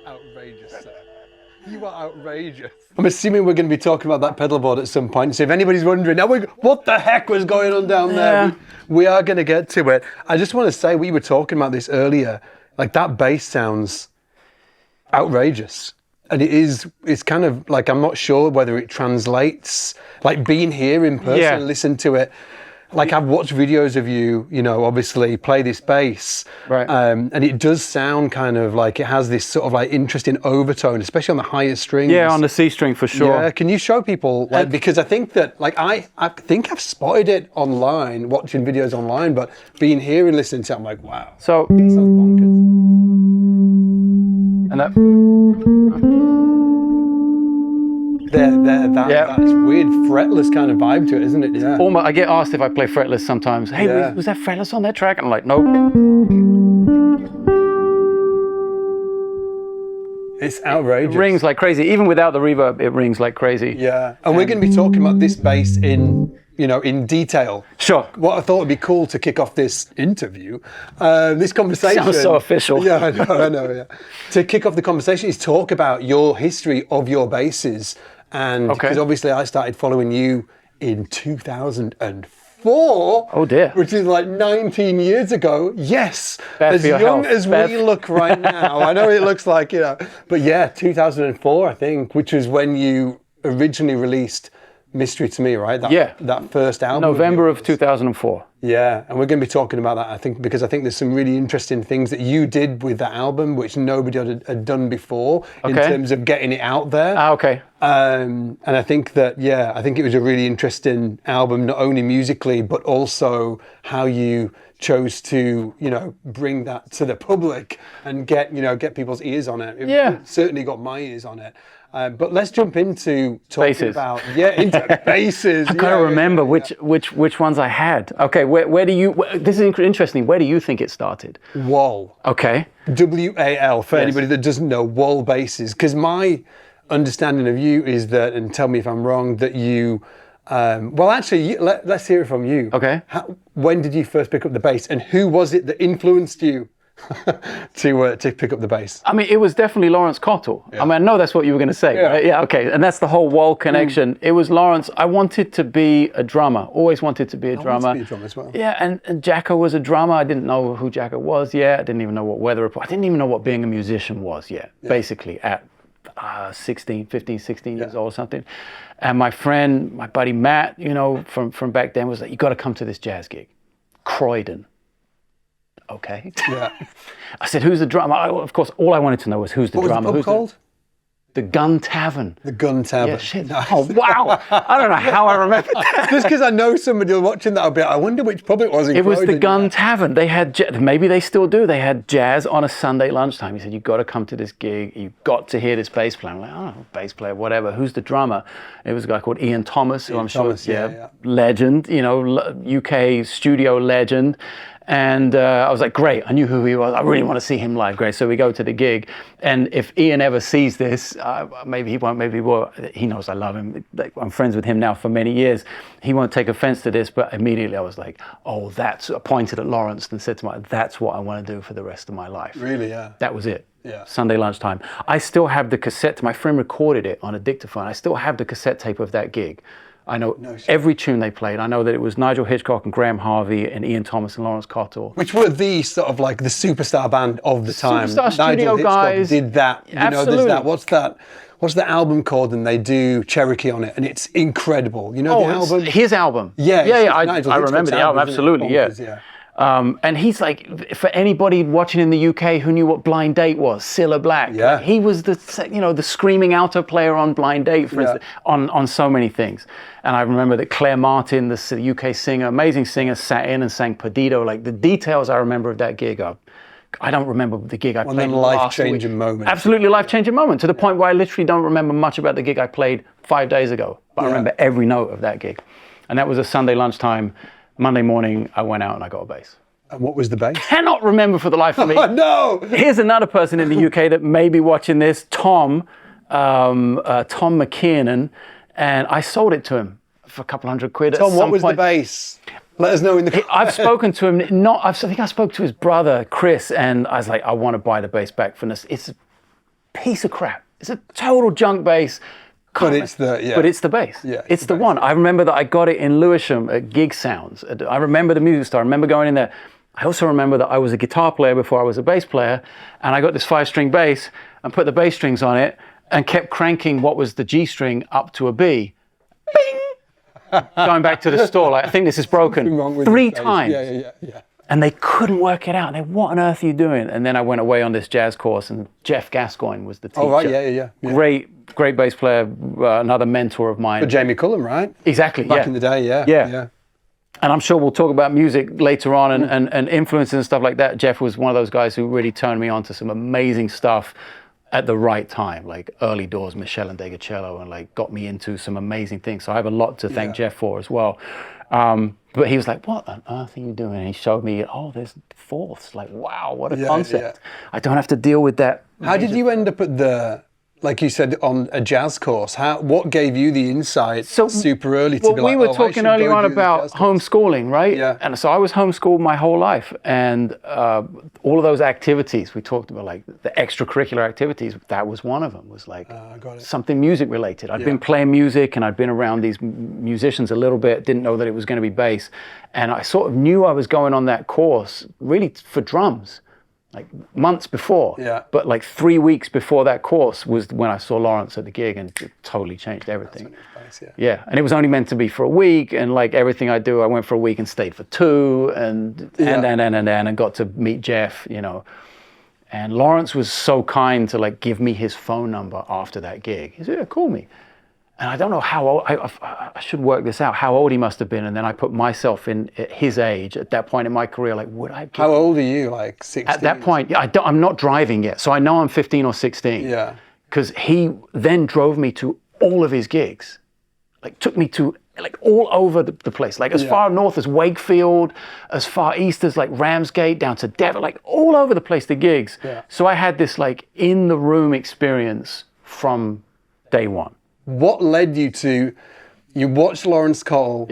outrageous, sir. You are outrageous. I'm assuming we're going to be talking about that pedal board at some point. So if anybody's wondering, now what the heck was going on down there? We are going to get to it. I just want to say, we were talking about this earlier. Like, that bass sounds outrageous. And it's kind of like, I'm not sure whether it translates, like being here in person and listen to it. Like, I've watched videos of you, you know, obviously play this bass, right? And it does sound kind of like it has this sort of like interesting overtone, especially on the higher strings. Yeah, on the C string for sure. Yeah, can you show people, like, because I think that, like, I think I've spotted it online, watching videos online, but being here and listening to it, I'm like, wow. So, it sounds bonkers. And that. That weird fretless kind of vibe to it, isn't it? Yeah. Almost, I get asked if I play fretless sometimes. Hey, was that fretless on that track? And I'm like, nope. It's outrageous. It rings like crazy. Even without the reverb, it rings like crazy. Yeah. And we're going to be talking about this bass in in detail. Sure. What I thought would be cool to kick off this interview, this conversation. Sounds so official. Yeah, I know. Yeah. To kick off the conversation is talk about your history of your basses, and because obviously I started following you in 2004. Oh dear. Which is like 19 years ago. Yes. Bad as for your young health. as we look right now. I know it looks like, but yeah, 2004, I think, which was when you originally released Mystery to Me, right? That first album. November of 2004. Yeah, and we're going to be talking about that, I think, because I think there's some really interesting things that you did with that album, which nobody had done before in terms of getting it out there. Okay. And I think that, I think it was a really interesting album, not only musically, but also how you chose to, bring that to the public and get people's ears on it. It certainly got my ears on it. But let's jump into talking basses. about into basses. I gotta remember which ones I had. Okay, where do you? This is interesting. Where do you think it started? Wal. Okay. WAL for anybody that doesn't know Wal basses, because my understanding of you is that, and tell me if I'm wrong, that you. Let's hear it from you. Okay. When did you first pick up the bass, and who was it that influenced you to pick up the bass? I mean, it was definitely Lawrence Cottle. Yeah. I mean, I know that's what you were going to say. Yeah. Right? Yeah. Okay. And that's the whole Wal connection. It was Lawrence. I wanted to be a drummer. Always wanted to be a drummer. I wanted to be a drummer as well. Yeah. And Jacko was a drummer. I didn't know who Jacko was yet. I didn't even know what Weather Report. I didn't even know what being a musician was yet. Yeah. Basically, at 16 years old or something. And my friend, my buddy Matt, from back then was like, you got to come to this jazz gig, Croydon. Okay. Yeah. I said, who's the drummer? Of course, all I wanted to know was who's the drummer. What was the pub called? The Gun Tavern. The Gun Tavern. Yeah, shit. Nice. Oh, wow. I don't know how I remember that. Just because I know somebody watching that, I'll be like, I wonder which pub it was in It was Croydon. the Gun Tavern. They had, maybe they still do, they had jazz on a Sunday lunchtime. He said, you've got to come to this gig. You've got to hear this bass player. I'm like, oh, bass player, whatever. Who's the drummer? It was a guy called Ian Thomas, who I'm sure, legend, UK studio legend. And I was like, great, I knew who he was. I really want to see him live. Great. So we go to the gig. And if Ian ever sees this, maybe he won't, maybe he will. He knows I love him. I'm friends with him now for many years. He won't take offense to this, but immediately I was like, I pointed at Lawrence and said to myself, that's what I want to do for the rest of my life. Really, yeah. That was it. Yeah. Sunday lunchtime. I still have the cassette. My friend recorded it on a dictaphone. I still have the cassette tape of that gig. I know every tune they played. I know that it was Nigel Hitchcock and Graham Harvey and Ian Thomas and Lawrence Cottle. Which were the sort of like the superstar band of the time. Superstar studio Nigel guys. Hitchcock did that. Absolutely. There's that. What's the album called? And they do Cherokee on it, and it's incredible. The album? His album. Yeah. I remember the album, absolutely, yeah. And he's like, for anybody watching in the UK who knew what Blind Date was, Cilla Black. Yeah. Like, he was the screaming alto player on Blind Date, for instance, on so many things. And I remember that Claire Martin, the UK singer, amazing singer, sat in and sang Perdido. Like the details I remember of that gig are, I don't remember the gig I played last week. Life-changing moment. Absolutely life-changing moment, to the point where I literally don't remember much about the gig I played 5 days ago. But I remember every note of that gig. And that was a Sunday lunchtime. Monday morning, I went out and I got a bass. And what was the bass? Cannot remember for the life of me. Oh, no! Here's another person in the UK that may be watching this, Tom McKiernan, and I sold it to him for a couple £100. Tom, what was the bass? Let us know in the. I've spoken to him. I think I spoke to his brother Chris, and I was like, I want to buy the bass back from this. It's a piece of crap. It's a total junk bass. But it's the bass. Yeah, it's the one. I remember that I got it in Lewisham at Gig Sounds. I remember the music store. I remember going in there. I also remember that I was a guitar player before I was a bass player, and I got this 5-string bass and put the bass strings on it and kept cranking what was the G string up to a B. Bing! Going back to the store, like, I think this is broken. 3 times. Yeah. And they couldn't work it out. And they, what on earth are you doing? And then I went away on this jazz course, and Jeff Gascoigne was the teacher. Oh, right, yeah. Great bass player, another mentor of mine. For Jamie Cullum, right? Exactly, Back in the day, yeah. And I'm sure we'll talk about music later on and influences and stuff like that. Jeff was one of those guys who really turned me on to some amazing stuff at the right time, like early doors, Michelle and Degacello, and like got me into some amazing things. So I have a lot to thank Jeff for as well. But he was like, what on earth are you doing? And he showed me, there's fourths. Like, wow, what a concept. I don't have to deal with that. How did you end up at like you said, on a jazz course? What gave you the insight super early to be like, we were talking earlier on about homeschooling, right? Yeah. And so I was homeschooled my whole life, and all of those activities we talked about, like the extracurricular activities, that was one of them. Was like something music related. I'd been playing music, and I'd been around these musicians a little bit. Didn't know that it was going to be bass, and I sort of knew I was going on that course really for drums. Like months before, but like 3 weeks before that course was when I saw Lawrence at the gig, and it totally changed everything. And it was only meant to be for a week, and like everything I do, I went for a week and stayed for 2, and got to meet Jeff, you know. And Lawrence was so kind to like give me his phone number after that gig. He said, "Yeah, call me." And I don't know how old, I should work this out, how old he must have been. And then I put myself in at his age at that point in my career, like, would I How old are you, like 16? At that point, I'm not driving yet. So I know I'm 15 or 16. Yeah. Because he then drove me to all of his gigs. Like, took me to, like, all over the place. Like, as far north as Wakefield, as far east as, like, Ramsgate, down to Devon, like, all over the place, the gigs. Yeah. So I had this, like, in-the-room experience from day one. What led you to, you watched Lawrence Cole,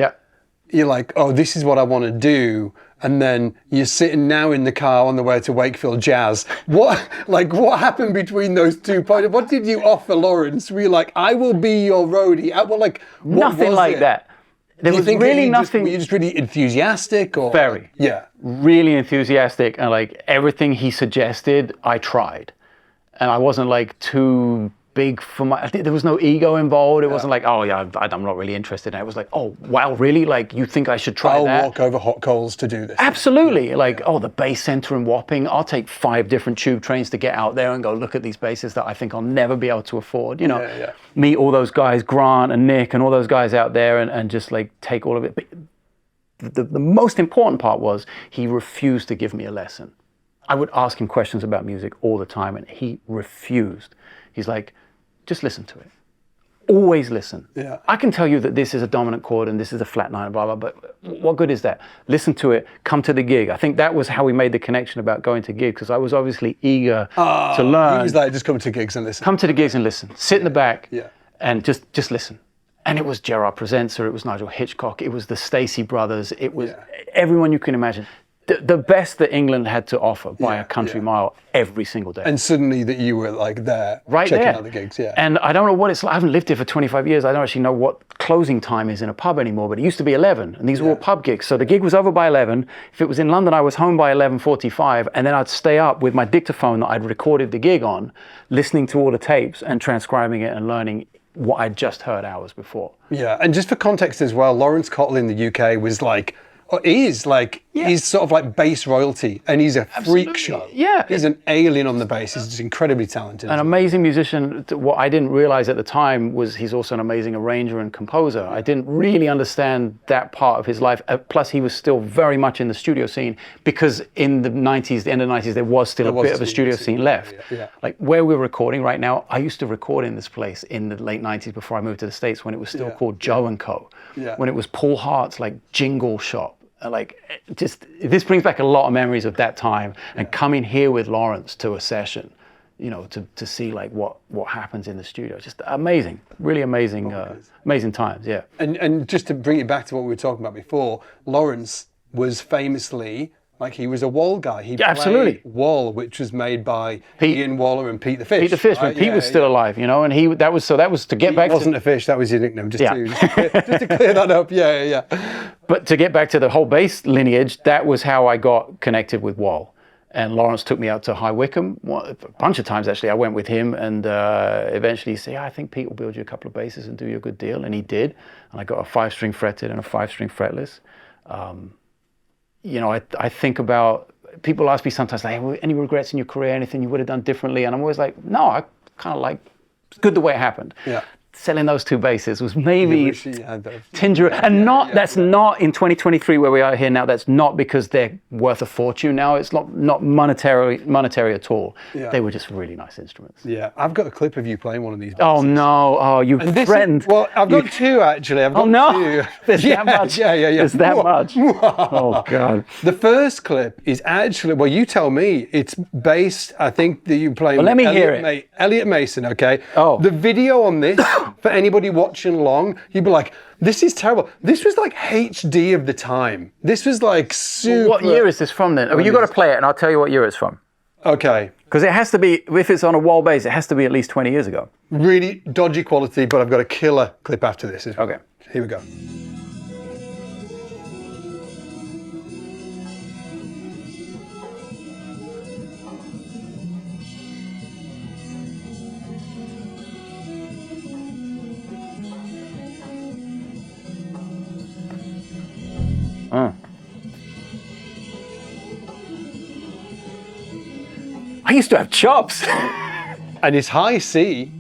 you're like, oh, this is what I want to do, and then you're sitting now in the car on the way to Wakefield Jazz. What happened between those 2 points? What did you offer Lawrence? Were you like, I will be your roadie? What nothing was like it? that. There was really nothing. Were you just really enthusiastic? Or very. Yeah. Really enthusiastic, and like everything he suggested, I tried. And I wasn't like too big for there was no ego involved. It wasn't like, oh yeah, I'm not really interested in it. It was like, oh wow, really? Like, you think I should try that? I'll walk over hot coals to do this. Absolutely. Like, oh, the bass center in Wapping, I'll take 5 different tube trains to get out there and go look at these basses that I think I'll never be able to afford. You know, meet all those guys, Grant and Nick and all those guys out there, and just like take all of it. But the most important part was he refused to give me a lesson. I would ask him questions about music all the time, and he refused. He's like, just listen to it. Always listen. Yeah. I can tell you that this is a dominant chord and this is a flat 9, blah, blah, but what good is that? Listen to it, come to the gig. I think that was how we made the connection about going to gigs, because I was obviously eager to learn. He was like, just come to gigs and listen. Come to the gigs and listen. Sit in the back and just listen. And it was Gerard Presenter, it was Nigel Hitchcock, it was the Stacey brothers, it was everyone you can imagine. The best that England had to offer by a country mile every single day. And suddenly that you were like there, right checking there. out the gigs, And I don't know what it's like. I haven't lived here for 25 years. I don't actually know what closing time is in a pub anymore, but it used to be 11, and these were all pub gigs. So the gig was over by 11. If it was in London, I was home by 11:45, and then I'd stay up with my dictaphone that I'd recorded the gig on, listening to all the tapes and transcribing it and learning what I'd just heard hours before. Yeah, and just for context as well, Lawrence Cottle in the UK was like, he's sort of like bass royalty, and he's a freak show. Yeah. He's an alien on the bass. He's just incredibly talented. An amazing musician. What I didn't realize at the time was he's also an amazing arranger and composer. I didn't really understand that part of his life. Plus, he was still very much in the studio scene, because in the 90s, the end of the 90s, there was still a bit of a studio scene left. Like where we're recording right now, I used to record in this place in the late 90s before I moved to the States, when it was still called Joe & Co. When it was Paul Hart's like jingle shop. Like, just, this brings back a lot of memories of that time, and coming here with Lawrence to a session, you know, to see like what happens in the studio. Just amazing, really amazing, amazing times. Yeah. And just to bring it back to what we were talking about before, Lawrence was famously, like, he was a Wal guy. He played Wal, which was made by Ian Waller and Pete the Fish. Pete the Fish, when Pete was still alive, you know, and that was to get back to... He wasn't a fish, that was your nickname, just to clear that up, But to get back to the whole bass lineage, that was how I got connected with Wal. And Lawrence took me out to High Wycombe a bunch of times, actually. I went with him, and eventually he said, I think Pete will build you a couple of basses and do you a good deal. And he did. And I got a 5-string fretted and a 5-string fretless. You know, I think about, people ask me sometimes, like, any regrets in your career, anything you would have done differently? And I'm always like, no, I kind of like, it's good the way it happened. Yeah. selling those two basses was maybe Tinder, and that's not in 2023 where we are here now. That's not because they're worth a fortune now. It's not monetary at all. Yeah. They were just really nice instruments. Yeah, I've got a clip of you playing one of these basses. Oh no! Oh, you threatened. Well, I've got two actually. I've got two. There's that much. Yeah. There's that much. Oh god. The first clip is actually, well, you tell me. It's based, I think that you play. Well, let me hear it. Elliot Mason. Okay. Oh. The video on this for anybody watching along, you'd be like, "This is terrible." This was like HD of the time. This was like super. What year is this from then? You got to play it, and I'll tell you what year it's from. Okay. Because it has to be, if it's on a wall bass, it has to be at least 20 years ago. Really dodgy quality, but I've got a killer clip after this. Okay. Here we go. I used to have chops. And it's high C.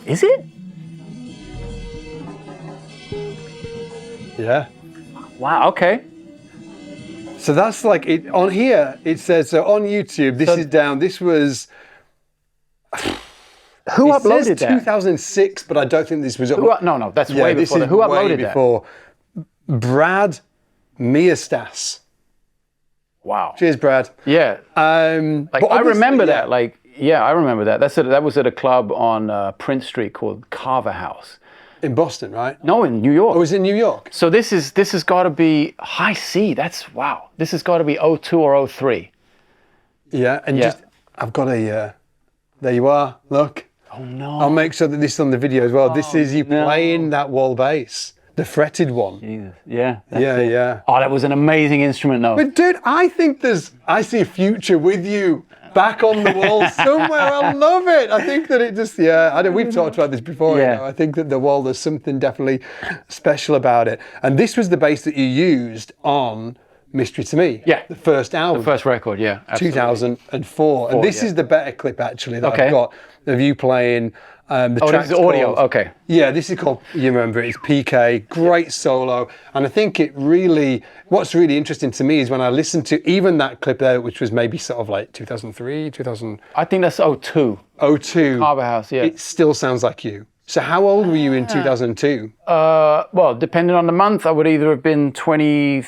Is it? Yeah. Wow, okay. So that's like it on here. It says so on YouTube. This is down. This was. Who It uploaded says that? 2006, but I don't think this was. No, that's way before that. Who uploaded that? Before. Brad Meerstas. Wow. Cheers, Brad. Yeah. But I remember yeah. that. I remember that. That was at a club on Prince Street called Carver House. In Boston, right? No, in New York. Oh, it was in New York. So this has got to be high C. That's wow. This has got to be 02 or 03. Yeah, and just I've got a. There you are. Look. Oh no. I'll make sure that this is on the video as well. This is you playing that wall bass, the fretted one. Jesus. Yeah. Yeah. Oh, that was an amazing instrument, though. But dude, I think I see a future with you back on the wall somewhere. I love it. I think that it just, I know we've talked about this before. Yeah. You know, I think that the wall, there's something definitely special about it. And this was the bass that you used on Mystery to Me. Yeah. The first album. The first record, yeah. Absolutely. 2004. And this is the better clip actually that I've got of you playing. The this is audio. Okay. Yeah, this is called, you remember it, it's PK, great solo. And I think what's really interesting to me is when I listen to even that clip there, which was maybe sort of like 2003, 2000. I think that's 02. 02. Carver House, yeah. It still sounds like you. So how old were you in 2002? Well, depending on the month, I would either have been 23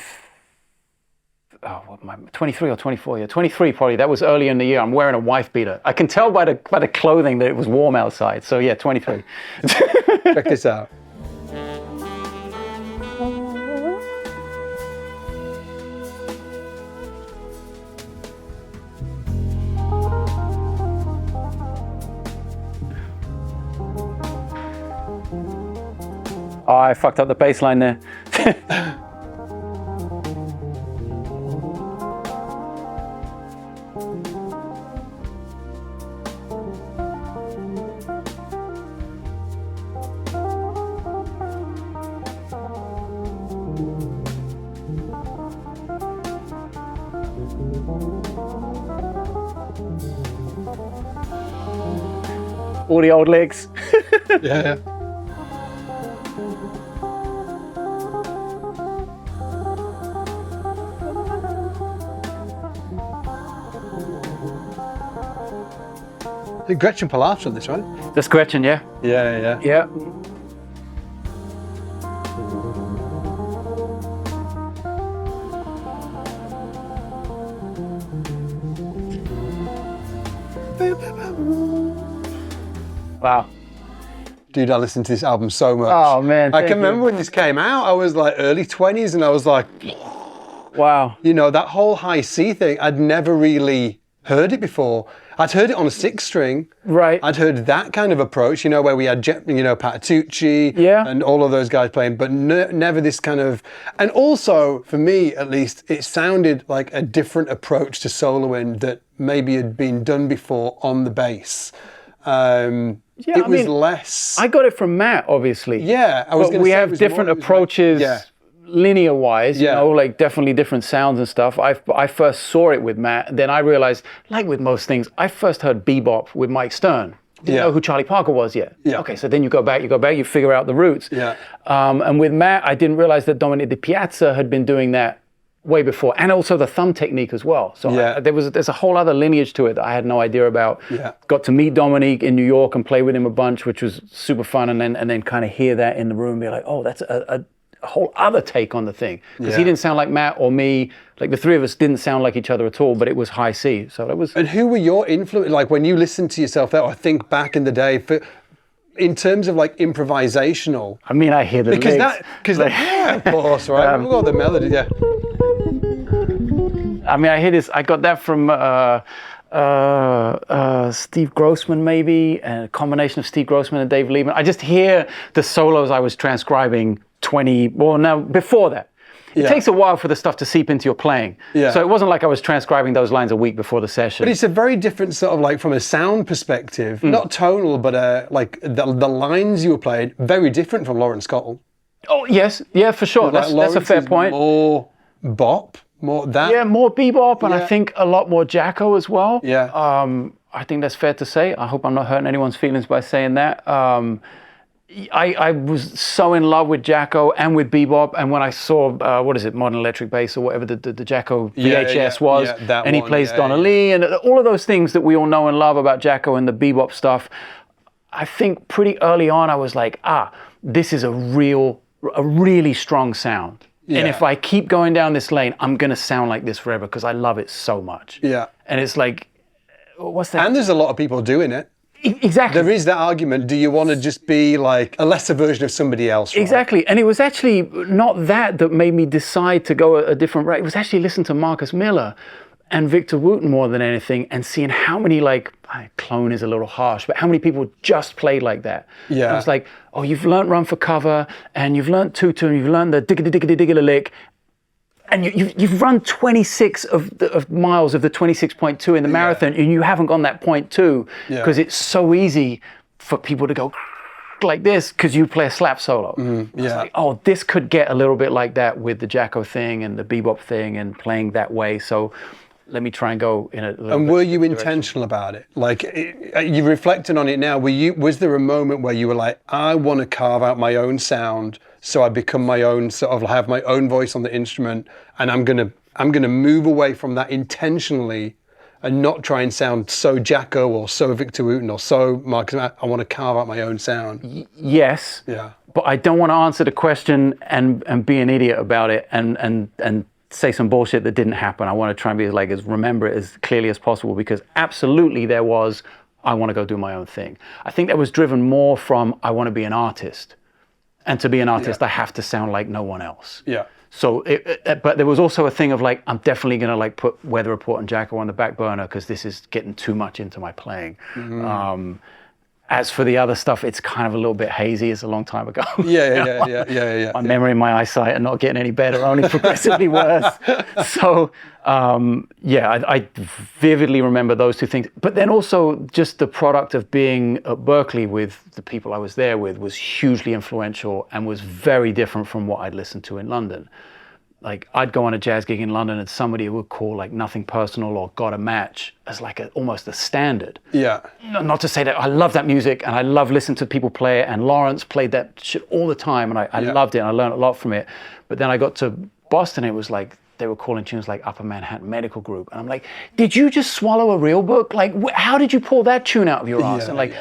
or 24. Yeah, 23 probably. That was early in the year. I'm wearing a wife beater. I can tell by the clothing that it was warm outside. So yeah, 23. Check this out. Oh, I fucked up the bass line there. All the old licks. Yeah. The Gretchen Palaf's on this, right? That's Gretchen, yeah. Yeah. Yeah. Wow. Dude, I listened to this album so much. Oh man. I can remember when this came out, I was like early 20s and I was like, wow. You know, that whole high C thing, I'd never really heard it before. I'd heard it on a 6-string. Right. I'd heard that kind of approach, you know, where we had, Patitucci and all of those guys playing, but never this kind of, and also for me at least, it sounded like a different approach to soloing that maybe had been done before on the bass. It was less. I got it from Matt, obviously. Yeah, we have different approaches. linear wise, you know, like definitely different sounds and stuff. I first saw it with Matt. Then I realized, like with most things, I first heard bebop with Mike Stern. Didn't know who Charlie Parker was yet. Yeah. Okay, so then you go back, you figure out the roots. Yeah. And with Matt, I didn't realize that Dominic Di Piazza had been doing that way before, and also the thumb technique as well. So there's a whole other lineage to it that I had no idea about. Yeah. Got to meet Dominic in New York and play with him a bunch, which was super fun. And then kind of hear that in the room, and be like, oh, that's a whole other take on the thing, because he didn't sound like Matt or me. Like the three of us didn't sound like each other at all, but it was high C. So that was. And who were your influence? Like when you listen to yourself there, or think back in the day, in terms of like improvisational. I mean, I hear the lyrics. Yeah, of course, right? We've got the melody, yeah. I mean, I hear this. I got that from Steve Grossman, maybe, and a combination of Steve Grossman and Dave Liebman. I just hear the solos I was transcribing before that. It takes a while for the stuff to seep into your playing. Yeah. So it wasn't like I was transcribing those lines a week before the session. But it's a very different sort of like from a sound perspective, not tonal, but like the lines you were playing, very different from Lawrence Cottle. Oh, yes. Yeah, for sure. That's a fair point. More bop, more that. Yeah, more bebop, and I think a lot more Jacko as well. Yeah. I think that's fair to say. I hope I'm not hurting anyone's feelings by saying that. I was so in love with Jacko and with bebop, and when I saw Modern Electric Bass or whatever the Jacko VHS was, and he plays Donna Lee and all of those things that we all know and love about Jacko and the bebop stuff, I think pretty early on I was like, this is a really strong sound. Yeah. And if I keep going down this lane, I'm gonna sound like this forever because I love it so much. Yeah. And it's like, what's that? And there's a lot of people doing it. Exactly. There is that argument. Do you want to just be like a lesser version of somebody else? Right? Exactly. And it was actually not that made me decide to go a different route. It was actually listening to Marcus Miller and Victor Wooten more than anything, and seeing how many, like, clone is a little harsh, but how many people just played like that. Yeah. And I was like, oh, you've learned Run for Cover, and you've learned Tutu, and you've learned the digga lick, and you've run 26 of miles of the 26.2 in the marathon, and you haven't gone that 0.2 because it's so easy for people to go like this because you play a slap solo. It's like, oh, this could get a little bit like that with the Jacko thing and the bebop thing and playing that way. So let me try and go in a little And were you intentional about it? Like, you reflecting on it now, was there a moment where you were like, I want to carve out my own sound, so I become my own, sort of have my own voice on the instrument, and I'm gonna move away from that intentionally and not try and sound so Jacko or so Victor Wooten or so Marcus. I want to carve out my own sound. Yes. Yeah. But I don't want to answer the question and be an idiot about it and say some bullshit that didn't happen. I want to try and be remember it as clearly as possible, because absolutely there was, I want to go do my own thing. I think that was driven more from, I want to be an artist. And to be an artist, I have to sound like no one else. Yeah. So, but there was also a thing of like, I'm definitely going to like put Weather Report and Jacko on the back burner because this is getting too much into my playing. As for the other stuff, it's kind of a little bit hazy. It's a long time ago. Yeah. My memory and my eyesight are not getting any better, only progressively worse. So, I vividly remember those two things. But then also just the product of being at Berklee with the people I was there with was hugely influential and was very different from what I'd listened to in London. Like, I'd go on a jazz gig in London and somebody would call like Nothing Personal or Got a Match as like almost a standard. Yeah. Not to say that I love that music and I love listening to people play it, and Lawrence played that shit all the time and I loved it and I learned a lot from it. But then I got to Boston, it was like they were calling tunes like Upper Manhattan Medical Group. And I'm like, did you just swallow a real book? Like, how did you pull that tune out of your ass? And like,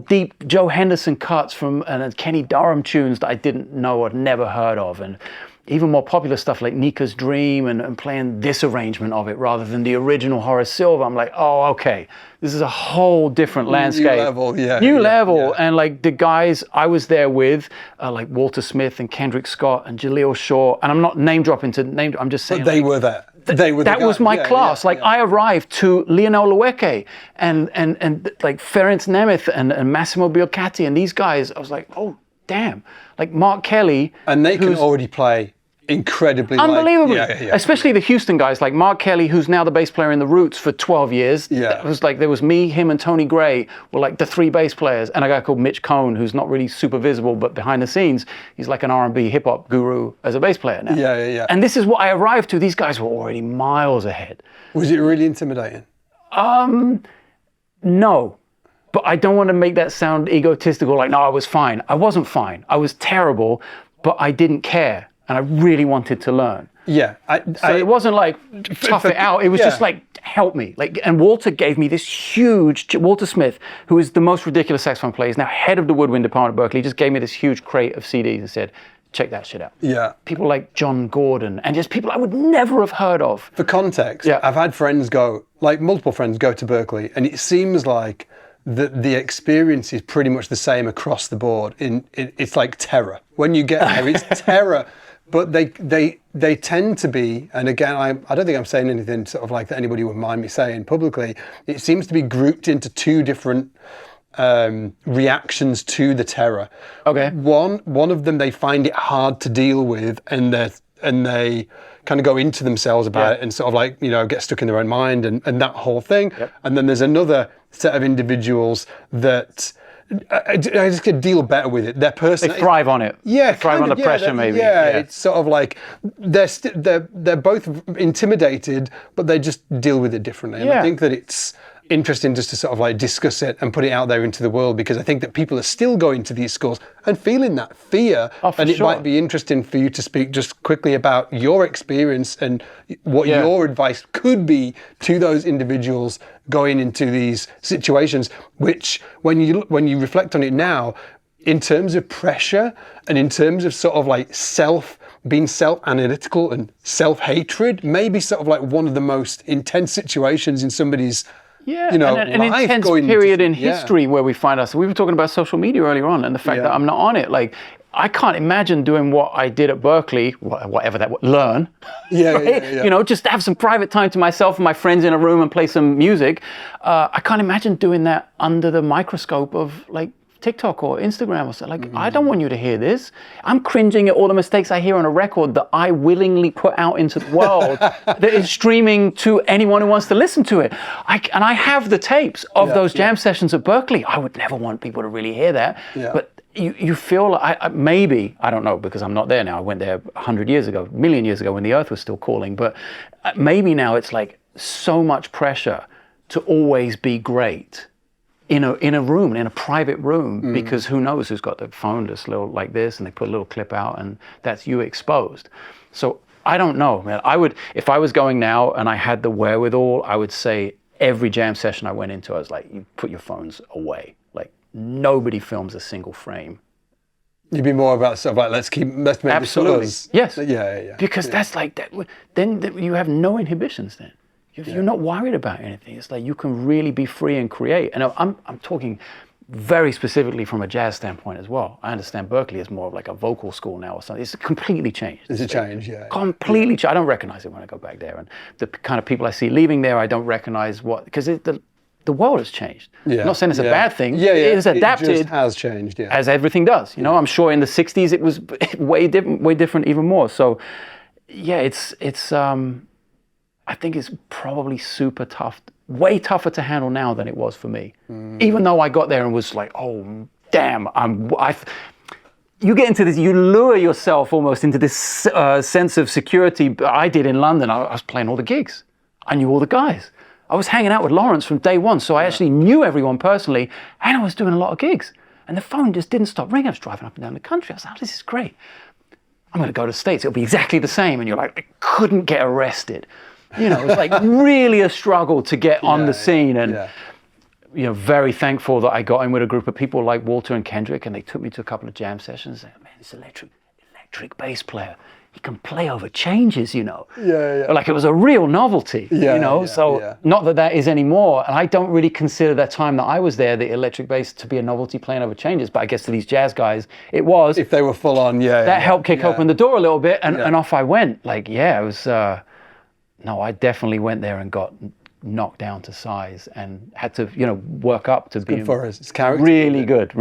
deep Joe Henderson cuts from and Kenny Dorham tunes that I didn't know or never heard of. And even more popular stuff like Nika's Dream and playing this arrangement of it rather than the original Horace Silver. I'm like, oh, okay, this is a whole different landscape. New level. And like the guys I was there with, like Walter Smith and Kendrick Scott and Jaleel Shaw, and I'm not name dropping to name, I'm just saying. But they were there. That was my class. I arrived to Lionel Lueke and like Ferenc Nemeth and Massimo Biocatti and these guys. I was like, oh, damn. Like Mark Kelly. And they can already play incredibly unbelievably. Like, Especially the Houston guys like Mark Kelly, who's now the bass player in the Roots for 12 years. Yeah. It was like there was me, him, and Tony Gray were like the 3 bass players, and a guy called Mitch Cohn, who's not really super visible, but behind the scenes, he's like an R&B hip hop guru as a bass player now. Yeah. And this is what I arrived to. These guys were already miles ahead. Was it really intimidating? No. But I don't want to make that sound egotistical, like, no, I was fine. I wasn't fine. I was terrible, but I didn't care. And I really wanted to learn. Yeah. So it wasn't like, tough it out. It was just like, help me. Like, and Walter gave me this huge, Walter Smith, who is the most ridiculous saxophone player, is now head of the woodwind department at Berklee, just gave me this huge crate of CDs and said, check that shit out. Yeah. People like John Gordon and just people I would never have heard of. For context, I've had friends go, like multiple friends go to Berklee, and it seems like the experience is pretty much the same across the board. It's like terror. When you get there, it's terror. But they tend to be, and again, I don't think I'm saying anything sort of like that anybody would mind me saying publicly. It seems to be grouped into 2 different reactions to the terror. Okay. One of them, they find it hard to deal with, and they kind of go into themselves about it and sort of like, get stuck in their own mind and that whole thing. Yep. And then there's another set of individuals that I just could deal better with it. Their person, they thrive on it. Yeah, they thrive on the pressure, maybe. Yeah, it's sort of like they're both intimidated, but they just deal with it differently. And I think that it's interesting just to sort of like discuss it and put it out there into the world, because I think that people are still going to these schools and feeling that fear. And it might be interesting for you to speak just quickly about your experience and what your advice could be to those individuals going into these situations, which when you reflect on it now, in terms of pressure and in terms of sort of like being self-analytical and self-hatred, maybe sort of like one of the most intense situations in somebody's an intense period in history where we find ourselves. We were talking about social media earlier on, and the fact that I'm not on it. Like, I can't imagine doing what I did at Berklee, whatever that was, learn. Right? Just have some private time to myself and my friends in a room and play some music. I can't imagine doing that under the microscope of like TikTok or Instagram or something. Like, I don't want you to hear this. I'm cringing at all the mistakes I hear on a record that I willingly put out into the world that is streaming to anyone who wants to listen to it. And I have the tapes of those jam sessions at Berklee. I would never want people to really hear that. Yeah. But you feel like, maybe, I don't know, because I'm not there now. I went there 100 years ago, a million years ago when the earth was still calling. But maybe now it's like so much pressure to always be great. In a room, in a private room, because who knows who's got the phone that's little like this, and they put a little clip out, and that's you exposed. So I don't know, man. If I was going now and I had the wherewithal, I would say every jam session I went into, I was like, you put your phones away. Like, nobody films a single frame. You'd be more about sort of like, let's make absolutely this us. Yes. Yeah. Because that's like that. Then you have no inhibitions. Then. You're not worried about anything. It's like you can really be free and create. And I'm talking very specifically from a jazz standpoint as well. I understand Berklee is more of like a vocal school now or something. It's completely changed. It's a change, yeah. Completely changed. I don't recognize it when I go back there. And the kind of people I see leaving there, I don't recognize because the world has changed. Yeah. I'm not saying it's a bad thing. Yeah. It has adapted. It just has changed, as everything does. I'm sure in the 60s it was way different even more. So, it's I think it's probably super tough, way tougher to handle now than it was for me. Even though I got there and was like, oh, damn, you get into this, you lure yourself almost into this sense of security. I did in London. I was playing all the gigs. I knew all the guys. I was hanging out with Lawrence from day one, so I actually knew everyone personally, and I was doing a lot of gigs. And the phone just didn't stop ringing. I was driving up and down the country. I was like, oh, this is great. I'm going to go to the States. It'll be exactly the same. And you're like, I couldn't get arrested. It's like really a struggle to get on the scene, and very thankful that I got in with a group of people like Walter and Kendrick, and they took me to a couple of jam sessions. Man, this electric bass player, he can play over changes, Like it was a real novelty, not that is anymore. And I don't really consider that time that I was there, the electric bass, to be a novelty playing over changes. But I guess to these jazz guys, it was. If they were full on, that helped kick open the door a little bit, and off I went. Like, it was. No, I definitely went there and got knocked down to size and had to, work up to be for us. It's character. Really good.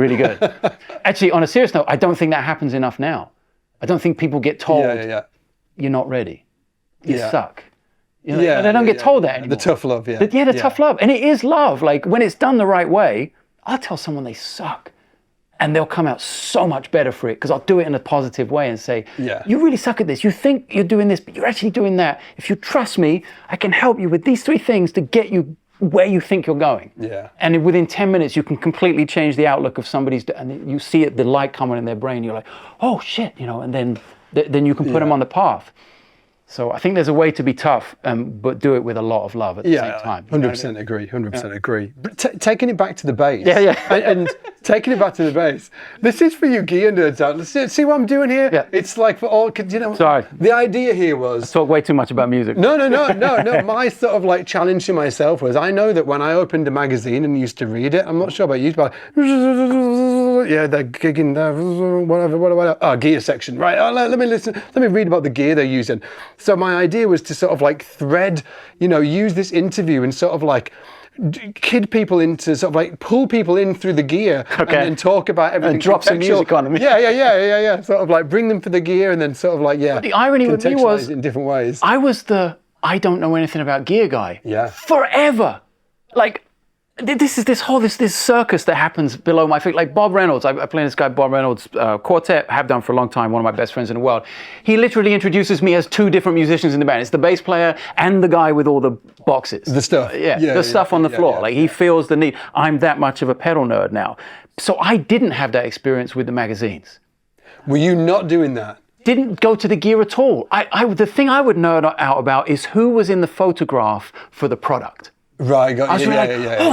Actually, on a serious note, I don't think that happens enough now. I don't think people get told, you're not ready. You Yeah. suck. You know, they don't get told that anymore. The tough love, yeah. The tough love. And it is love. Like, when it's done the right way, I'll tell someone they suck. And they'll come out so much better for it, because I'll do it in a positive way and say, you really suck at this. You think you're doing this, but you're actually doing that. If you trust me, I can help you with these 3 things to get you where you think you're going. Yeah. And within 10 minutes, you can completely change the outlook of somebody's, and you see it, the light coming in their brain. You're like, oh shit, you know, and then you can put them on the path. So I think there's a way to be tough, but do it with a lot of love at the same time. 100% agree. 100% agree. But taking it back to the bass. Yeah. and taking it back to the bass. This is for you gear nerds out. See what I'm doing here? Yeah. It's like for all. You know. Sorry. The idea here was. Talk way too much about music. No. My sort of like challenge to myself was, I know that when I opened a magazine and used to read it, I'm not sure about you, but they're gigging there, whatever. Oh, gear section, right? Oh, let me listen. Let me read about the gear they're using. So my idea was to sort of like thread, use this interview and sort of like kid people into, sort of like pull people in through the gear, and then talk about everything. And drop some music on them. Yeah. Sort of like bring them for the gear, and then sort of like, But the irony with me was, in different ways. I was the I don't know anything about gear guy. Yeah. Forever. Like, this is this circus that happens below my feet. Like Bob Reynolds, I play this guy Bob Reynolds quartet, have done for a long time, one of my best friends in the world. He literally introduces me as 2 different musicians in the band. It's the bass player and the guy with all the boxes. The stuff. The stuff on the floor. Yeah. Like, he feels the need. I'm that much of a pedal nerd now. So I didn't have that experience with the magazines. Were you not doing that? Didn't go to the gear at all. The thing I would nerd out about is who was in the photograph for the product. Right, got I was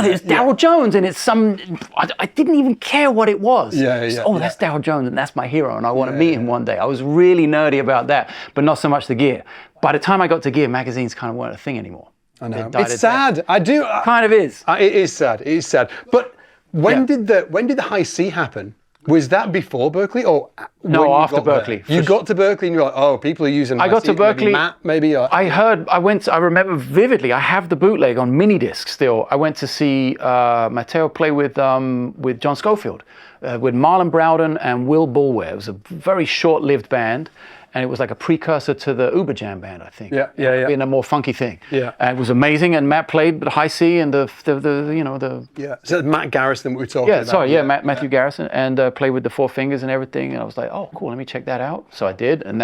there's Darryl Jones, and it's some. I didn't even care what it was. That's Darryl Jones, and that's my hero, and I want to meet him one day. I was really nerdy about that, but not so much the gear. By the time I got to gear, magazines kind of weren't a thing anymore. I know. It's sad. I do. Kind of is. It is sad. It is sad. But when did the high C happen? Was that before Berklee, or no, after Berklee? You got to Berklee and you're like, oh, people are using. I got to Berklee. Maybe. I remember vividly. I have the bootleg on mini disc still. I went to see Matteo play with John Schofield, with Marlon Browden and Will Bulwer. It was a very short-lived band. And it was like a precursor to the Uber Jam band, I think. Yeah. Being a more funky thing. Yeah. And it was amazing. And Matt played the high C and the. Yeah. So Matt Garrison we were talking about. Matthew Garrison, and played with the 4 fingers and everything. And I was like, oh, cool, let me check that out. So I did, and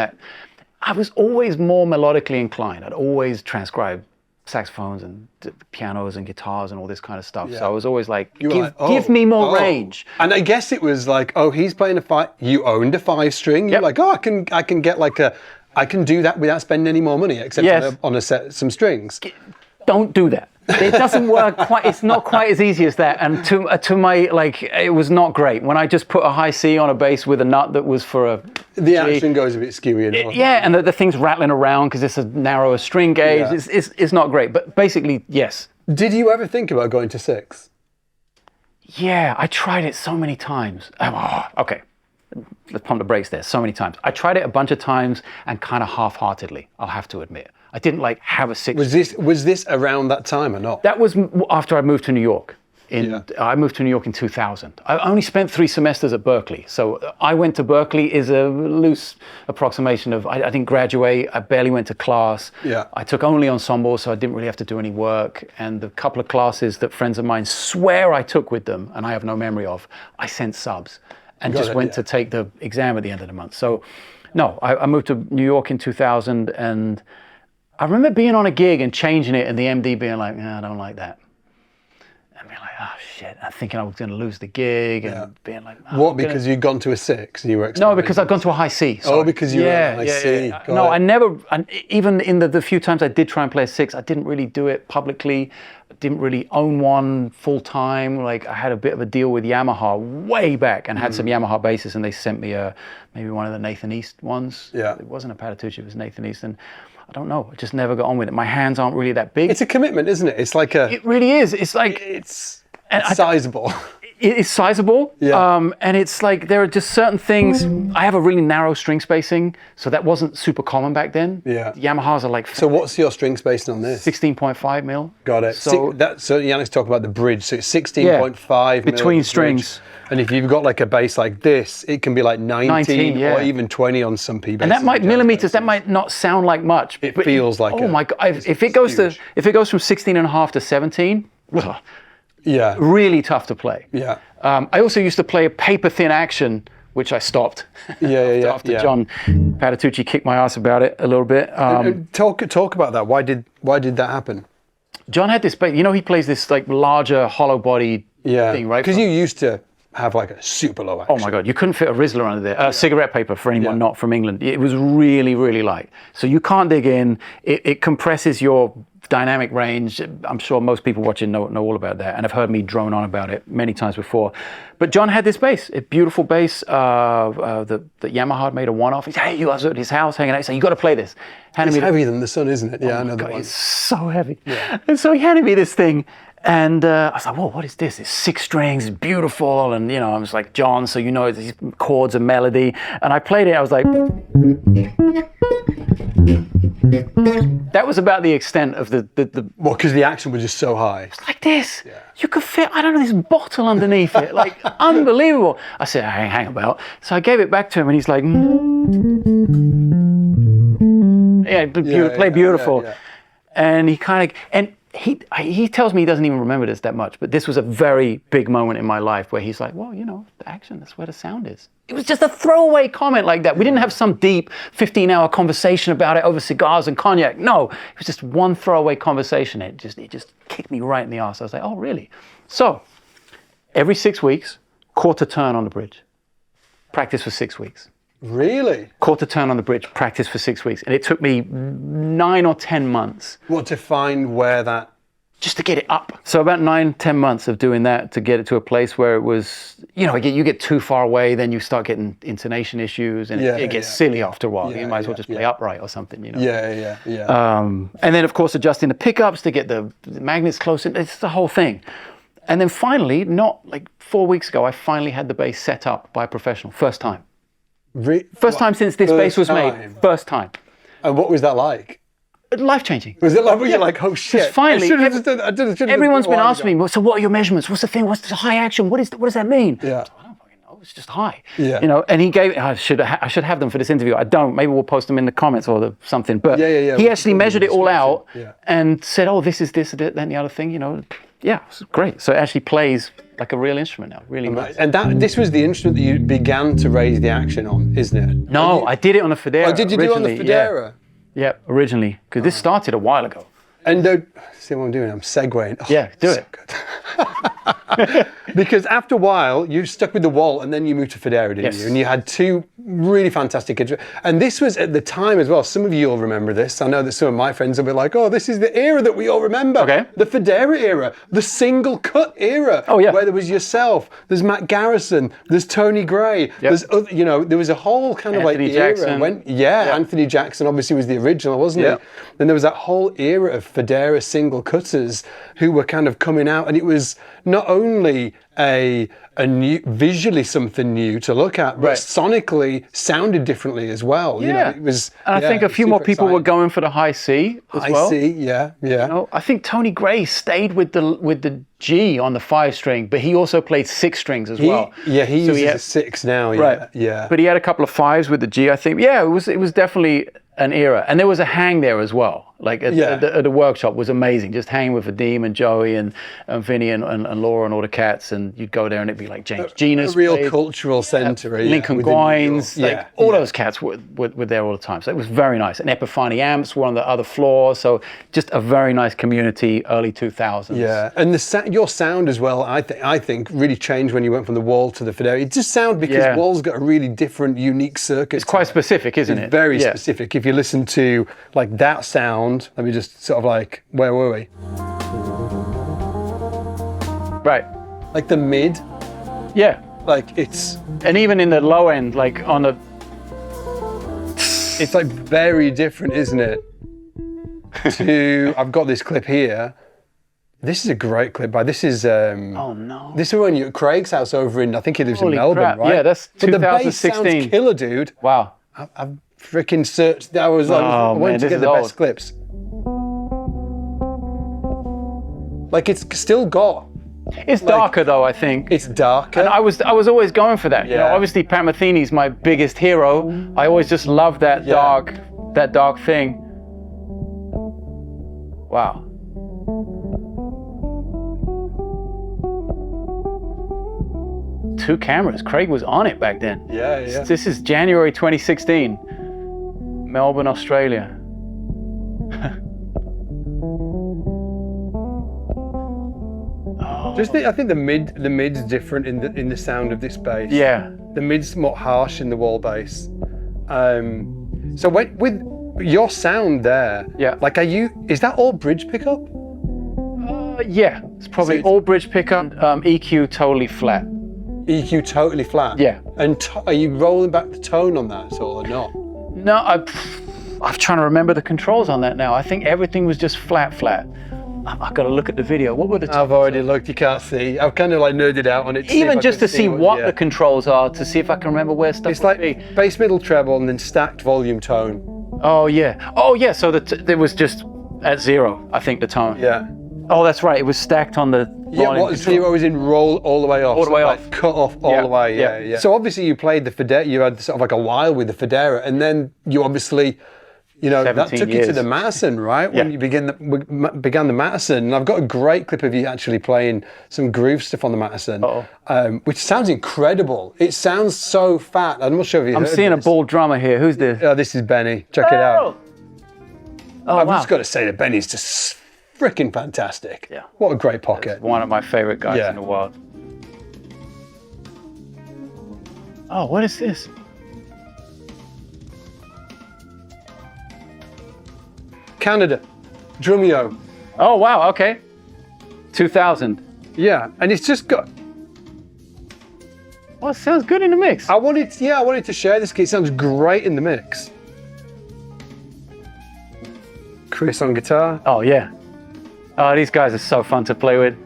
I was always more melodically inclined. I'd always transcribe saxophones and pianos and guitars and all this kind of stuff. So I was always like, give me more range. And I guess it was like, he's playing a 5. You owned a 5-string. You're like, I can get like I can do that without spending any more money, except on a set, some strings. Don't do that. It doesn't work quite. It's not quite as easy as that. And to my, like, it was not great when I just put a high C on a bass with a nut that was for a. The action goes a bit skewy. And the thing's rattling around because it's a narrower string gauge. Yeah. It's not great. But basically, yes. Did you ever think about going to 6? Yeah, I tried it so many times. Okay. Let's pump the brakes there. So many times. I tried it a bunch of times and kind of half-heartedly, I'll have to admit. I didn't like have a 6. Was this around that time or not? That was after I moved to New York. I moved to New York in 2000. I only spent 3 semesters at Berklee. So I went to Berklee is a loose approximation of, I didn't graduate, I barely went to class. Yeah. I took only ensemble, so I didn't really have to do any work. And the couple of classes that friends of mine swear I took with them, and I have no memory of, I sent subs and went to take the exam at the end of the month. So no, I moved to New York in 2000, and I remember being on a gig and changing it and the MD being like, I don't like that. And being like, oh shit, and thinking I was going to lose the gig and being like, what, because you'd gone to a 6 and you were No, because I'd gone to a high C. Sorry. Oh, because you were on a high C. No, I never, and even in the few times I did try and play a 6, I didn't really do it publicly. I didn't really own one full time. Like, I had a bit of a deal with Yamaha way back and had some Yamaha basses, and they sent me maybe one of the Nathan East ones. Yeah. It wasn't a Patitucci, it was Nathan East. And I don't know, I just never got on with it. My hands aren't really that big. It's a commitment, isn't it? It's like It really is. It's like... It's sizable. It's sizable, and it's like there are just certain things. I have a really narrow string spacing, so that wasn't super common back then. Yeah. Yamahas are like. So what's your string spacing on this? 16.5 mil. Got it. So Janek's talking about the bridge. So it's 16.5 between strings. And if you've got like a bass like this, it can be like 19 or even 20 on some P basses. And that might millimeters. That might not sound like much. It feels like. Oh my god! If it goes from 16.5 to 17. Yeah. Really tough to play. Yeah. I also used to play a paper thin action, which I stopped. After John Patitucci kicked my ass about it a little bit. Talk about that. Why did that happen? John had this, he plays this like larger hollow body thing, right? Because you used to have like a super low action. Oh my God, you couldn't fit a Rizzler under there. Cigarette paper for anyone not from England. It was really, really light. So you can't dig in. It compresses your dynamic range. I'm sure most people watching know all about that and have heard me drone on about it many times before. But John had this bass, a beautiful bass that Yamaha had made a one-off. He said, hey, you guys are at his house hanging out. He said, you got to play this. It's heavier than the sun, isn't it? Yeah, I know that one. It's so heavy. Yeah. And so he handed me this thing. And I was like, whoa, what is this? It's 6 strings, it's beautiful. And, I was like, John, so you know these chords and melody. And I played it, I was like... That was about the extent of the Well, because the action was just so high. It's like this. Yeah. You could fit, I don't know, this bottle underneath it. Like, unbelievable. I said, hang about. So I gave it back to him and he's like... play beautiful. Yeah. And he kind of... He tells me he doesn't even remember this that much, but this was a very big moment in my life where he's like, well, the action, that's where the sound is. It was just a throwaway comment like that. We didn't have some deep 15-hour conversation about it over cigars and cognac. No, it was just one throwaway conversation. It just kicked me right in the arse. I was like, oh, really? So every 6 weeks, quarter turn on the bridge. Practice for 6 weeks. Really? Quarter turn on the bridge, practice for 6 weeks. And it took me 9 or 10 months. What, to find where that... Just to get it up. So about 9-10 months of doing that to get it to a place where it was, you get too far away, then you start getting intonation issues and it gets silly after a while. You might as well just play upright or something, Yeah. And then of course adjusting the pickups to get the magnets close in, it's the whole thing. And then finally, not like 4 weeks ago, I finally had the bass set up by a professional, first time. First time since this bass was made. First time. And what was that like? Life-changing. Was it like, were you like, oh shit? Finally, everyone's been asking me, so what are your measurements? What's the thing? What's the high action? What does that mean? Yeah. I don't fucking know. It's just high. Yeah. And he gave, I should have them for this interview. I don't. Maybe we'll post them in the comments or something. But he actually measured it all out and said, oh, this is this, that, and the other thing, Yeah, it's great. So it actually plays like a real instrument now. Really nice. And this was the instrument that you began to raise the action on, isn't it? No, I did it on a Fodera. Oh, did you do it on the Fodera? Yeah, originally, because this started a while ago. And see what I'm doing? I'm segueing. Oh, yeah, do it. Good. Because after a while, you stuck with the Wal, and then you moved to Fodera, didn't you? And you had 2 really fantastic instruments. And this was at the time as well. Some of you will remember this. I know that some of my friends will be like, oh, this is the era that we all remember. Okay. The Fodera era, the single cut era. Oh, yeah. Where there was yourself, there's Matt Garrison, there's Tony Gray, there's other, there was a whole kind of Anthony like Jackson. era. Anthony Jackson obviously was the original, wasn't he? Then there was that whole era of Fodera single cutters who were kind of coming out, and it was not only a new, visually something new to look at, but sonically sounded differently as well. It was. And I think a few more people were going for the high C as well. High C, yeah. I think Tony Gray stayed with the G on the 5-string, but he also played 6 strings as well. Yeah, he uses a 6 now. Yeah. But he had a couple of 5s with the G, I think. Yeah, it was definitely an era, and there was a hang there as well. Like at the workshop was amazing. Just hanging with Vadim and Joey and Vinny and Laura and all the cats, and you'd go there and it'd be like James Genus, a real cultural centre. Lincoln Gwines, all those cats were there all the time. So it was very nice. And Epiphany amps were on the other floor. So just a very nice community, early 2000s. Yeah, and your sound as well, I think really changed when you went from the Wal to the Fodera. It just sounded because Wal's got a really different, unique circuit. It's quite specific, isn't it? It's very specific. If you listen to like that sound, let me just sort of like, where were we? Right. Like the mid. Yeah. Like it's... And even in the low end, like on the... It's like very different, isn't it? To, I've got this clip here. This is a great clip by. This is Oh no. this is when you're at Craig's house over in, I think he lives in Holy Melbourne, crap. right? Yeah, that's But the bass 2016. sounds killer, dude. Wow. I've freaking searched. I was like, I man, wanted to this get is the old. best clips. Like it's still got. It's darker though, I think. It's darker. And I was always going for that. You know, Yeah. obviously Pat Metheny's my biggest hero. I always just loved that dark thing. Wow. Two cameras. Craig was on it back then. Yeah. This is January 2016. Melbourne, Australia. I think the mid's different in the sound of this bass. Yeah. The mid's more harsh in the wall bass. So with your sound there, like is that all bridge pickup? Yeah, it's probably all bridge pickup, EQ totally flat. EQ totally flat? Yeah. And are you rolling back the tone on that at all or not? No, I'm trying to remember the controls on that now. I think everything was just flat. I've got to look at the video. What were the I've already looked, you can't see. I've kind of like nerded out on it. Even just to see what the controls are, to see if I can remember where stuff It's would like be. bass, middle, treble, and then stacked volume tone. Oh yeah. So there was just at 0, I think, the tone. Yeah. Oh, that's right. It was stacked on the volume What control. 0 is in roll all the way off. All the way like off. Cut off all the way, yeah. So obviously you played the Fodera, you had sort of like a while with the Fodera, and then you obviously, that 17 took you to years. the Mattison, right? When you began the Mattison. And I've got a great clip of you actually playing some groove stuff on the Mattison, which sounds incredible. It sounds so fat. I'm not sure if you heard I'm seeing this. a bald drummer here. Who's this? Oh, this is Benny. Check it out. Oh, I've wow. just got to say that Benny's just freaking fantastic. Yeah. What a great pocket. One of my favorite guys in the world. Oh, what is this? Canada, Drumeo. Oh, wow, okay. 2000. Yeah, and it's just got. Well, it sounds good in the mix. I wanted to share this because it sounds great in the mix. Chris on guitar. Oh, yeah. Oh, these guys are so fun to play with.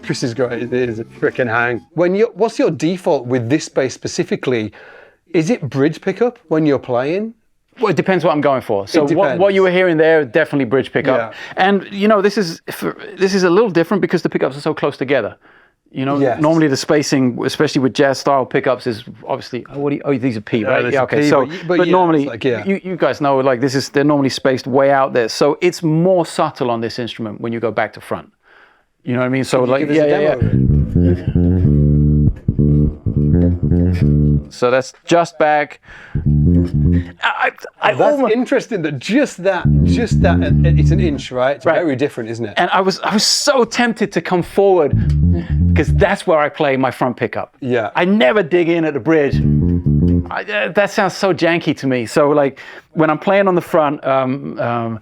Chris is great. It is a freaking hang. What's your default with this bass specifically? Is it bridge pickup when you're playing? Well, it depends what I'm going for. So depends. what you were hearing there, definitely bridge pickup. Yeah. And this is a little different because the pickups are so close together. Yes. Normally the spacing, especially with jazz style pickups, is obviously these are P, right? there's Yeah, a okay. P, So, but yeah, normally it's like, yeah. you guys know like they're normally spaced way out there. So it's more subtle on this instrument when you go back to front. You know what I mean? So like Give us a demo. So that's just back. That's interesting that just that, it's an inch, right? It's very different, isn't it? And I was so tempted to come forward because that's where I play my front pickup. Yeah. I never dig in at the bridge. That sounds so janky to me. So like when I'm playing on the front, I'm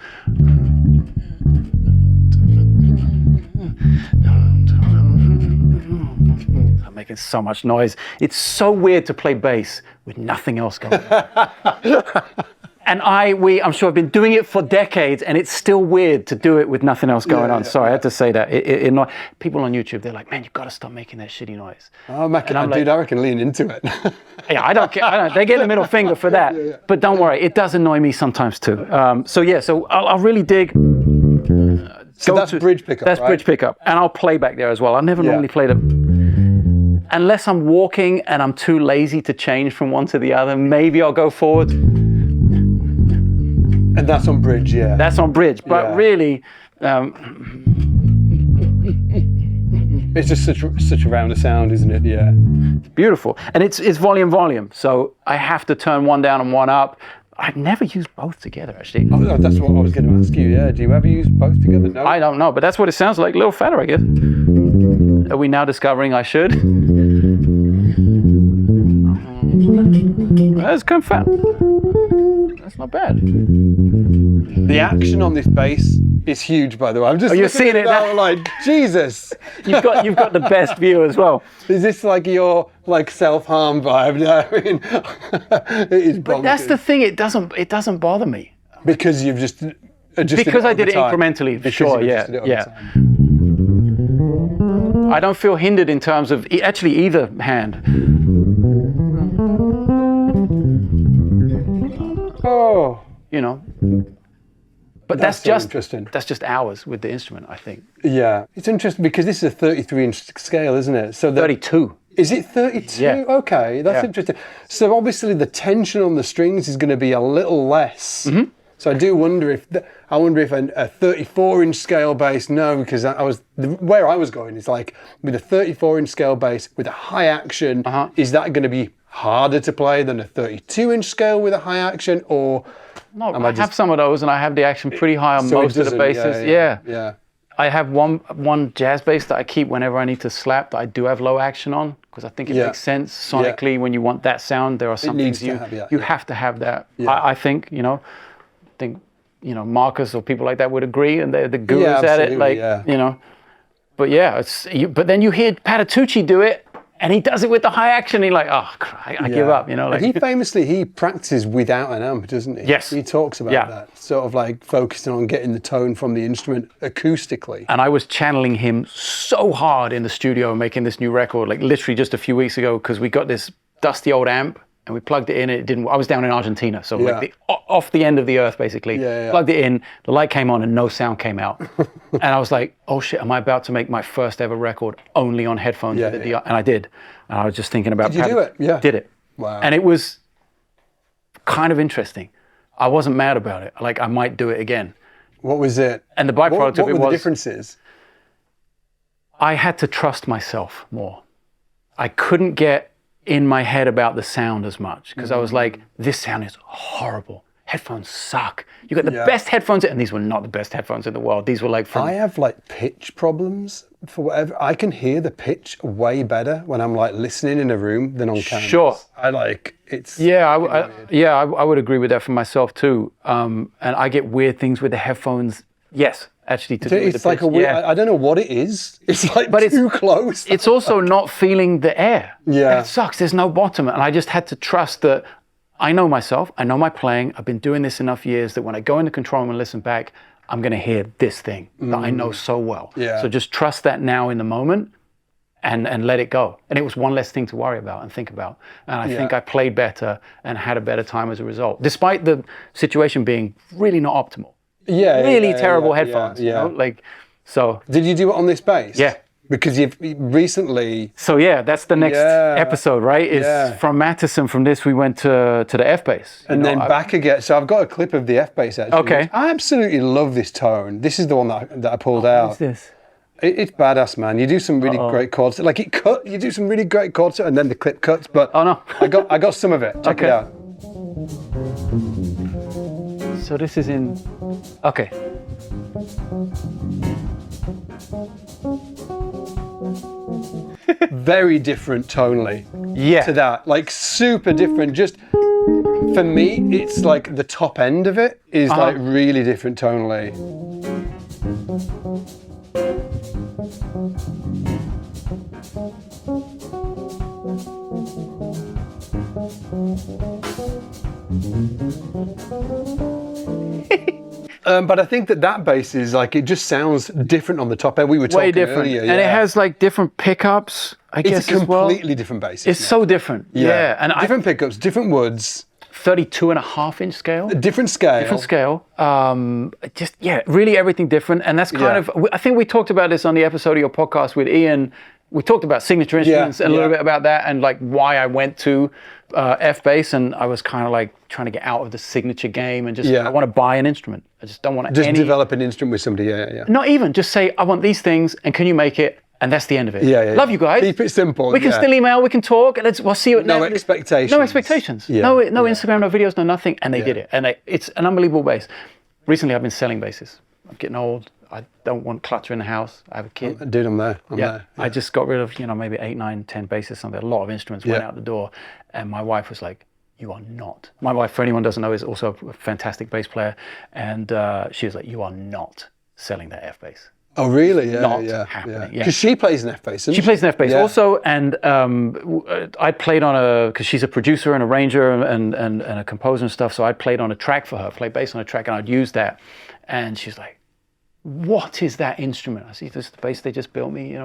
making so much noise. It's so weird to play bass with nothing else going on. And I'm sure I've been doing it for decades, and it's still weird to do it with nothing else going on. Sorry, I had to say that. People on YouTube, they're like, man, you've got to stop making that shitty noise. Oh, dude, I reckon lean into it. Yeah, I don't care. They get the middle finger for that. But don't worry, it does annoy me sometimes too. So I'll really dig. So that's bridge pickup, That's right? bridge pickup. And I'll play back there as well. I never normally play them. Unless I'm walking and I'm too lazy to change from one to the other, maybe I'll go forward. And that's on bridge, yeah. That's on bridge. But really, it's just such a rounder sound, isn't it? Yeah. beautiful. And it's volume. So I have to turn one down and one up. I've never used both together, actually. Oh, that's what I was going to ask you, yeah. Do you ever use both together? No? I don't know, but that's what it sounds like. A little fatter, I guess. Are we now discovering I should? That's kind of fat. That's not bad. The action on this bass is huge, by the way. I'm just you're looking seeing at it now, now? like, Jesus. You've got the best view as well. Is this like your self-harm vibe? You know what I mean? It is bonkers. But that's the thing. It doesn't bother me because you've just adjusted because it I all did the it time. incrementally. Because Sure. you've Yeah. adjusted it all the Yeah. time. I don't feel hindered in terms of actually either hand. Oh. You know. But that's so just interesting. That's just hours with the instrument, I think. Yeah, it's interesting because this is a 33-inch scale, isn't it? So 32. Is it 32? Yeah. Okay, that's Yeah. interesting. So obviously the tension on the strings is going to be a little less. Mm-hmm. So I do wonder if a 34-inch scale bass. No, because where I was going is like with a 34-inch scale bass with a high action. Is that going to be harder to play than a 32-inch scale with a high action, or? No, I have some of those, and I have the action pretty high on most of the basses. Yeah. I have one jazz bass that I keep whenever I need to slap that I do have low action on, because I think it makes sense sonically. When you want that sound, there are some things you have to have that. Yeah. I think, Marcus or people like that would agree, and they're the gurus at it. But but then you hear Patitucci do it, and he does it with the high action. And you're like, I give up. And he practices without an amp, doesn't he? Yes. He talks about that, sort of like focusing on getting the tone from the instrument acoustically. And I was channeling him so hard in the studio making this new record, like literally just a few weeks ago, because we got this dusty old amp and we plugged it in. And it didn't. I was down in Argentina, so like off the end of the earth, basically. Plugged it in, the light came on, and no sound came out. And I was like, "Oh shit! Am I about to make my first ever record only on headphones?" And I did. And I was just thinking about. Did you do it? Yeah. Did it. Wow. And it was kind of interesting. I wasn't mad about it. Like I might do it again. What was it? And the byproduct of it was. What were the differences? I had to trust myself more. I couldn't get in my head about the sound as much, because I was like, this sound is horrible. Headphones suck. You got the best headphones, and these were not the best headphones in the world. These were like from... I have like pitch problems for whatever. I can hear the pitch way better when I'm like listening in a room than on canvas. Sure. It's... I would agree with that for myself too. And I get weird things with the headphones. Yes. Actually, to do with it's the like pitch. a weird, I don't know what it is. It's like too close. It's also not feeling the air. Yeah. And it sucks. There's no bottom. And I just had to trust that I know myself. I know my playing. I've been doing this enough years that when I go in the control room and listen back, I'm going to hear this thing that I know so well. Yeah. So just trust that now in the moment and let it go. And it was one less thing to worry about and think about. And I think I played better and had a better time as a result, despite the situation being really not optimal. Really terrible headphones. So. Did you do it on this bass? Yeah. Because you've recently. So that's the next episode, right? Is from Mattison. From this, we went to the F bass, and then back again. So I've got a clip of the F bass actually. Okay. I absolutely love this tone. This is the one that I pulled out. What is this? It's badass, man. You do some really great chords. Like you do some really great chords, and then the clip cuts. But oh no, I got some of it. Check it out. So this is in. Okay. Very different tonally. Yeah. To that, like super different. Just for me, it's like the top end of it is like really different tonally. But I think that bass is like, it just sounds different on the top end. We were talking way different, earlier, and it has like different pickups. I guess it's a as well. completely different bass. It's so different. Yeah, and different pickups, different woods. 32.5 inch scale. Different scale. Different scale. Really everything different, and that's kind of. I think we talked about this on the episode of your podcast with Ian. We talked about signature instruments and a little bit about that, and like why I went to F bass, and I was kind of like trying to get out of the signature game and just I want to buy an instrument. I just don't want to develop an instrument with somebody. Yeah. Not even just say I want these things, and can you make it? And that's the end of it. Yeah. Love you guys. Keep it simple. We can still email. We can talk. We'll see you at no expectations. No expectations. Yeah. No Instagram. No videos. No nothing. And they did it. And it's an unbelievable bass. Recently, I've been selling basses. I'm getting old. I don't want clutter in the house. I have a kid. Dude, I'm there. I'm there. I just got rid of maybe 8, 9, 10 basses. Something. A lot of instruments went out the door. And my wife was like, "You are not." My wife, for anyone who doesn't know, is also a fantastic bass player. And she was like, "You are not selling that F bass." Oh, really? Not happening. Because she plays an F bass. She plays an F bass also, and I played on because she's a producer and arranger and a composer and stuff. So I played on a track for her, played bass on a track, and I'd use that. And she's like, "What is that instrument?" I see, "This is the bass they just built me."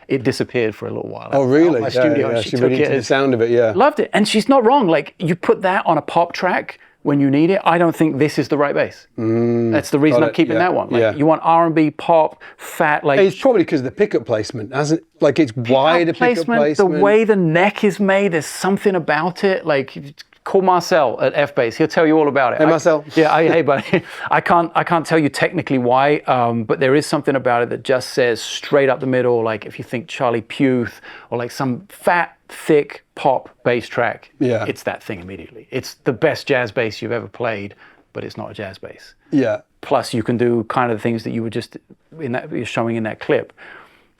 it disappeared for a little while. Oh, really? My studio. Yeah. She She took really it into the as, sound of it, yeah. loved it. And she's not wrong. Like, you put that on a pop track when you need it, I don't think this is the right bass. That's the reason I'm keeping that one. Like, you want R&B, pop, fat, like... It's probably because of the pickup placement, hasn't it? Like, it's wider pickup placement. The way the neck is made, there's something about it. Like, call Marcel at F-Bass. He'll tell you all about it. Hey, Marcel. Hey, buddy. I can't tell you technically why, but there is something about it that just says straight up the middle. Like, if you think Charlie Puth or like some fat, thick pop bass track, it's that thing immediately. It's the best jazz bass you've ever played, but it's not a jazz bass. Yeah. Plus, you can do kind of the things that you were just you're showing in that clip.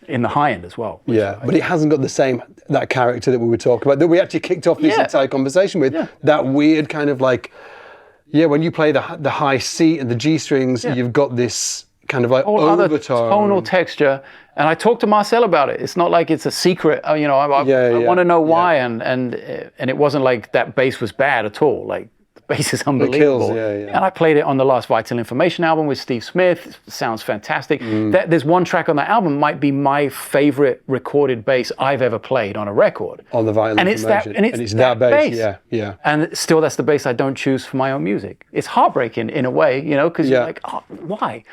In the high end as well. Yeah, but it hasn't got that character that we were talking about, that we actually kicked off this entire conversation with. That weird kind of like, when you play the high C and the G strings, you've got this kind of like overtone. Tonal texture. And I talked to Marcel about it. It's not like it's a secret, I want to know why. And it wasn't like that bass was bad at all. Like, bass is unbelievable. And I played it on the last Vital Information album with Steve Smith. It sounds fantastic. There's one track on that album might be my favorite recorded bass I've ever played on a record. On the Vital Information. And it's that bass. Yeah. And still, that's the bass I don't choose for my own music. It's heartbreaking in a way, because you're like, oh, why?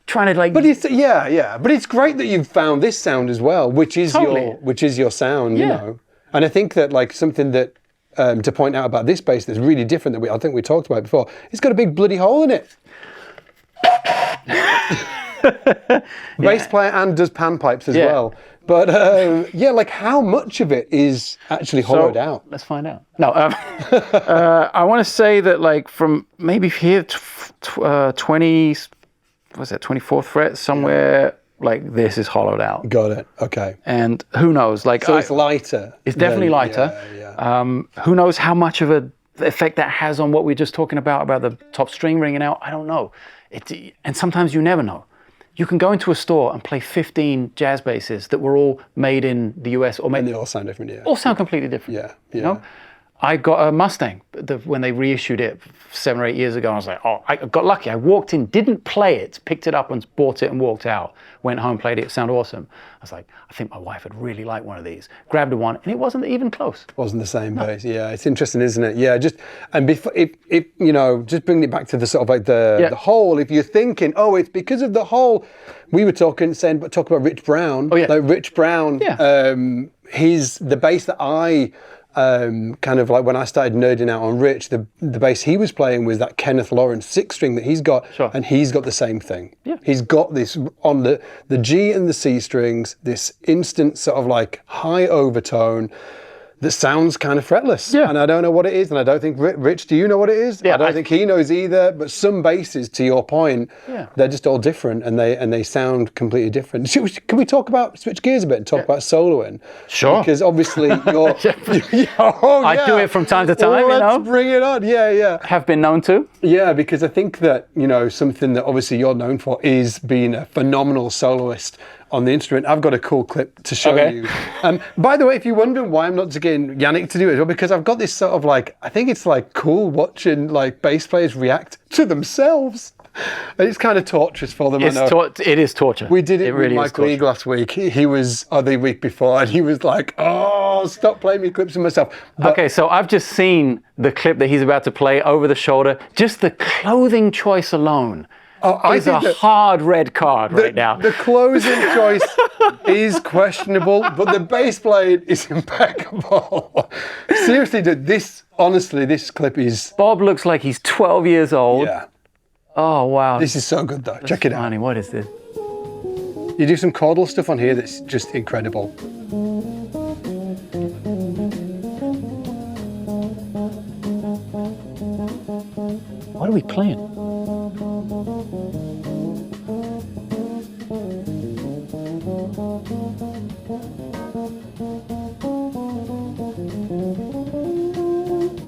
Trying to like. But it's but it's great that you've found this sound as well, which is your sound, you know. And I think that like something that. To point out about this bass that's really different that I think we talked about before. It's got a big bloody hole in it. Bass player and does panpipes as well. But like how much of it is actually hollowed out? Let's find out. No, I want to say that like from maybe here 24th fret somewhere. Like this is hollowed out. Got it. Okay. And who knows? Like, so it's lighter. It's definitely lighter. Who knows how much of an effect that has on what we're just talking about the top string ringing out? I don't know. And sometimes you never know. You can go into a store and play 15 jazz basses that were all made in the US or made. And they all sound different. Yeah. All sound completely different. Yeah. You know? I got a Mustang when they reissued it 7 or 8 years ago. I was like, I got lucky. I walked in, didn't play it, picked it up and bought it and walked out. Went home, played it sounded awesome. I was like, I think my wife would really like one of these. Grabbed one, and it wasn't even close. Wasn't the same bass. Yeah, it's interesting, isn't it? Yeah, before, if just bringing it back to the sort of like the hole. If you're thinking, it's because of the hole, we were talking about Rich Brown. Oh yeah, like Rich Brown. Yeah. The bass that I. Kind of like when I started nerding out on Rich, the bass he was playing was that Kenneth Lawrence 6-string that he's got, and he's got the same thing. Yeah. He's got this on the G and the C strings, this instant sort of like high overtone that sounds kind of fretless. Yeah. And I don't know what it is, and I don't think, Rich, do you know what it is? Yeah, I don't think he knows either, but some basses, to your point, they're just all different, and they sound completely different. Can we switch gears a bit and talk about soloing? Sure. Because obviously you're... I do it from time to time, Let's bring it on, Have been known to. Yeah, because I think that, something that obviously you're known for is being a phenomenal soloist on the instrument. I've got a cool clip to show you. By the way, if you're wondering why I'm not getting Janek to do it, well, because I've got this sort of like, I think it's like cool watching like bass players react to themselves. And it's kind of torturous for them. It is torture. We did it with Michael League last week. He was, the week before, and he was like, stop playing me clips of myself. Okay, so I've just seen the clip that he's about to play over the shoulder. Just the clothing choice alone. Is a hard red card right now. The closing choice is questionable, but the bass playing is impeccable. Seriously, this clip is... Bob looks like he's 12 years old. Yeah. Oh, wow. This is so good, though. Check it out. Funny. What is this? You do some chordal stuff on here that's just incredible. What are we playing?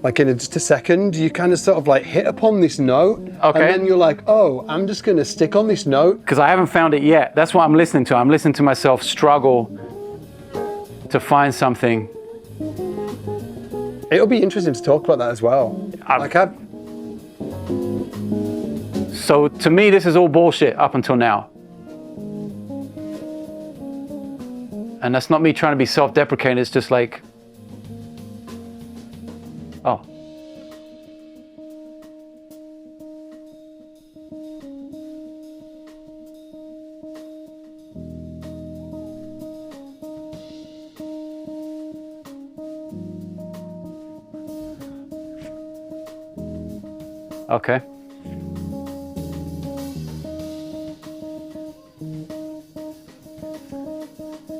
Like in just a second, you kind of sort of like hit upon this note, and then you're like, I'm just going to stick on this note. Because I haven't found it yet. That's what I'm listening to. I'm listening to myself struggle to find something. It'll be interesting to talk about that as well. So to me, this is all bullshit up until now. And that's not me trying to be self-deprecating, it's just like, oh. Okay.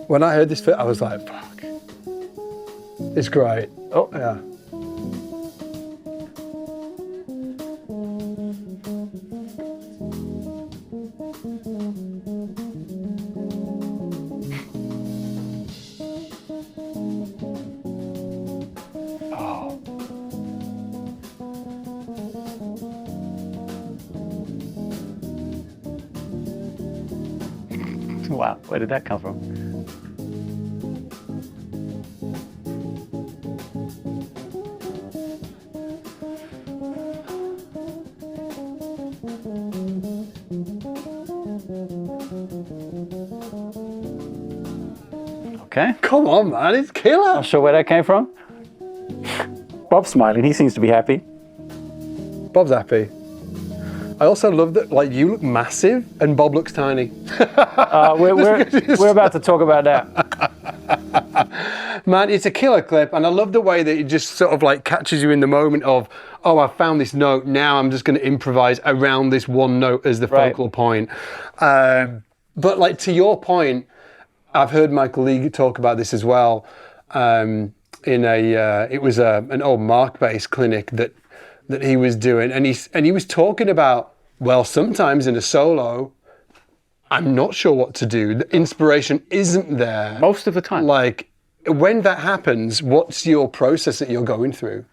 When I heard this fit, I was like, fuck. It's great. Oh. Yeah. Oh. Wow, where did that come from? Okay. Come on, man, it's killer. Not sure where that came from. Bob's smiling, he seems to be happy. Bob's happy. I also love that, like, you look massive and Bob looks tiny. We're about to talk about that. Man, it's a killer clip, and I love the way that it just sort of like catches you in the moment of, oh, I found this note, now I'm just going to improvise around this one note as the focal point. But like, to your point, I've heard Michael Lee talk about this as well. It was an old Mark bass clinic that he was doing, and he was talking about, well, sometimes in a solo, I'm not sure what to do. The inspiration isn't there. Most of the time. Like, when that happens, what's your process that you're going through?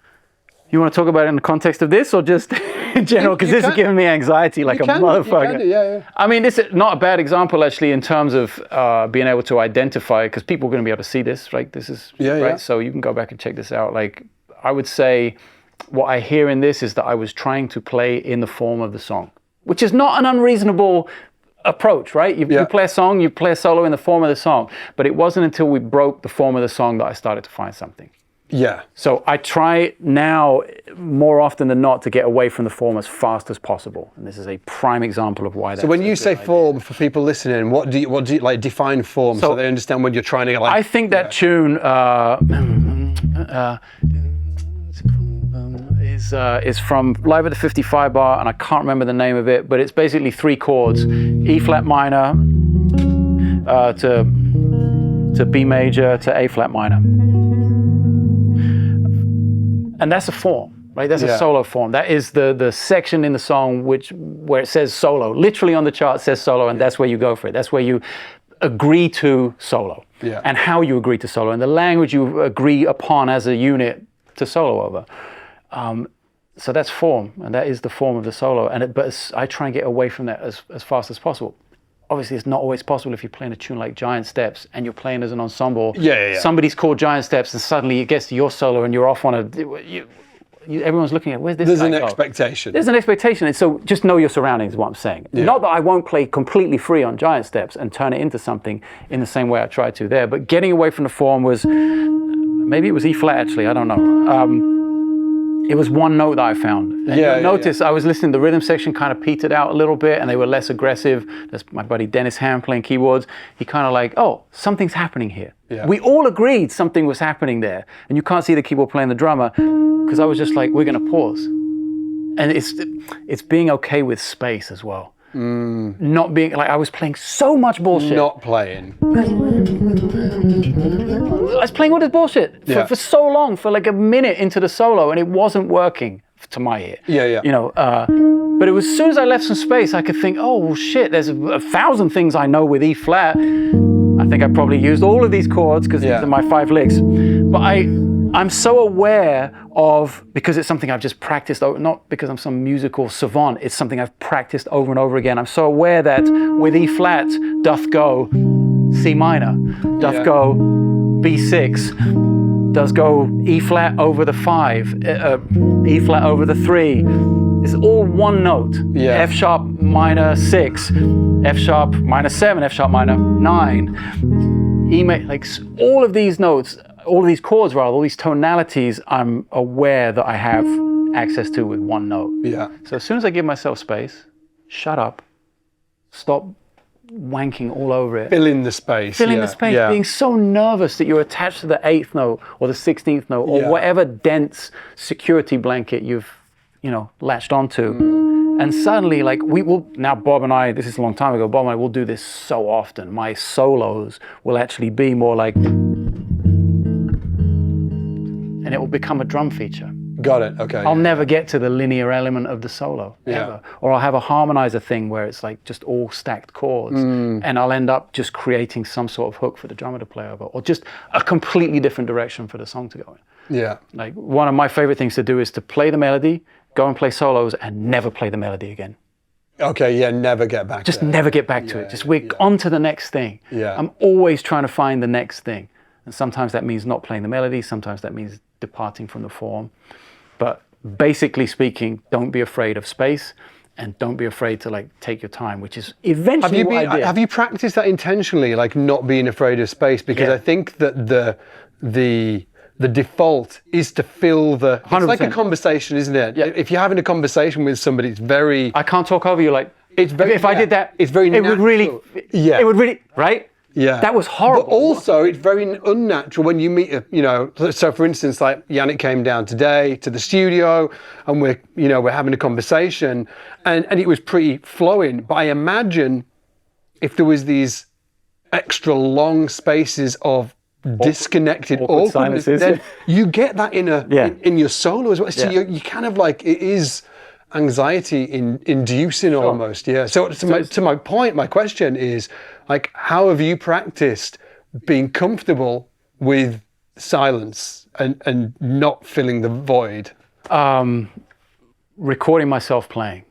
You want to talk about it in the context of this, or just in general? Because this is giving me anxiety like a motherfucker. You can do, yeah. I mean, this is not a bad example, actually, in terms of being able to identify, because people are going to be able to see this, right? This is, right? Yeah. So you can go back and check this out. Like, I would say what I hear in this is that I was trying to play in the form of the song, which is not an unreasonable approach, right? You play a song, you play a solo in the form of the song, but it wasn't until we broke the form of the song that I started to find something. Yeah. So I try now more often than not to get away from the form as fast as possible, and this is a prime example of why. So when you say form, for people listening, what do you like define form so they understand when you're trying to like? I think that tune is from Live at the 55 Bar, and I can't remember the name of it, but it's basically 3 chords: E flat minor to B major to A flat minor. And that's a form, right? That's a solo form. That is the section in the song where it says solo. Literally on the chart it says solo, and that's where you go for it. That's where you agree to solo, and how you agree to solo, and the language you agree upon as a unit to solo over. So that's form, and that is the form of the solo. But I try and get away from that as fast as possible. Obviously, it's not always possible if you're playing a tune like Giant Steps and you're playing as an ensemble. Yeah. Somebody's called Giant Steps, and suddenly it gets to your solo, and you're off on everyone's looking at, where's this There's guy an go? expectation. There's an expectation, and so just know your surroundings is what I'm saying. Yeah. Not that I won't play completely free on Giant Steps and turn it into something in the same way I tried to there, but getting away from the form was, maybe it was E flat actually, I don't know. It was one note that I found. And you'll notice I was listening, the rhythm section kind of petered out a little bit, and they were less aggressive. That's my buddy Dennis Ham playing keyboards. He kind of like, oh, something's happening here. Yeah. We all agreed something was happening there. And you can't see the keyboard playing the drummer, because I was just like, we're going to pause. And it's being okay with space as well. Not being, like, I was playing so much bullshit. Not playing. I was playing all this bullshit for so long, for like a minute into the solo, and it wasn't working to my ear. Yeah. You know, but it was, as soon as I left some space, I could think, oh, well, shit, there's 1,000 things I know with E flat. I think I probably used all of these chords because these are my 5 licks. But I'm so aware of, because it's something I've just practiced, not because I'm some musical savant, it's something I've practiced over and over again. I'm so aware that with E flat doth go C minor, doth go B6, does go E flat over the 5, E flat over the 3, It's all one note. Yeah. F sharp minor 6, F sharp minor 7, F sharp minor 9. E major, like all of these notes, all of these chords rather, all these tonalities I'm aware that I have access to with one note. Yeah. So as soon as I give myself space, shut up, stop wanking all over it. Fill in the space. Filling the space, being so nervous that you're attached to the 8th note or the 16th note or whatever dense security blanket you've, latched onto. And suddenly, like, we will, now Bob and I, this is a long time ago, Bob and I will do this so often. My solos will actually be more like, and it will become a drum feature. Got it, okay. I'll never get to the linear element of the solo, ever. Or I'll have a harmonizer thing where it's like just all stacked chords, and I'll end up just creating some sort of hook for the drummer to play over, or just a completely different direction for the song to go in. Yeah. Like, one of my favorite things to do is to play the melody, go and play solos, and never play the melody again. Okay, yeah, never get back Just there. never get back to it. Just we're on to the next thing. Yeah. I'm always trying to find the next thing. And sometimes that means not playing the melody, sometimes that means departing from the form. But basically speaking, don't be afraid of space, and don't be afraid to like take your time, which is eventually what I did. Have you practiced that intentionally, like not being afraid of space? Because I think that the default is to fill the. 100%. It's like a conversation, isn't it? Yeah. If you're having a conversation with somebody, it's very. I can't talk over you. Like, it's very. If I did that, it's very. It would really. Yeah. It would really. Right. Yeah. That was horrible. But also, it's very unnatural when you meet, so for instance, like Janek came down today to the studio and we're having a conversation and it was pretty flowing. But I imagine if there was these extra long spaces of disconnected awkward silences, then you get that in your solo as well. So you kind of like, it is anxiety inducing almost. Yeah. So to my point, my question is, like, how have you practiced being comfortable with silence and not filling the void? Recording myself playing.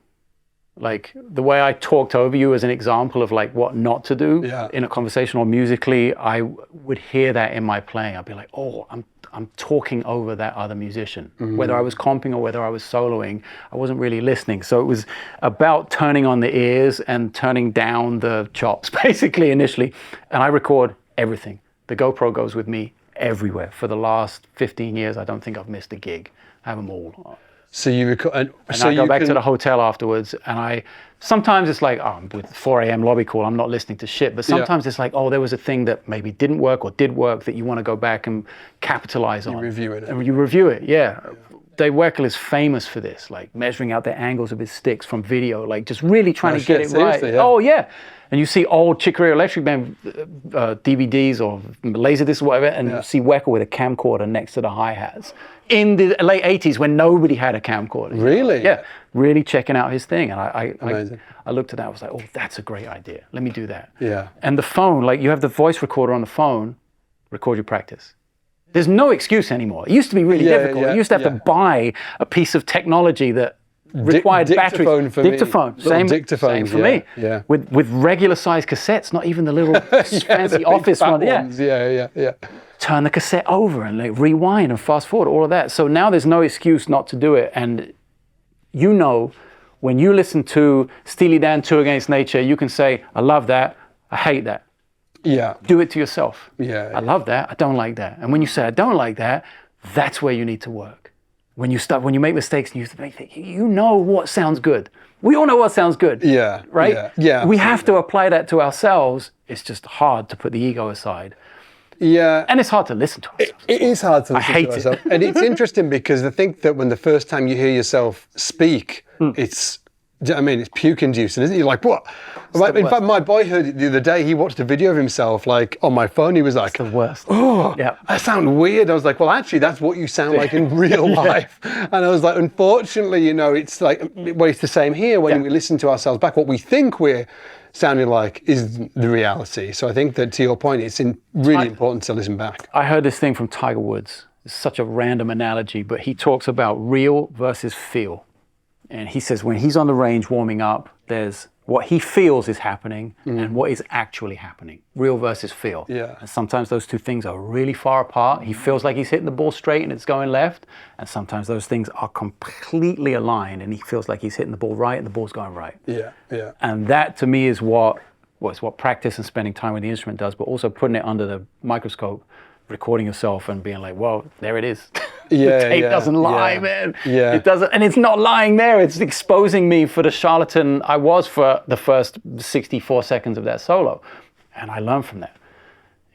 Like, the way I talked over you as an example of like what not to do in a conversation or musically, I would hear that in my playing. I'd be like, oh, I'm talking over that other musician. Whether I was comping or whether I was soloing, I wasn't really listening. So it was about turning on the ears and turning down the chops, basically, initially. And I record everything. The GoPro goes with me everywhere. For the last 15 years, I don't think I've missed a gig. I have them all. So you record, and so I go back to the hotel afterwards, and sometimes it's like, I'm with 4 a.m. lobby call, I'm not listening to shit. But sometimes it's like, oh, there was a thing that maybe didn't work or did work that you want to go back and capitalize on. You review it. And you review it, yeah. Dave Weckl is famous for this, like measuring out the angles of his sticks from video, like just really trying to get it right. Yeah. Oh, yeah. And you see old Chick Corea Electric Band DVDs or Laserdiscs or whatever, and you see Weckl with a camcorder next to the hi-hats. In the late 80s when nobody had a camcorder. Really? Yeah, really checking out his thing. And Amazing. I looked at that, I was like, oh, that's a great idea. Let me do that. Yeah. And the phone, like you have the voice recorder on the phone, record your practice. There's no excuse anymore. It used to be really difficult. You used to have to buy a piece of technology that required batteries. Dictaphone. Same for me. Yeah. With regular size cassettes, not even the little fancy office ones. Yeah. Turn the cassette over and like rewind and fast forward, all of that. So now there's no excuse not to do it. And when you listen to Steely Dan 2 Against Nature, you can say, I love that, I hate that. Yeah. Do it to yourself. Yeah. I love that, I don't like that. And when you say I don't like that, that's where you need to work. When you make mistakes, you know what sounds good. We all know what sounds good. Yeah. Right? Yeah. We have to apply that to ourselves. It's just hard to put the ego aside. Yeah. And it's hard to listen to ourselves. It is hard to listen to ourselves. And it's interesting because I think that when the first time you hear yourself speak, it's puke-inducing, isn't it? You're like, what? In fact, my boy heard it the other day. He watched a video of himself, like, on my phone. He was like, it's the worst. Oh, I sound weird. I was like, well, actually, that's what you sound like in real life. And I was like, unfortunately, it's like, well, it's the same here when we listen to ourselves back. What we think we're sounding like is the reality. So I think that, to your point, it's really important to listen back. I heard this thing from Tiger Woods. It's such a random analogy, but he talks about real versus feel. And he says when he's on the range warming up, there's what he feels is happening and what is actually happening. Real versus feel. Yeah. And sometimes those two things are really far apart. He feels like he's hitting the ball straight and it's going left. And sometimes those things are completely aligned and he feels like he's hitting the ball right and the ball's going right. Yeah, yeah. And that to me is what practice and spending time with the instrument does, but also putting it under the microscope, recording yourself and being like, well, there it is. Yeah, the tape yeah, doesn't lie, yeah, man. yeah. It doesn't, and it's not lying there. It's exposing me for the charlatan I was for the first 64 seconds of that solo. And I learned from that,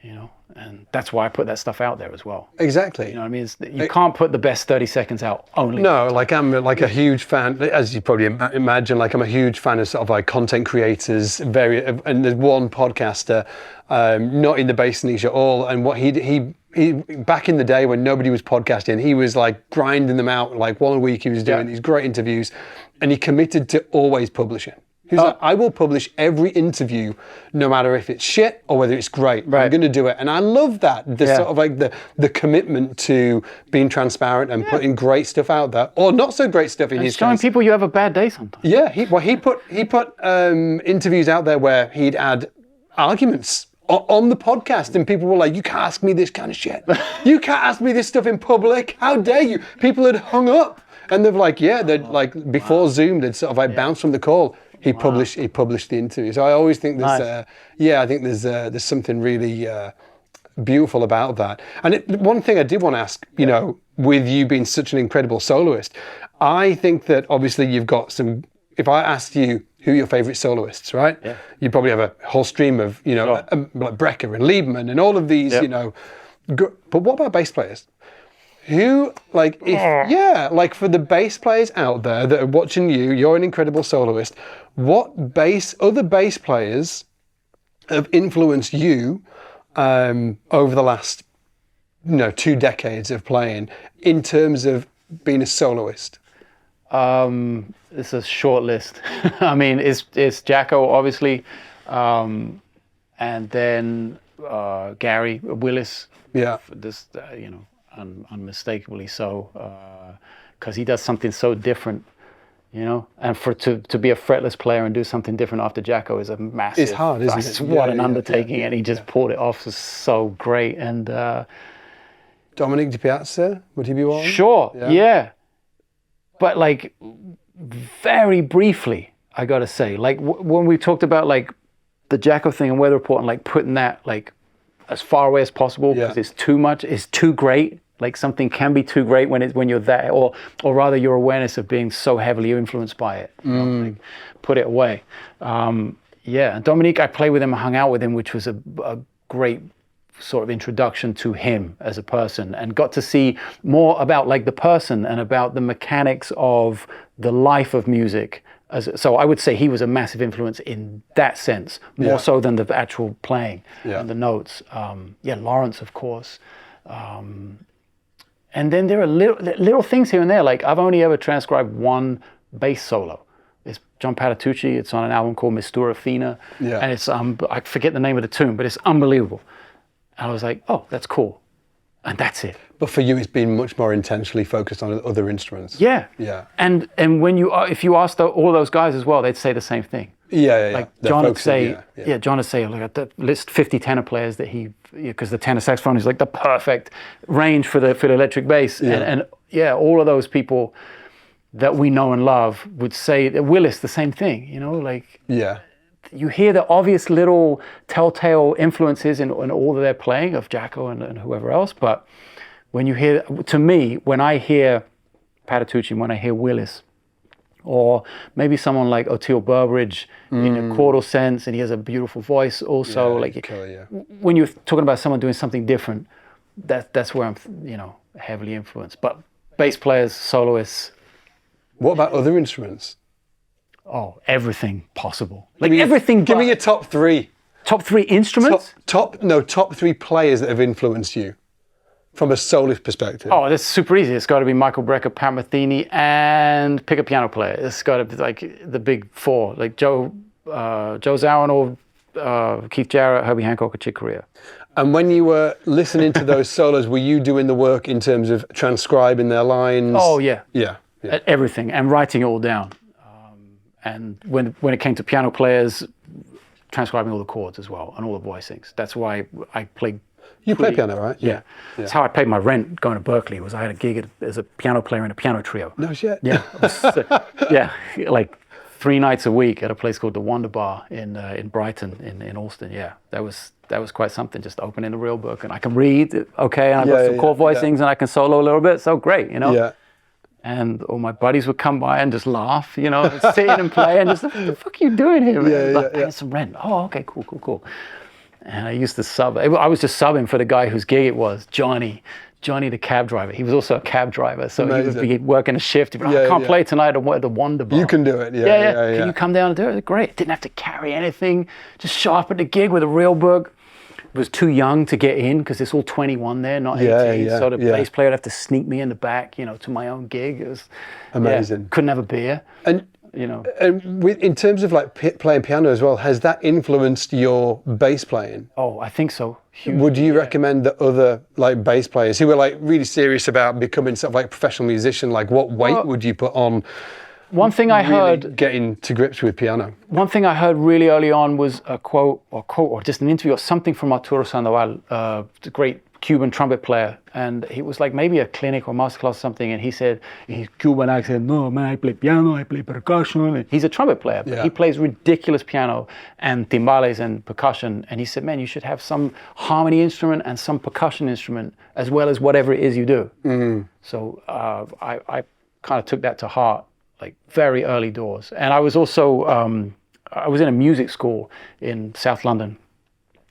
you know, and that's why I put that stuff out there as well. Exactly. You know what I mean? You can't put the best 30 seconds out only. No, like I'm like a huge fan, as you probably imagine, like I'm a huge fan of sort of like content creators, and there's one podcaster, not in the bass niche at all, and what he back in the day when nobody was podcasting, he was like grinding them out, like one a week he was doing these great interviews, and he committed to always publishing. He was like, I will publish every interview, no matter if it's shit or whether it's great. Right. I'm going to do it. And I love that. The sort of like the commitment to being transparent and putting great stuff out there, or not so great stuff in his showing case. people you have a bad day sometimes. Yeah, he put interviews out there where he'd add arguments on the podcast, and people were like, you can't ask me this kind of shit. You can't ask me this stuff in public. How dare you? People had hung up. And they're like, they'd like, before Zoom, they'd sort of like bounce from the call. He published the interview. So I always think there's, I think there's something really beautiful about that. And one thing I did want to ask, you know, with you being such an incredible soloist, I think that obviously you've got some, if I asked you who are your favorite soloists, right? Yeah. You probably have a whole stream of, you know, like Brecker and Liebman and all of these, you know, but what about bass players? Who, like, like for the bass players out there that are watching you, you're an incredible soloist. What other bass players have influenced you over the last, 2 decades of playing in terms of being a soloist? It's a short list. I mean, it's Jacko, obviously, and then Gary Willis. Yeah. This, unmistakably so, because he does something so different, you know. And to be a fretless player and do something different after Jacko is a massive. It's hard, isn't it? What an undertaking, and he just pulled it off. Was so great. And Dominic DiPiazza, would he be one? Sure, yeah. But like, very briefly, I gotta say, like when we talked about like the Jacko thing and Weather Report and like putting that like as far away as possible because it's too much, it's too great. Like something can be too great when you're there, or rather your awareness of being so heavily influenced by it. You know, like, put it away. And Dominique, I played with him, hung out with him, which was a great sort of introduction to him as a person, and got to see more about like the person and about the mechanics of the life of music. So I would say he was a massive influence in that sense, more so than the actual playing and the notes. Lawrence, of course. And then there are little things here and there. Like I've only ever transcribed one bass solo. It's John Patitucci. It's on an album called Mistura Fina. Yeah. And it's, I forget the name of the tune, but it's unbelievable. And I was like, oh, that's cool. And that's it. But for you, it's been much more intentionally focused on other instruments. Yeah. And when if you ask all those guys as well, they'd say the same thing. Like John would say, John would say, look at the list 50 tenor players that because the tenor saxophone is like the perfect range for the electric bass. And all of those people that we know and love would say, Willis, the same thing, you know, like. Yeah. You hear the obvious little telltale influences in all of their playing of Jacko and whoever else, but when you hear, to me, when I hear Patitucci, when I hear Willis, or maybe someone like Oteil Burbridge in a chordal sense, and he has a beautiful voice also, when you're talking about someone doing something different, that's where I'm, heavily influenced. But bass players, soloists. What about other instruments? Oh, everything possible. Like everything. Give me your top 3. Top 3 instruments? Top 3 players that have influenced you from a soloist perspective. Oh, that's super easy. It's got to be Michael Brecker, Pat Metheny, and pick a piano player. It's got to be like the big 4, like Joe Zawinul, Keith Jarrett, Herbie Hancock, or Chick Corea. And when you were listening to those solos, were you doing the work in terms of transcribing their lines? Oh, yeah. Yeah. Everything, and writing it all down. And when it came to piano players, transcribing all the chords as well and all the voicings. That's why I played. You play piano, right? Yeah. That's how I paid my rent going to Berklee. Was I had a gig as a piano player in a piano trio. No shit. Yeah. Yeah. Like 3 nights a week at a place called the Wonder Bar in Brighton in Alston. Yeah. That was quite something. Just opening the real book and I can read. Okay. And I've got some chord voicings and I can solo a little bit. So great, you know. Yeah. And all my buddies would come by and just laugh, you know, and sit in and play and just, what the fuck are you doing here, man? Like, paying some rent. Oh, okay, cool. And I used to sub. I was just subbing for the guy whose gig it was, Johnny the cab driver. He was also a cab driver, so Amazing. he would be working a shift. He'd be like, I can't play tonight at the Wonder Bar. You can do it, yeah. Can you come down and do it? Great. Didn't have to carry anything. Just show up at the gig with a real book. Was too young to get in because it's all 21 there, not 18. So the bass player would have to sneak me in the back, you know, to my own gig. It was amazing. Couldn't have a beer. And you know, and in terms of like playing piano as well, has that influenced your bass playing? Oh, I think so. Huge. Would you recommend that other like bass players who are like really serious about becoming sort of like a professional musician, like what weight would you put on? One thing I heard getting to grips with piano. One thing I heard really early on was a quote or just an interview or something from Arturo Sandoval, the great Cuban trumpet player, and he was like maybe a clinic or masterclass or something, and he said in his Cuban accent, "No man, I play piano, I play percussion." He's a trumpet player, but he plays ridiculous piano and timbales and percussion. And he said, "Man, you should have some harmony instrument and some percussion instrument as well as whatever it is you do." Mm. So I kind of took that to heart, like very early doors. And I was also I was in a music school in South London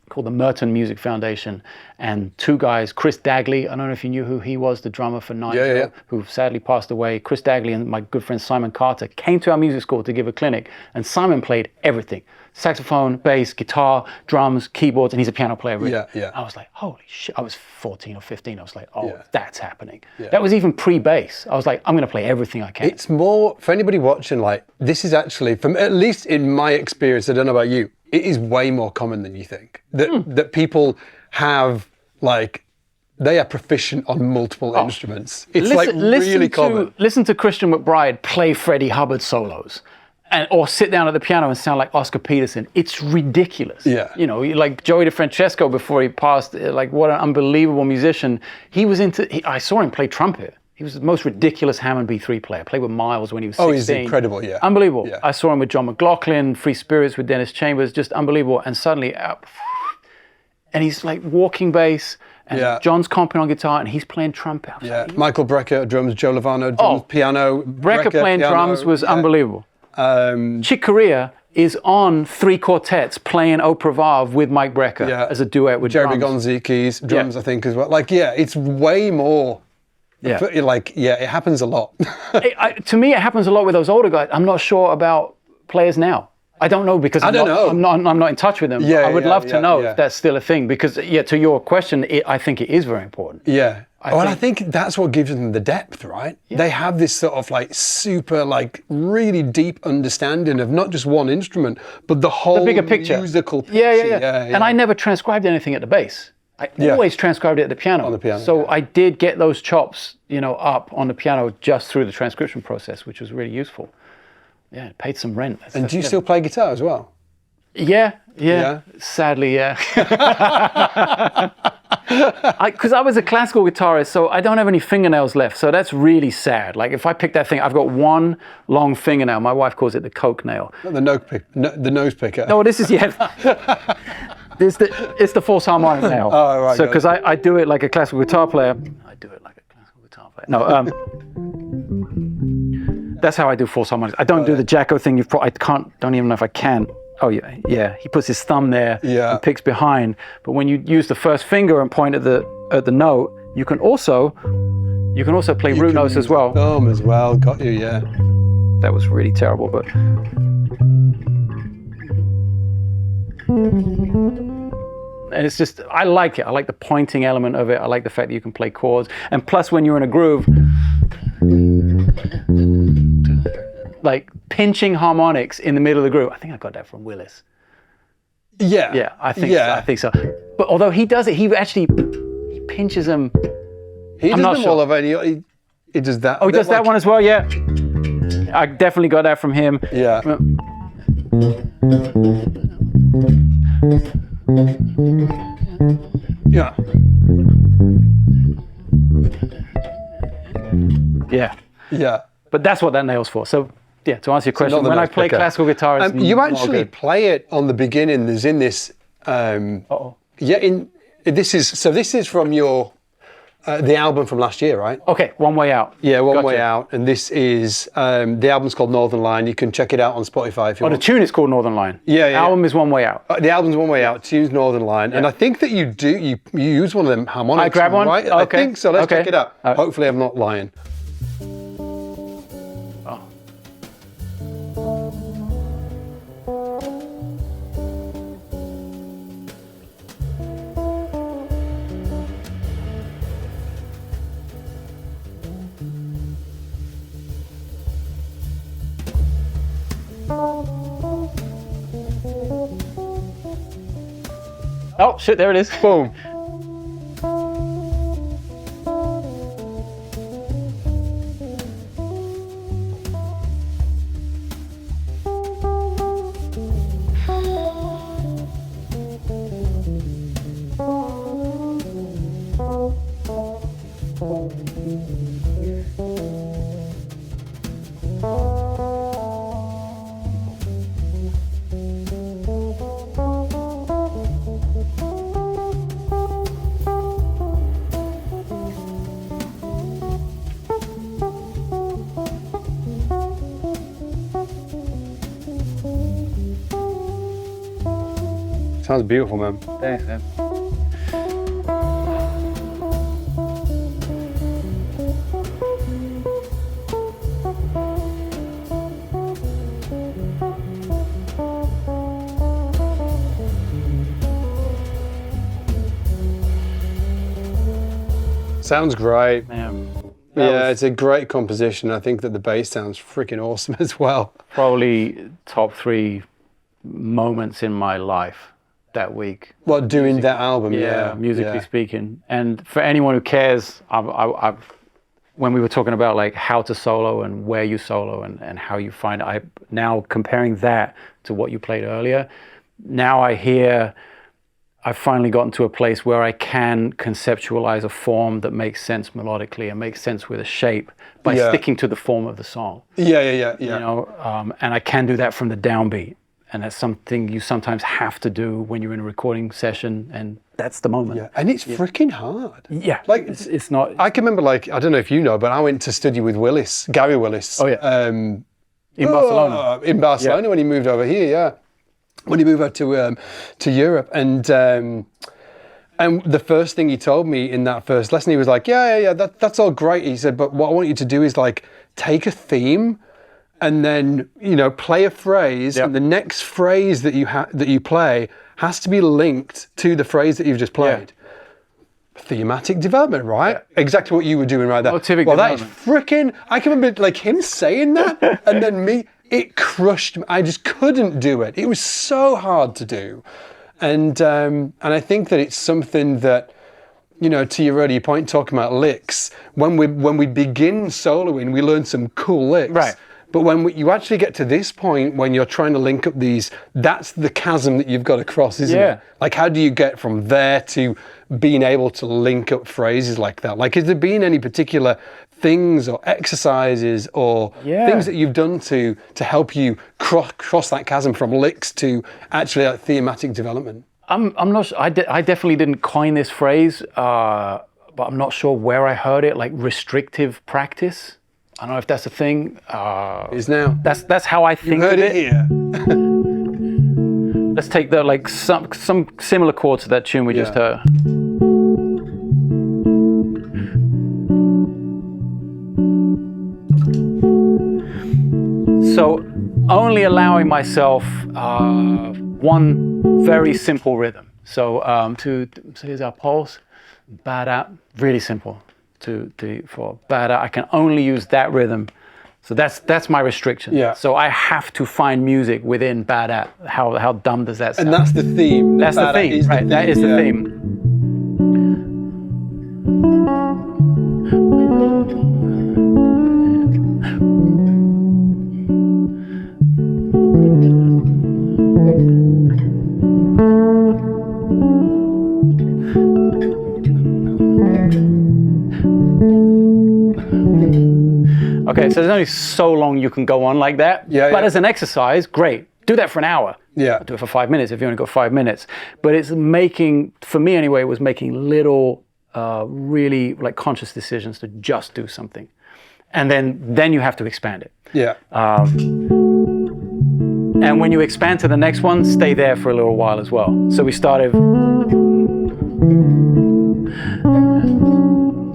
called the Merton Music Foundation, and 2 guys, Chris Dagley, I don't know if you knew who he was, the drummer for Nigel, who sadly passed away. Chris Dagley and my good friend Simon Carter came to our music school to give a clinic, and Simon played everything. Saxophone, bass, guitar, drums, keyboards, and he's a piano player. Really. I was like, holy shit. I was 14 or 15. I was like, that's happening. That was even pre-bass. I was like, I'm going to play everything I can. It's more, for anybody watching, like, this is actually, from at least in my experience, I don't know about you, it is way more common than you think. That people have, like, they are proficient on multiple instruments. It's really common. Listen to Christian McBride play Freddie Hubbard solos. Or sit down at the piano and sound like Oscar Peterson. It's ridiculous. Yeah. You know, like Joey DeFrancesco before he passed, like what an unbelievable musician. I saw him play trumpet. He was the most ridiculous Hammond B3 player. Played with Miles when he was 16. Oh, he's incredible, Unbelievable. Yeah. I saw him with John McLaughlin, Free Spirits with Dennis Chambers, just unbelievable. And suddenly, and he's like walking bass, and John's comping on guitar, and he's playing trumpet. Like, Michael Brecker drums, Joe Lovano drums, piano. Brecker playing piano, drums was unbelievable. Chick Corea is on 3 quartets playing Au Pravave with Mike Brecker as a duet with Jeremy Gonzikis drums, I think, as well. Like, it's way more. Like, it happens a lot. To me, it happens a lot with those older guys. I'm not sure about players now. I don't know because I'm not in touch with them. I would love to know if that's still a thing because, to your question, I think it is very important. Yeah. I think that's what gives them the depth, right? Yeah. They have this sort of like super, like really deep understanding of not just one instrument, but the whole bigger picture. Musical picture. Yeah. And I never transcribed anything at the bass. I always transcribed it at the piano. On the piano. So I did get those chops, up on the piano just through the transcription process, which was really useful. Yeah, it paid some rent. And do you still play guitar as well? Yeah. Sadly, because I was a classical guitarist, so I don't have any fingernails left. So that's really sad. Like if I pick that thing, I've got one long fingernail. My wife calls it the coke nail. The nose picker. No, this is it's the false harmonic nail. Oh, right. So because I do it like a classical guitar player. No, that's how I do false harmonics. I don't do the Jacko thing. Don't even know if I can. Oh yeah. He puts his thumb there and picks behind. But when you use the first finger and point at the note, you can also play root notes as well. Thumb as well. Got you. Yeah. That was really terrible, but. And it's just, I like it. I like the pointing element of it. I like the fact that you can play chords. And plus, when you're in a groove, like pinching harmonics in the middle of the groove. I think I got that from Willis. Yeah. I think so. But although he does it, he pinches them. He does them all over. He does that. Oh, he does that one as well, yeah. I definitely got that from him. Yeah. Yeah. Yeah. Yeah. But that's what that nail's for. So, yeah, to answer your question, when I play classical guitar, it's you not actually good. play it on the beginning. There's in this. Yeah. This is from your the album from last year, right? Okay, One Way Out. Yeah, One Gotcha. Way Out, and this is the album's called Northern Line. You can check it out on Spotify if you Oh, the want. tune is called Northern Line. Yeah, yeah. Album is One Way Out. The album's One Way Out. Tune's Northern Line, and I think that you use one of them harmonics. I grab one? right? Okay. I think so. Let's Okay. check it out. Hopefully, I'm not lying. Oh. Oh shit! There it is. Boom. Sounds beautiful, man. Thanks, man. Sounds great. Yeah, It's a great composition. I think that the bass sounds freaking awesome as well. probably top 3 moments in my life that week. What, doing that album? Yeah, musically speaking. And for anyone who cares, when we were talking about like how to solo and where you solo and how you find it, now comparing that to what you played earlier, now I've finally gotten to a place where I can conceptualize a form that makes sense melodically and makes sense with a shape by sticking to the form of the song. Yeah. You know, and I can do that from the downbeat. And that's something you sometimes have to do when you're in a recording session, and that's the moment. Yeah, and it's freaking hard. Yeah, like it's not. I can remember, like, I don't know if you know, but I went to study with Gary Willis. Oh yeah. In Barcelona. In Barcelona when he moved over here. Yeah, when he moved over to Europe, and the first thing he told me in that first lesson, he was like, yeah, that's all great. He said, but what I want you to do is like take a theme. And then, you know, play a phrase, and the next phrase that you play has to be linked to the phrase that you've just played. Yeah. Thematic development, right? Yeah. Exactly what you were doing right there. Motivic that is development. freaking. I can remember like him saying that, and then it crushed me. I just couldn't do it. It was so hard to do, and I think that it's something that, you know, to your earlier point, talking about licks. When we begin soloing, we learn some cool licks. Right. But when you actually get to this point, when you're trying to link up these, that's the chasm that you've got to cross, isn't it? Like, how do you get from there to being able to link up phrases like that? Like, has there been any particular things or exercises or things that you've done to help you cross that chasm from licks to actually like thematic development? I'm not sure. I definitely didn't coin this phrase, but I'm not sure where I heard it. Like restrictive practice. I don't know if that's a thing. Is now. That's how I think of it. You heard it here. Let's take some similar chords to that tune we just heard. So only allowing myself one very simple rhythm. So so here's our pulse. Ba-da, really simple. For ba-da, I can only use that rhythm. So that's my restriction. Yeah. So I have to find music within ba-da. How dumb does that sound? And that's the theme. That's the theme, right? That is the theme. Okay, so there's only so long you can go on like that. Yeah, but yeah. as an exercise, great. Do that for an hour. Yeah. Do it for 5 minutes if you only got 5 minutes. But it's making, for me anyway, it was making little, really like conscious decisions to just do something. And then you have to expand it. Yeah. And when you expand to the next one, stay there for a little while as well. So we started.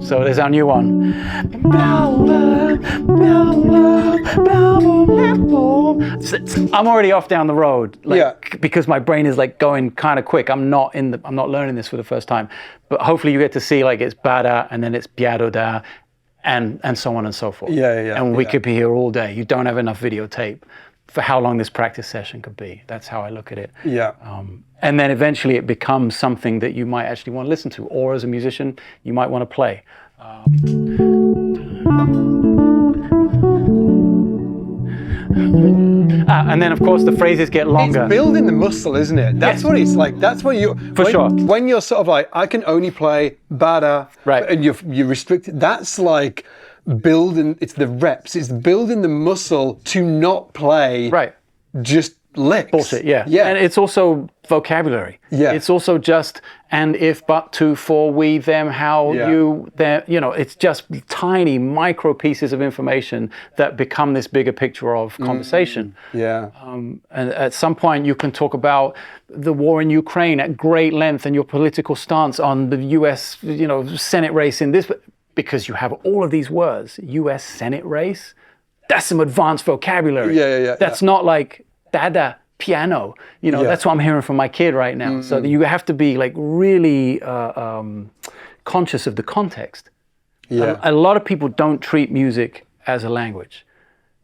So there's our new one. I'm already off down the road, because my brain is like going kind of quick. I'm not learning this for the first time, but hopefully you get to see like it's bada and then it's biadoda, and so on and so forth. And we could be here all day. You don't have enough videotape for how long this practice session could be. That's how I look at it. And then eventually it becomes something that you might actually want to listen to, or as a musician, you might want to play. And then of course the phrases get longer. It's building the muscle, isn't it? That's what it's like. That's what you. Sure. When you're sort of like, I can only play bada, right, and you're restricted. That's like building. It's the reps. It's building the muscle to not play. Right. Just licks. Bullshit. Yeah. And it's also vocabulary. It's also just and, if, but, to, for, we, them, how, you, them. You know, it's just tiny micro pieces of information that become this bigger picture of conversation. And at some point you can talk about the war in Ukraine at great length and your political stance on the U.S. Senate race in this, because you have all of these words. U.S. Senate race. That's some advanced vocabulary. That's not like dada, piano. That's what I'm hearing from my kid right now. So you have to be like really conscious of the context. A lot of people don't treat music as a language.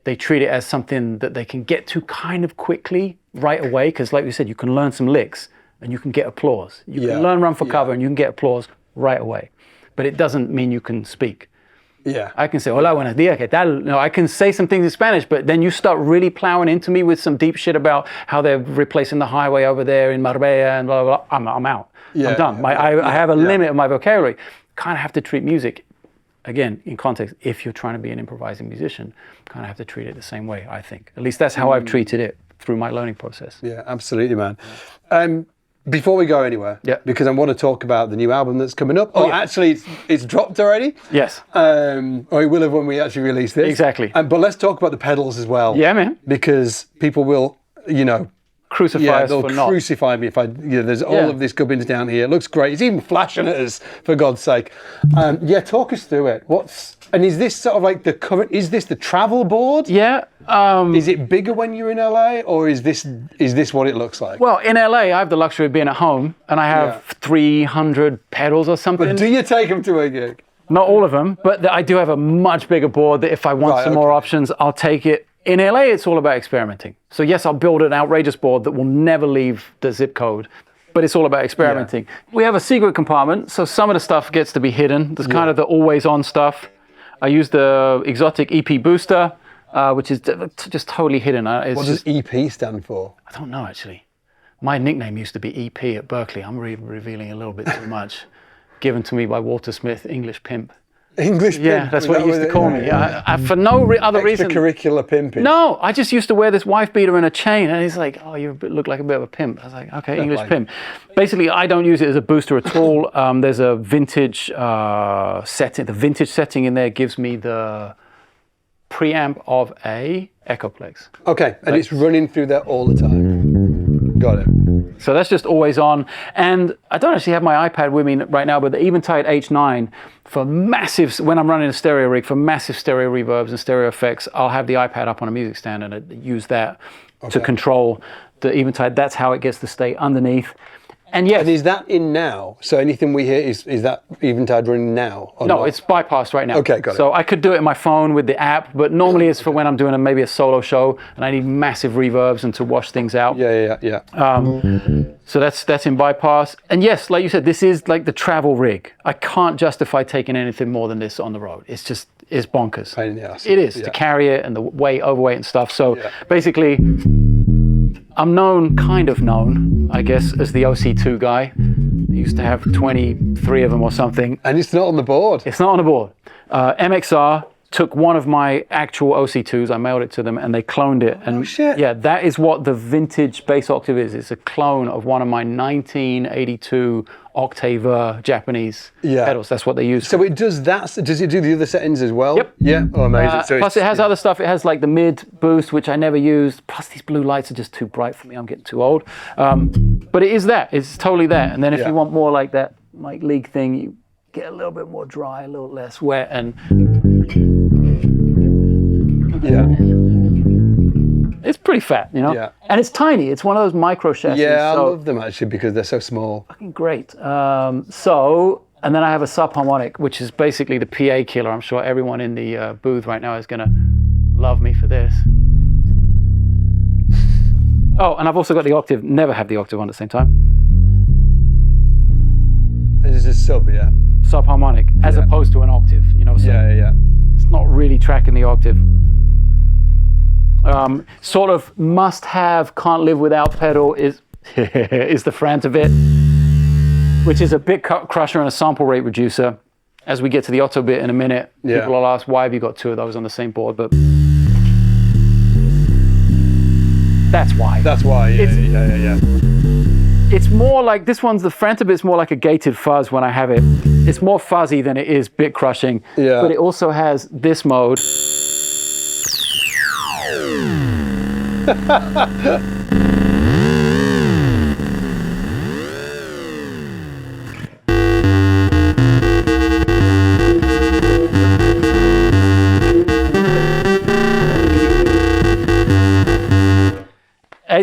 They treat it as something that they can get to kind of quickly, right away. Because like we said, you can learn some licks and you can get applause. You can learn run for cover and you can get applause right away. But it doesn't mean you can speak. I can say, hola, buenos días, ¿qué tal? I can say some things in Spanish, but then you start really plowing into me with some deep shit about how they're replacing the highway over there in Marbella and blah, blah, blah. I'm out. I'm done. I have a limit of my vocabulary. Kind of have to treat music, again, in context, if you're trying to be an improvising musician, kind of have to treat it the same way, I think. At least that's how I've treated it through my learning process. Yeah, absolutely, man. Before we go anywhere, because I want to talk about the new album that's coming up. Actually, it's dropped already. Yes. Or it will have when we actually release this. Exactly. But let's talk about the pedals as well. Yeah, man. Because people will, crucify us for not. They'll crucify me if I, there's all of this gubbins down here. It looks great. It's even flashing at us, for God's sake. Talk us through it. And is this sort of like the current, is this the travel board? Yeah. Is it bigger when you're in LA, or is this what it looks like? Well, in LA, I have the luxury of being at home, and I have 300 pedals or something. But do you take them to a gig? Not all of them, but I do have a much bigger board that if I want some more options, I'll take it. In LA, it's all about experimenting. So yes, I'll build an outrageous board that will never leave the zip code, but it's all about experimenting. We have a secret compartment, so some of the stuff gets to be hidden. There's kind of the always-on stuff. I use the exotic EP booster, which is just totally hidden. What does EP stand for? I don't know, actually. My nickname used to be EP at Berklee. I'm revealing a little bit too much. Given to me by Walter Smith, English pimp. English pimp? Yeah, that's what he used to call me. For no other reason. Extracurricular pimping? No, I just used to wear this wife beater and a chain, and he's like, oh, you look like a bit of a pimp. I was like, okay, English pimp. Basically, I don't use it as a booster at all. There's a vintage setting. The vintage setting in there gives me the preamp of a Echoplex. Okay, and it's running through there all the time. Got it. So that's just always on. And I don't actually have my iPad with me right now, but the Eventide H9 for massive, when I'm running a stereo rig, for massive stereo reverbs and stereo effects, I'll have the iPad up on a music stand and I use that to control the Eventide. That's how it gets to stay underneath. And yes. And is that in now? So anything we hear, is that Eventide running now? No, not? It's bypassed right now. Okay, got it. So I could do it in my phone with the app, but normally it's for when I'm doing maybe a solo show and I need massive reverbs and to wash things out. Yeah. So that's in bypass. And yes, like you said, this is like the travel rig. I can't justify taking anything more than this on the road. It's bonkers. Pain in the ass. It is, to carry it and the weight, overweight and stuff. So basically, I'm kind of known, I guess, as the OC2 guy. I used to have 23 of them or something. And it's not on the board. It's not on the board. MXR, took one of my actual OC2s, I mailed it to them, and they cloned it. And shit. yeah, that is what the vintage bass octave is. It's a clone of one of my 1982 Octaver Japanese pedals. That's what they use. So it does that. Does it do the other settings as well? Yep. Yeah. Oh, amazing. So plus, it has other stuff. It has like the mid boost, which I never used. Plus, these blue lights are just too bright for me. I'm getting too old. But it is that. It's totally that. And then if you want more like that, like league thing, you get a little bit more dry, a little less wet, and it's pretty fat, you know. Yeah. And it's tiny. It's one of those micro chassis. Yeah, I love them actually because they're so small. Fucking great. And then I have a subharmonic, which is basically the PA killer. I'm sure everyone in the booth right now is gonna love me for this. Oh, and I've also got the octave. Never have the octave on at the same time. It's a sub, Subharmonic, as opposed to an octave, you know. So it's not really tracking the octave. Sort of must-have, can't live without pedal is is the Frantavit, which is a bit crusher and a sample rate reducer. As we get to the Otto bit in a minute, people will ask, why have you got two of those on the same board? But that's why. That's why, yeah. It's more like, this one's, the Frantavit's more like a gated fuzz when I have it. It's more fuzzy than it is bit crushing. Yeah. But it also has this mode.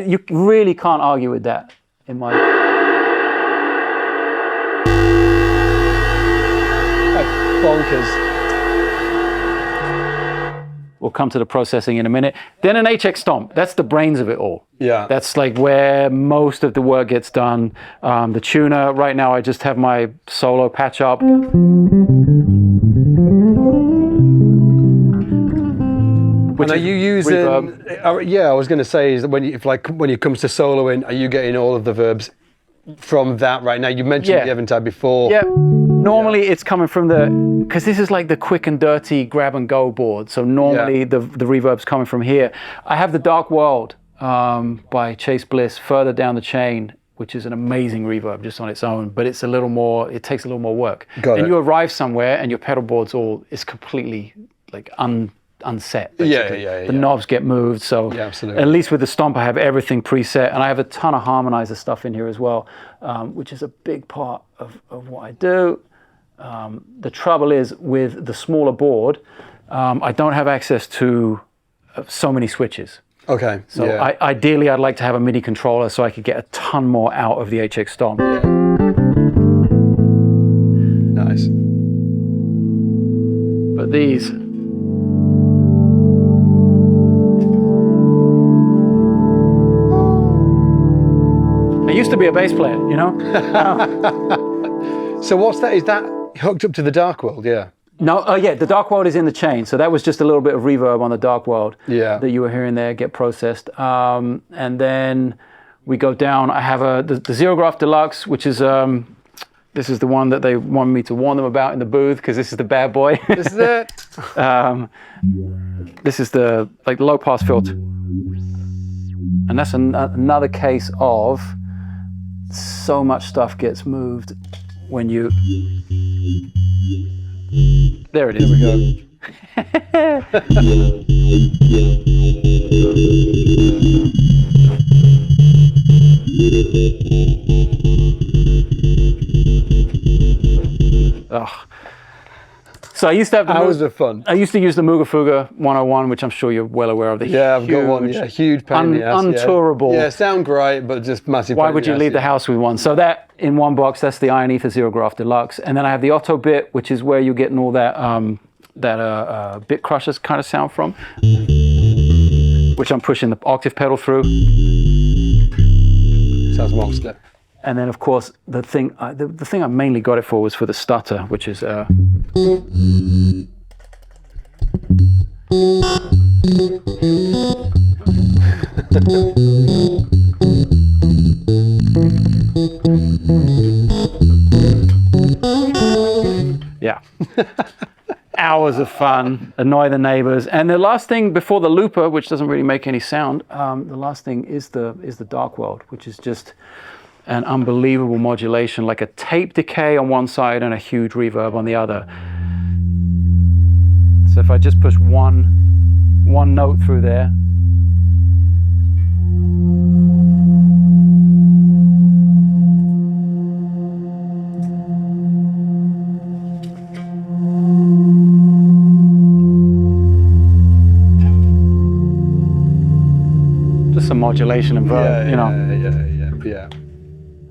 You really can't argue with that. In my bonkers. We'll come to the processing in a minute. Then an HX Stomp. That's the brains of it all. Yeah. That's like where most of the work gets done. The tuner, right now I just have my solo patch up. And are you using? I was going to say is that when it comes to soloing, are you getting all of the verbs from that right now? You mentioned the Eventide before. Yeah. Normally it's coming from because this is like the quick and dirty grab and go board. So normally the reverb's coming from here. I have the Dark World by Chase Bliss further down the chain, which is an amazing reverb just on its own, but it's a little more. It takes a little more work. And you arrive somewhere and your pedal board's is completely like unset. Basically. The knobs get moved, so absolutely. At least with the Stomp I have everything preset, and I have a ton of harmonizer stuff in here as well, which is a big part of what I do. The trouble is with the smaller board, I don't have access to so many switches. Okay. So ideally I'd like to have a MIDI controller so I could get a ton more out of the HX Stomp. Nice. But these, I used to be a bass player, you know? So what's that? Is that hooked up to the Dark World? Yeah. No, the Dark World is in the chain. So that was just a little bit of reverb on the Dark World that you were hearing there get processed. And then we go down. I have the Zerograph Deluxe, which is, this is the one that they wanted me to warn them about in the booth because this is the bad boy. This is it. This is the low pass filter. And that's another case of so much stuff gets moved when you. There it is. There we go. Ugh. So I used to have hours of fun. I used to use the Muga Fuga 101, which I'm sure you're well aware of. I've got one. Yeah, huge pain in the ass. Untourable. Yeah, sound great, but just massive. Why would you leave the house with one? So that in one box, that's the Iron Ether Zerograph Deluxe, and then I have the Otto bit, which is where you're getting all that bit crushers kind of sound from, which I'm pushing the octave pedal through. Sounds monster. And then, of course, the thing I mainly got it for was for the stutter, which is yeah. hours of fun, annoy the neighbors. And the last thing before the looper, which doesn't really make any sound, the last thing is the Dark World, which is just an unbelievable modulation, like a tape decay on one side and a huge reverb on the other. So if I just push one note through there. Just some modulation and verb, you know. Yeah.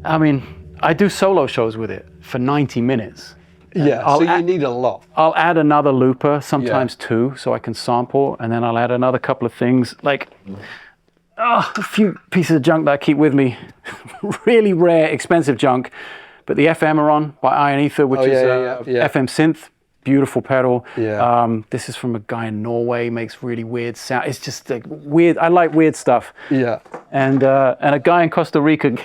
I mean, I do solo shows with it for 90 minutes. Yeah, so you need a lot. I'll add another looper, sometimes two, so I can sample, and then I'll add another couple of things, like a few pieces of junk that I keep with me. Really rare, expensive junk. But the FM by Iron Ether, which is FM synth, beautiful pedal. Yeah. This is from a guy in Norway, makes really weird sound. It's just like weird. I like weird stuff. Yeah. And a guy in Costa Rica.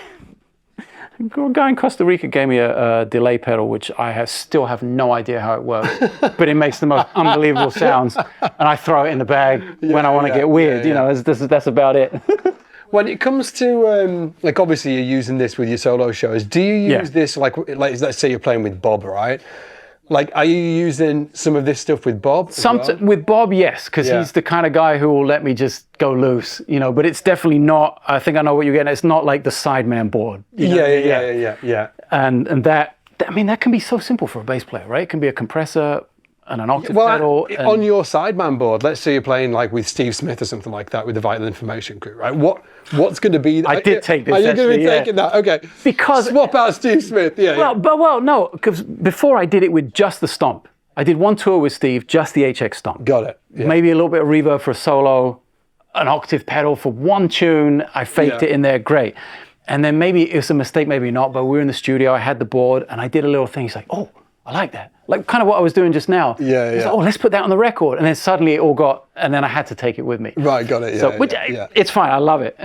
A guy in Costa Rica gave me a delay pedal, which I still have no idea how it works, but it makes the most unbelievable sounds, and I throw it in the bag when I want to get weird. You know, that's about it. When it comes to like, obviously you're using this with your solo shows. Do you use this like let's say you're playing with Bob, right? Like, are you using some of this stuff with Bob? With Bob, yes, because he's the kind of guy who will let me just go loose, you know. But it's definitely not. I think I know what you're getting. It's not like the Sideman board. You know? Yeah. And that, I mean, that can be so simple for a bass player, right? It can be a compressor and an octave pedal. On your Sideman board, let's say you're playing like with Steve Smith or something like that with the Vital Information crew, right? What's going to be? I did take this. Are you going to be taking that? Okay. Because swap out Steve Smith. No, because before I did it with just the stomp. I did one tour with Steve, just the HX stomp. Got it. Yeah. Maybe a little bit of reverb for a solo, an octave pedal for one tune. I faked it in there, great. And then maybe it was a mistake, maybe not, but we were in the studio, I had the board, and I did a little thing. He's like, oh, I like that. Like kind of what I was doing just now. He's like, oh, let's put that on the record. And then suddenly it all and then I had to take it with me. Right, got it. It's fine, I love it.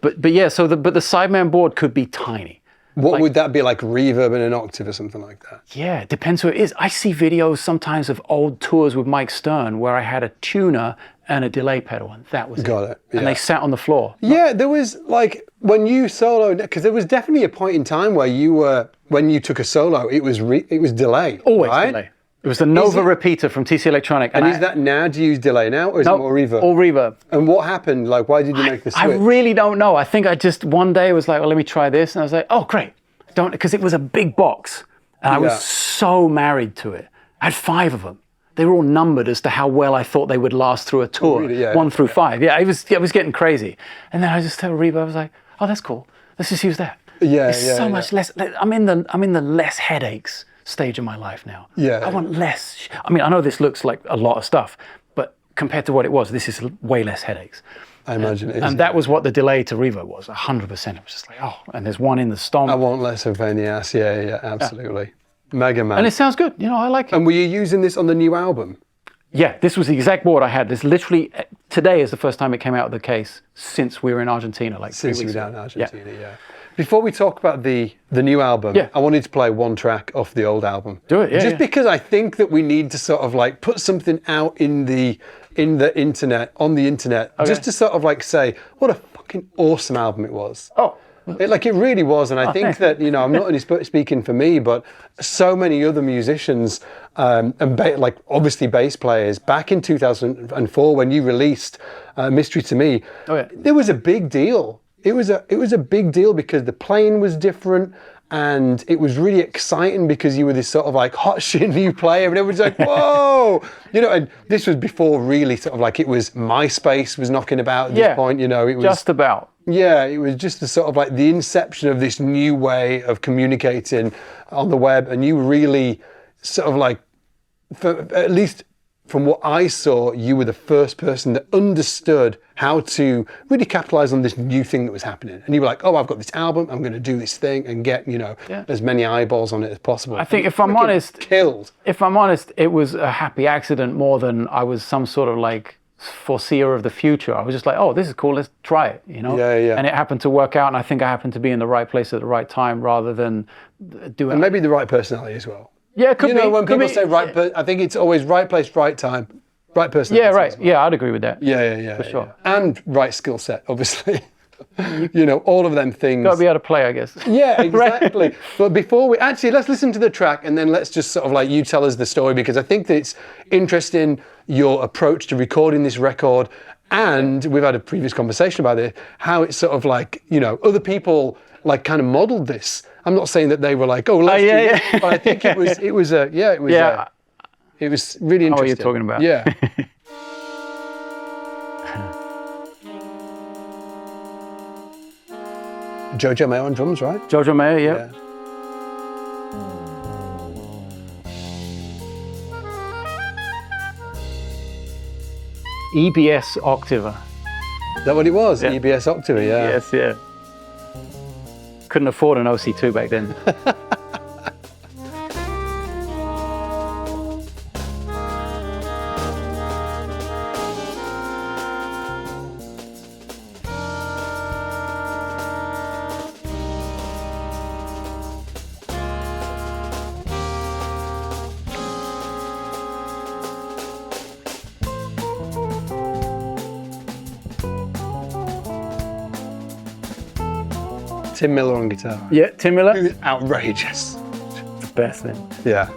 But the Sideman board could be tiny. What would that be, like reverb in an octave or something like that? Yeah, it depends who it is. I see videos sometimes of old tours with Mike Stern where I had a tuner and a delay pedal, and that was Got it. And they sat on the floor. Yeah, there was like when you soloed, because there was definitely a point in time where when you took a solo, it was delay. Always right? delay. It was the Nova repeater from TC Electronic. And is that now? Do you use delay now, or is it more reverb? All reverb. And what happened? Like, why did you make the switch? I really don't know. I think I just one day was like, well, let me try this, and I was like, oh, great. Because it was a big box, and I was so married to it. I had 5 of them. They were all numbered as to how well I thought they would last through a tour. Oh, really? 1 through 5. Yeah, it was getting crazy. And then I just told reverb, I was like, oh, that's cool. Let's just use that. It's so much less. I'm in the less headaches stage of my life now. Yeah. I want less. I mean, I know this looks like a lot of stuff, but compared to what it was, this is way less headaches. I imagine it is. And that was what the delay to reverb was, 100%. It was just like, and there's one in the stomp. I want less of any ass. Yeah, absolutely. Mega Man. And it sounds good. You know, I like it. And were you using this on the new album? Yeah, this was the exact board I had. This literally, today is the first time it came out of the case since we were in Argentina, like 3 weeks ago. Since we were down in Argentina, yeah. Before we talk about the new album, I wanted to play one track off the old album. Do it, Just because I think that we need to sort of like put something out in the internet, on the internet, just to sort of like say, what a fucking awesome album it was. Oh. It really was, and I think that, you know, I'm not only speaking for me, but so many other musicians and obviously bass players back in 2004 when you released Mystery to Me, there was a big deal. It was a big deal because the playing was different, and it was really exciting because you were this sort of like hot shit new player, and everyone's like, whoa, you know. And this was before really sort of like it was MySpace was knocking about at this point, you know. It was just about. Yeah, it was just the sort of like the inception of this new way of communicating on the web, and you really sort of like, at least from what I saw, you were the first person that understood how to really capitalize on this new thing that was happening. And you were like, oh, I've got this album, I'm going to do this thing and get, you know, as many eyeballs on it as possible. I think if I'm honest, it was a happy accident more than I was some sort of like foreseer of the future. I was just like, oh, this is cool, let's try it, you know? And it happened to work out, and I think I happened to be in the right place at the right time rather than doing... And maybe the right personality as well. Yeah, it could be. When Could people be. say I think it's always right place, right time, right person. Yeah, right. Yeah, I'd agree with that. Yeah. For sure. Yeah. And right skill set, obviously. All of them things. Got to be able to play, I guess. Yeah, exactly. But before let's listen to the track, and then let's just sort of like you tell us the story, because I think that it's interesting, your approach to recording this record. And we've had a previous conversation about it, how it's sort of like, other people like kind of modeled this. I'm not saying that they were like, let's do this, but I think it was really interesting. I know what you're talking about. Yeah. Jojo Mayo on drums, right? Jojo Mayo, yeah. EBS Octaver. Is that what it was? Yeah. EBS Octaver, yeah. Yes, yeah. Couldn't afford an OC2 back then. Tim Miller on guitar. Yeah, Tim Miller. Who's outrageous. The best thing. Yeah.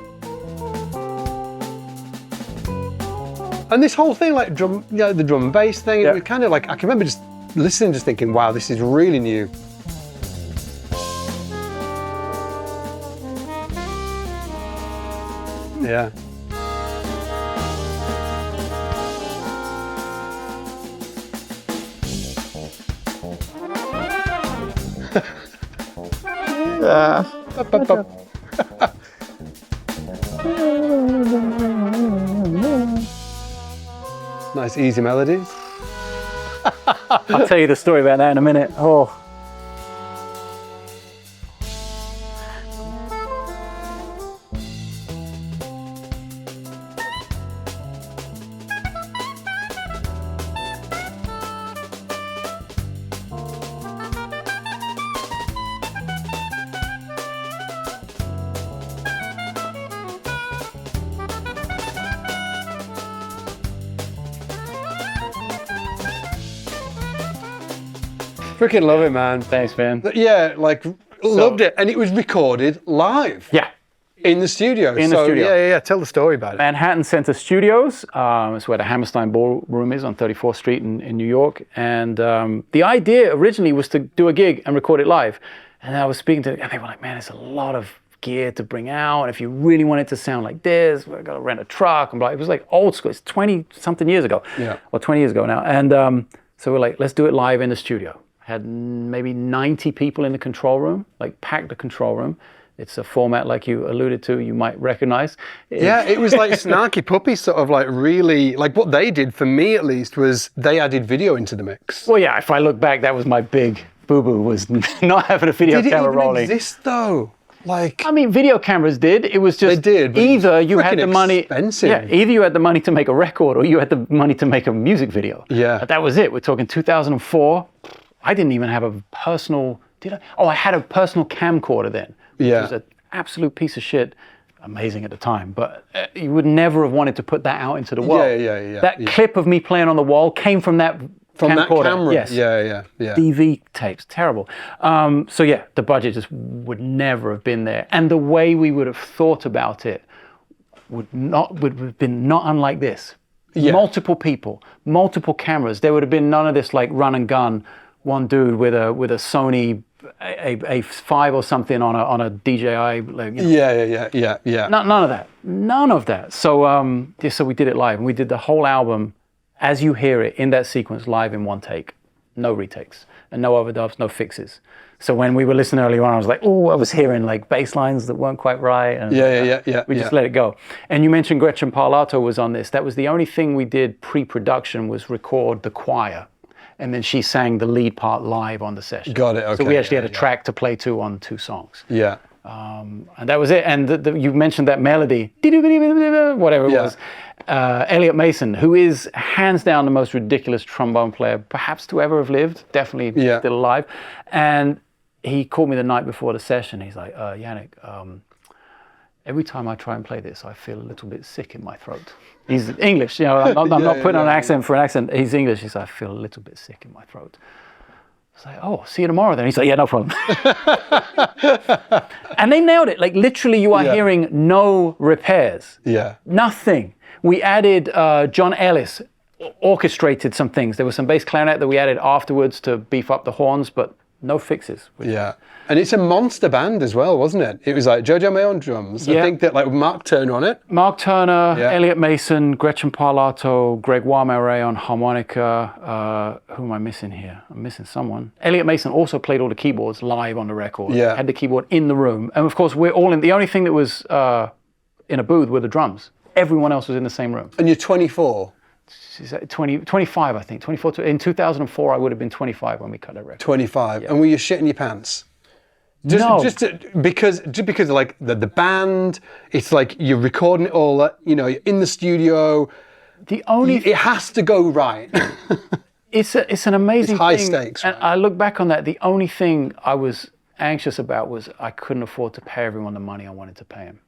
And this whole thing, like the drum and bass thing, it was kind of like, I can remember just listening, just thinking, wow, this is really new. Yeah. Nice easy melodies. I'll tell you the story about that in a minute. Oh. Freaking love it, man. Thanks, man. Yeah, loved it. And it was recorded live. Yeah. In the studio. In the studio. Yeah. Tell the story about it. Manhattan Center Studios. It's where the Hammerstein Ballroom is on 34th Street in New York. And the idea originally was to do a gig and record it live. And I was speaking to them, and they were like, man, it's a lot of gear to bring out. And if you really want it to sound like this, we've got to rent a truck. And it was like old school. It's 20-something years ago. Yeah. Or 20 years ago now. And so we're like, let's do it live in the studio. Had maybe 90 people in the control room, like packed the control room. It's a format like you alluded to, you might recognize. Yeah, it was like Snarky Puppy, sort of like really, like what they did, for me at least, was they added video into the mix. Well, yeah, if I look back, that was my big boo-boo, was not having a video camera rolling. Did it even exist though? Like, I mean, video cameras did. It was just they did, either you had the money. Expensive. Yeah, either you had the money to make a record or you had the money to make a music video. Yeah. But that was it. We're talking 2004. I didn't even have a personal, did I? Oh, I had a personal camcorder then. Which was an absolute piece of shit. Amazing at the time, but you would never have wanted to put that out into the world. Yeah. That clip of me playing on the wall came from that camcorder. That camera. Yes. Yeah. DV tapes, terrible. So yeah, the budget just would never have been there, and the way we would have thought about it would have been not unlike this. Yeah. Multiple people, multiple cameras. There would have been none of this like run and gun. One dude with a Sony A5 or something on a DJI. Yeah. None of that. So so we did it live, and we did the whole album as you hear it in that sequence live in one take, no retakes and no overdubs, no fixes. So when we were listening earlier on, I was like, oh, I was hearing like bass lines that weren't quite right. And we just let it go. And you mentioned Gretchen Parlato was on this. That was the only thing we did pre-production, was record the choir. And then she sang the lead part live on the session. Got it, okay. So we actually had a track to play to on 2 songs. Yeah. And that was it. And you mentioned that melody, whatever it was. Elliot Mason, who is hands down the most ridiculous trombone player perhaps to ever have lived, definitely still alive. And he called me the night before the session. He's like, Janek, every time I try and play this, I feel a little bit sick in my throat. He's English, you know, I'm not putting on an accent for an accent. He's English. He said, I feel a little bit sick in my throat. I was like, oh, see you tomorrow then. He's like, yeah, no problem. And they nailed it. Like literally you are hearing no repairs. Yeah. Nothing. We added, John Ellis orchestrated some things. There was some bass clarinet that we added afterwards to beef up the horns, but no fixes. Yeah. And it's a monster band as well, wasn't it? It was like Jojo May on drums. Yeah. I think that like Mark Turner on it. Mark Turner, Elliot Mason, Gretchen Parlato, Greg Wamere on harmonica. Who am I missing here? I'm missing someone. Elliot Mason also played all the keyboards live on the record. Yeah. Had the keyboard in the room. And of course, we're all in. The only thing that was in a booth were the drums. Everyone else was in the same room. And you're 24? 25, I think. 24. In 2004, I would have been 25 when we cut that record. 25. Yeah. And were you shitting your pants? No. Just because of like the band, it's like you're recording it all, you know, you're in the studio. It has to go right. It's an amazing high thing. Stakes. And I look back on that, the only thing I was anxious about was I couldn't afford to pay everyone the money I wanted to pay them.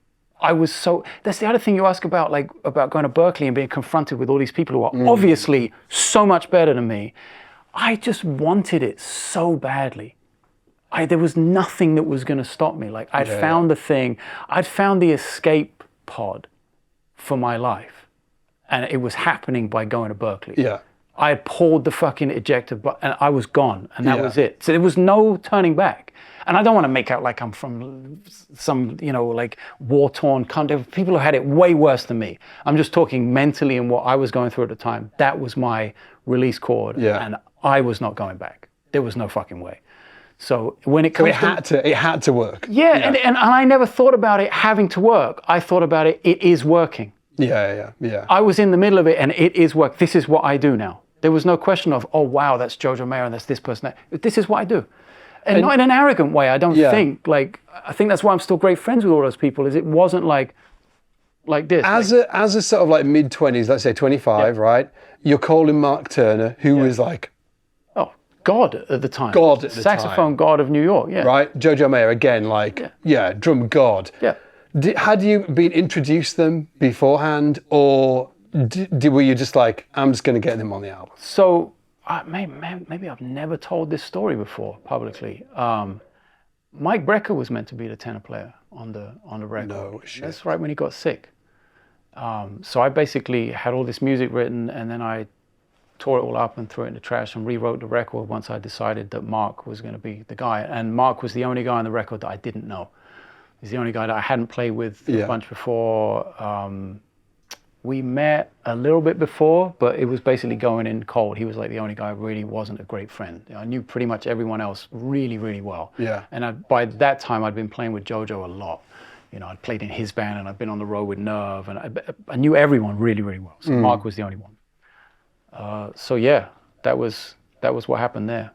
That's the other thing you ask about, like about going to Berklee and being confronted with all these people who are obviously so much better than me. I just wanted it so badly. There was nothing that was going to stop me. Like I'd found the thing, I'd found the escape pod for my life. And it was happening by going to Berklee. Yeah. I had pulled the fucking ejector button and I was gone. And that was it. So there was no turning back. And I don't want to make out like I'm from some, you know, like war-torn country. People who had it way worse than me. I'm just talking mentally and what I was going through at the time. That was my release chord. Yeah. And I was not going back. There was no fucking way. So when it comes it had to work. Yeah, yeah. And I never thought about it having to work. I thought about it is working. Yeah. I was in the middle of it and it is work. This is what I do now. There was no question of, oh wow, that's Jojo Mayer and that's this person. This is what I do. And not in an arrogant way, I don't think. Like, I think that's why I'm still great friends with all those people, is it wasn't like this. As a sort of like mid-20s, let's say 25, right? You're calling Mark Turner, who was like, God at the time. God at the Saxophone god of New York, Right? Jojo Mayer, again, like, drum god. Yeah. Had you been introduced them beforehand, or were you just like, I'm just going to get them on the album? So, maybe I've never told this story before publicly. Mike Brecker was meant to be the tenor player on the record. No shit. That's right when he got sick. So I basically had all this music written, and then I tore it all up and threw it in the trash and rewrote the record once I decided that Mark was going to be the guy. And Mark was the only guy on the record that I didn't know. He's the only guy that I hadn't played with a bunch before. We met a little bit before, but it was basically going in cold. He was like the only guy who really wasn't a great friend. I knew pretty much everyone else really, really well. Yeah. And by that time, I'd been playing with Jojo a lot. You know, I'd played in his band and I'd been on the road with Nerve, and I knew everyone really, really well. So Mark was the only one. So yeah, that was what happened there.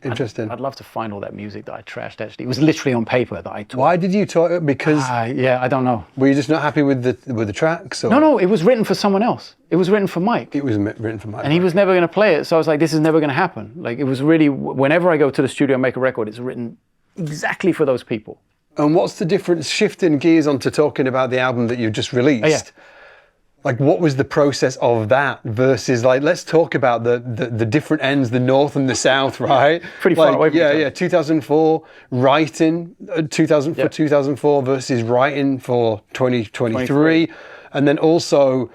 Interesting. I'd love to find all that music that I trashed. Actually, it was literally on paper that I took. Why did you talk? Because I don't know. Were you just not happy with the tracks? Or? No, it was written for someone else. It was written for Mike. It was written for Mike. And he was never going to play it. So I was like, this is never going to happen. Like, it was really, whenever I go to the studio and make a record, it's written exactly for those people. And what's the difference, shifting gears onto talking about the album that you've just released? Oh, yeah. Like, what was the process of that versus, like, let's talk about the different ends, the north and the south, right? Pretty far away from each other. Yeah, 2004, writing, 2004 versus writing for 2023. And then also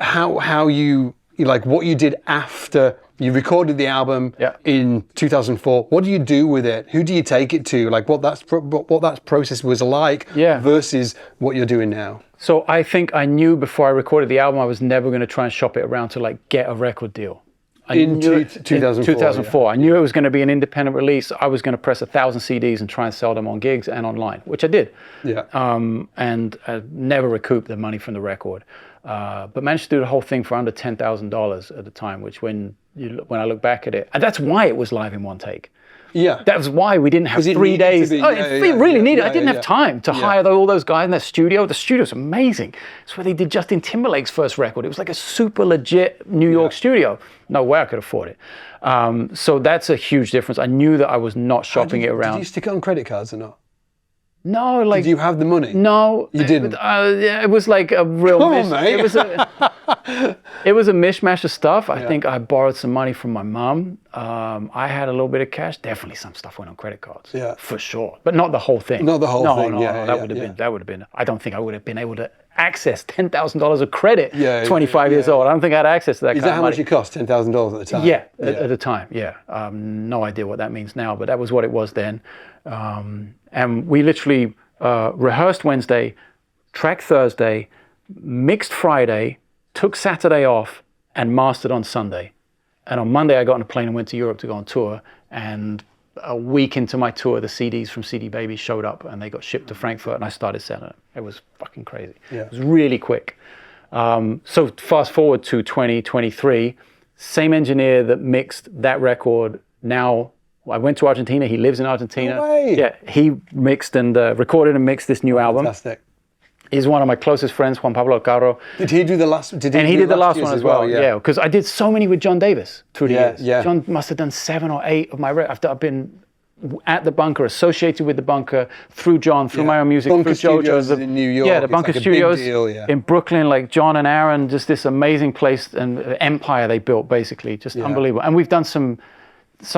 how you, like, what you did after you recorded the album in 2004. What do you do with it? Who do you take it to? Like, what that process was like versus what you're doing now? So I think I knew before I recorded the album I was never going to try and shop it around to like get a record deal. In 2004. I knew it was going to be an independent release. I was going to press 1,000 CDs and try and sell them on gigs and online, which I did. Yeah. And I never recouped the money from the record, but managed to do the whole thing for under $10,000 at the time. Which when I look back at it, and that's why it was live in one take. Yeah, that was why we didn't have 3 days. It really needed. I didn't have time to hire all those guys in that studio. The studio's amazing. It's where they did Justin Timberlake's first record. It was like a super legit New York studio. No way I could afford it. So that's a huge difference. I knew that I was not shopping it around. Did you stick it on credit cards or not? No, like. Did you have the money? No, You didn't? Yeah, it was like a real. Come on, mate. It was a mishmash of stuff. I think I borrowed some money from my mum. I had a little bit of cash. Definitely some stuff went on credit cards. Yeah. For sure, but not the whole thing. Not the whole thing. No, Yeah, that would have been. That would have been. I don't think I would have been able to access $10,000 of credit. Yeah, 25 years old. I don't think I had access to that. Is that how much it cost? $10,000 at the time. Yeah, at the time. Yeah. No idea what that means now, but that was what it was then. And we literally rehearsed Wednesday, tracked Thursday, mixed Friday, took Saturday off, and mastered on Sunday. And on Monday, I got on a plane and went to Europe to go on tour. And a week into my tour, the CDs from CD Baby showed up and they got shipped to Frankfurt and I started selling them. It was fucking crazy. Yeah. It was really quick. So fast forward to 2023, same engineer that mixed that record. Now I went to Argentina. He lives in Argentina. No way. Yeah, he mixed and recorded and mixed this new album. Fantastic. He's one of my closest friends, Juan Pablo Caro. Did he do the last? Did he? And he did the last one as well. Yeah. Yeah, because I did so many with John Davis through the years. Yeah. John must have done 7 or 8 of my records. I've been at the Bunker, associated with the Bunker through John, through my own music, Bunker through Studios JoJo's. in New York. Yeah, the It's Bunker like a big Studios deal, in Brooklyn, like John and Aaron, just this amazing place and empire they built, basically, just unbelievable. And we've done some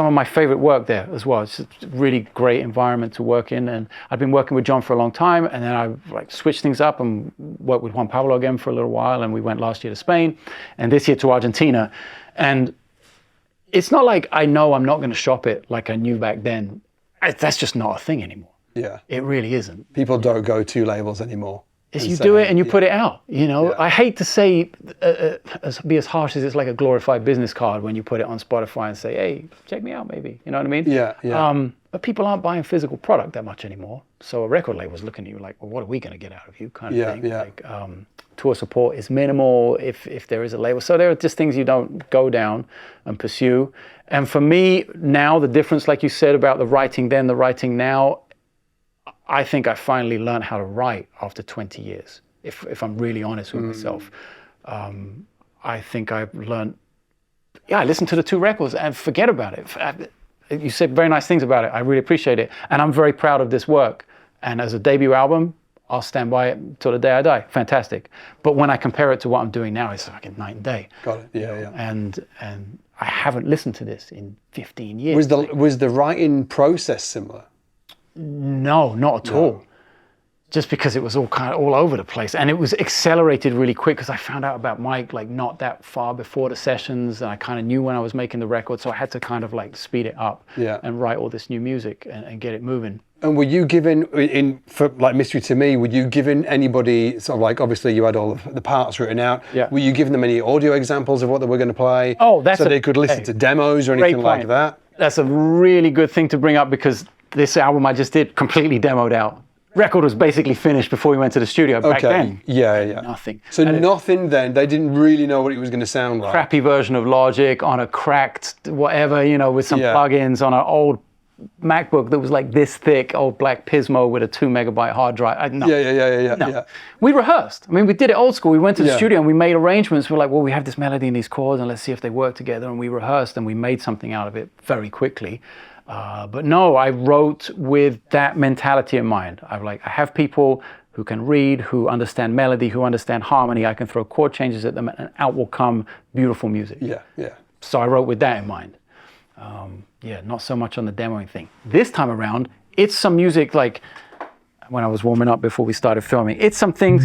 of my favorite work there as well. It's a really great environment to work in. And I've been working with John for a long time, and then I switched things up and worked with Juan Pablo again for a little while. And we went last year to Spain, and this year to Argentina. And it's not like I know I'm not going to shop it like I knew back then. That's just not a thing anymore. Yeah. It really isn't. People don't go to labels anymore. Is you do it and you put it out, you know. I hate to say, be as harsh as it's like a glorified business card when you put it on Spotify and say, hey, check me out maybe, you know what I mean? Yeah. But people aren't buying physical product that much anymore. So a record label's looking at you like, well, what are we going to get out of you kind of thing. Yeah. Like, tour support is minimal if there is a label. So there are just things you don't go down and pursue. And for me now, the difference, like you said about the writing then, the writing now, I think I finally learned how to write after 20 years, if I'm really honest with myself. I think I've learned, I listened to the 2 records and forget about it. You said very nice things about it. I really appreciate it. And I'm very proud of this work. And as a debut album, I'll stand by it till the day I die. Fantastic. But when I compare it to what I'm doing now, it's like a night and day. Got it. Yeah. And I haven't listened to this in 15 years. Was the writing process similar? No, not at all. Just because it was all kind of all over the place, and it was accelerated really quick because I found out about Mike like not that far before the sessions, and I kind of knew when I was making the record, so I had to kind of like speed it up and write all this new music and get it moving. And were you given for like Mystery to Me? Were you given anybody sort of like, obviously you had all of the parts written out? Yeah. Were you giving them any audio examples of what they were going to play? Oh, that's so they could listen to demos or anything like that. That's a really good thing to bring up because this album I just did completely demoed out. Record was basically finished before we went to the studio back then. Yeah. Nothing. So nothing then. They didn't really know what it was going to sound like. Crappy version of Logic on a cracked whatever, you know, with some plugins on an old MacBook that was like this thick, old black Pismo with a 2 megabyte hard drive. No. Yeah. We rehearsed. I mean, we did it old school. We went to the studio and we made arrangements. We're like, well, we have this melody and these chords and let's see if they work together. And we rehearsed and we made something out of it very quickly. But no, I wrote with that mentality in mind. I have people who can read, who understand melody, who understand harmony. I can throw chord changes at them and out will come beautiful music. Yeah. So I wrote with that in mind. Not so much on the demoing thing. This time around, it's some music like when I was warming up before we started filming. It's some things.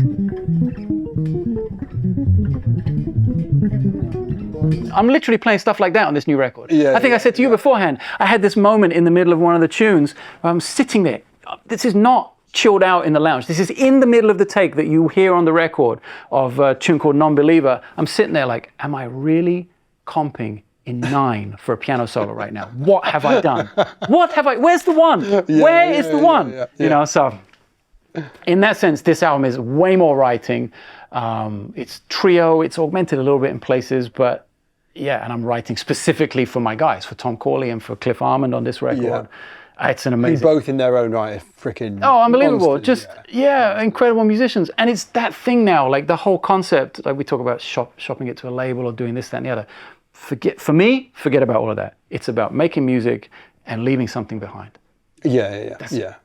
I'm literally playing stuff like that on this new record. I think I said to you beforehand, I had this moment in the middle of one of the tunes where I'm sitting there. This is not chilled out in the lounge. This is in the middle of the take that you hear on the record of a tune called Non-Believer. I'm sitting there like, am I really comping in 9 for a piano solo right now? What have I done? Where's the one? Where is the one? You know, so in that sense, this album is way more writing. It's trio, it's augmented a little bit in places, but and I'm writing specifically for my guys, for Tom Corley and for Cliff Armand on this record. It's an amazing... Who both in their own right are freaking... Oh, unbelievable. Monsters, Incredible musicians. And it's that thing now, like the whole concept, like we talk about shopping it to a label or doing this, that, and the other. Forget about all of that. It's about making music and leaving something behind. Yeah.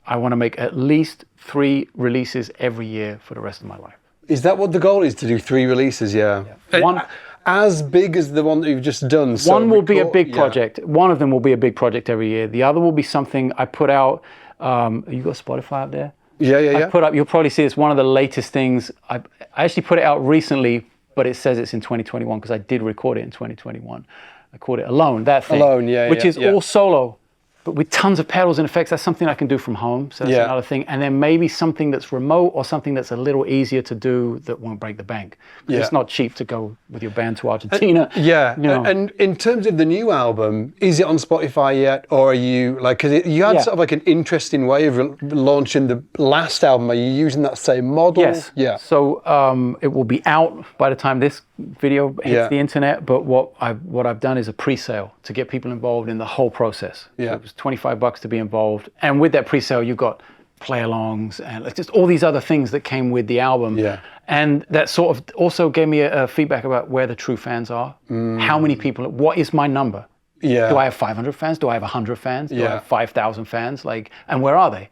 I want to make at least 3 releases every year for the rest of my life. Is that what the goal is, to do 3 releases? Yeah. One, as big as the one that you've just done. So one will be a big project. One of them will be a big project every year. The other will be something I put out. You got Spotify up there? Yeah. I put up, you'll probably see it's one of the latest things. I actually put it out recently, but it says it's in 2021 because I did record it in 2021. I called it Alone, that thing. Alone, which is all solo, but with tons of pedals and effects. That's something I can do from home, so that's another thing. And then maybe something that's remote or something that's a little easier to do that won't break the bank. It's not cheap to go with your band to Argentina. And in terms of the new album, is it on Spotify yet? Or are you, like, because you had sort of like an interesting way of launching the last album. Are you using that same model? Yes. Yeah. So it will be out by the time this video hits the internet, but what I've done is a pre-sale to get people involved in the whole process. So it was $25 to be involved, and with that pre-sale you've got play-alongs and just all these other things that came with the album. And that sort of also gave me a feedback about where the true fans are. How many people, what is my number? Do I have 500 fans? Do I have 100 fans? Do I have 5,000 fans? Like, and where are they?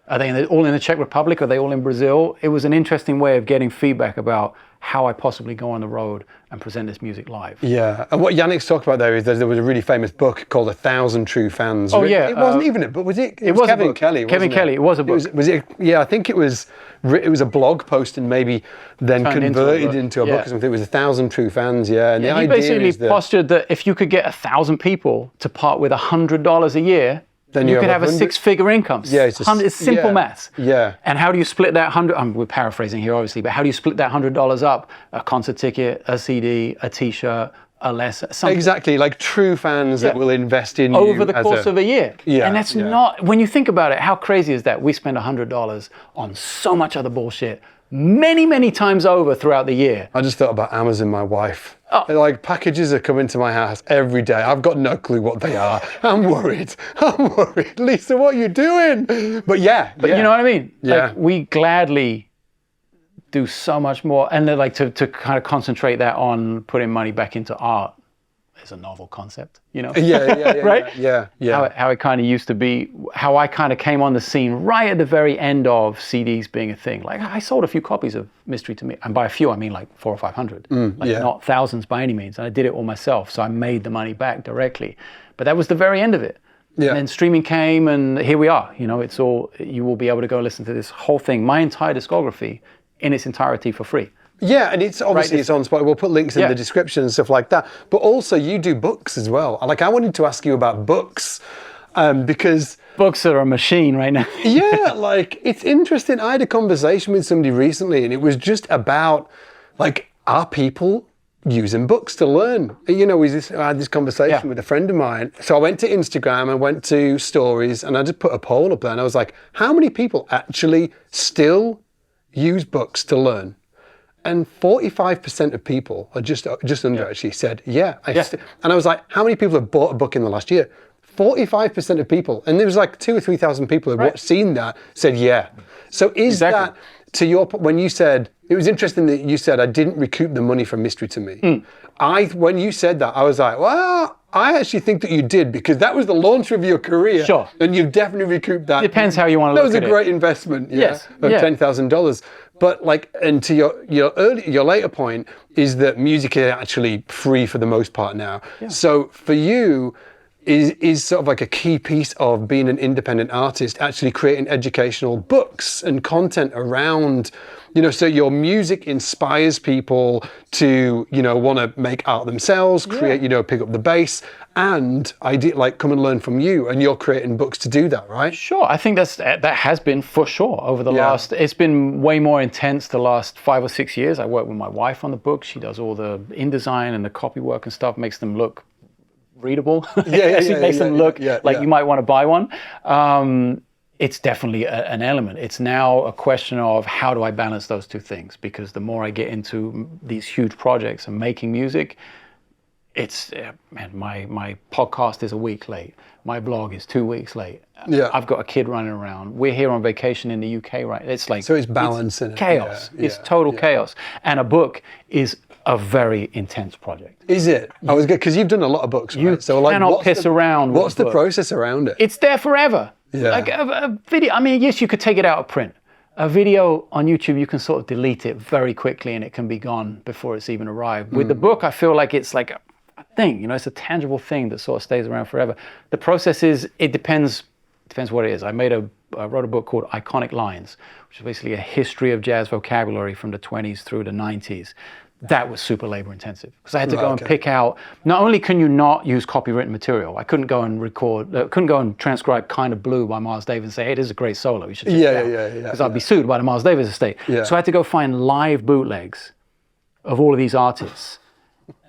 Are they all in the Czech Republic? Are they all in Brazil? It was an interesting way of getting feedback about how I possibly go on the road and present this music live. Yeah, and what Janek's talked about there is there was a really famous book called 1,000 True Fans. Oh yeah. It wasn't even a book, was it? It was Kevin Kelly, wasn't Kevin Kelly, it was a book. Was it? Yeah, I think it was a blog post and maybe then converted into a book or something. It was 1,000 True Fans, and the he idea basically is that postured that if you could get 1,000 people to part with $100 a year, then you could have a 6-figure income. It's simple maths. And how do you split that 100? We're paraphrasing here, obviously, but how do you split that $100 up? A concert ticket, a CD, a T-shirt, a lesson. Something. Exactly, like true fans that will invest in over the course of a year. And that's not, when you think about it, how crazy is that? We spend $100 on so much other bullshit many times over throughout the year. I just thought about Amazon, my wife. Like, packages are coming to my house every day. I've got no clue what they are. I'm worried. Lisa, what are you doing? But you know what I mean? Like, we gladly do so much more. And then, like, to kind of concentrate that on putting money back into art is a novel concept, you know? Right? How it kind of used to be, how I kind of came on the scene right at the very end of CDs being a thing. Like, I sold a few copies of Mystery to Me, and by a few I mean like 400 or 500, not thousands by any means. And I did it all myself, so I made the money back directly. But that was the very end of it. And then streaming came, and here we are. You know, it's all, you will be able to go listen to this whole thing, my entire discography in its entirety for free. Yeah, and it's obviously it's on Spotify. We'll put links in the description and stuff like that. But also, you do books as well. Like, I wanted to ask you about books because books are a machine right now. Like, it's interesting. I had a conversation with somebody recently, and it was just about, like, are people using books to learn? You know, I had this conversation with a friend of mine. So I went to Instagram, I went to stories, and I just put a poll up there, and I was like, how many people actually still use books to learn? And 45% of people, or just under actually, said, and I was like, how many people have bought a book in the last year? 45% of people, and there was like 2,000 or 3,000 people who had seen that, said So is that, to your point, when you said, it was interesting that you said, I didn't recoup the money from Mystery to Me. When you said that, I was like, well, I actually think that you did, because that was the launch of your career. And you've definitely recouped that. Depends how you want to look at it. That was a great investment, of $10,000. But like, and to your later point is that music is actually free for the most part now. So for you, is sort of like a key piece of being an independent artist, actually creating educational books and content around, you know, so your music inspires people to, you know, want to make art themselves, create, you know, pick up the bass, and like come and learn from you, and you're creating books to do that, right? Sure, I think that has been for sure over the last, it's been way more intense the last 5 or 6 years. I work with my wife on the book. She does all the InDesign and the copy work and stuff, makes them look readable. Makes them look like you might want to buy one. It's definitely an element. It's now a question of how do I balance those two things? Because the more I get into these huge projects and making music, it's, man, my podcast is a week late. My blog is 2 weeks late. I've got a kid running around. We're here on vacation in the UK, right? It's like, so it's balancing it. Chaos. It's total chaos. And a book is a very intense project. Is it? I was good, because you've done a lot of books, right? You cannot piss around. What's the process around it? It's there forever. Yeah. Like a video, I mean, yes, you could take it out of print. A video on YouTube, you can sort of delete it very quickly and it can be gone before it's even arrived. With the book, I feel like it's like a thing, you know, it's a tangible thing that sort of stays around forever. The process is, it depends what it is. I wrote a book called Iconic Lines, which is basically a history of jazz vocabulary from the 20s through the 90s. That was super labor intensive because I had to go and pick out, not only can you not use copywritten material, I couldn't go and transcribe Kind of Blue by Miles Davis and say, hey, this is a great solo, you should check it out. Because I'd be sued by the Miles Davis estate. Yeah. So I had to go find live bootlegs of all of these artists.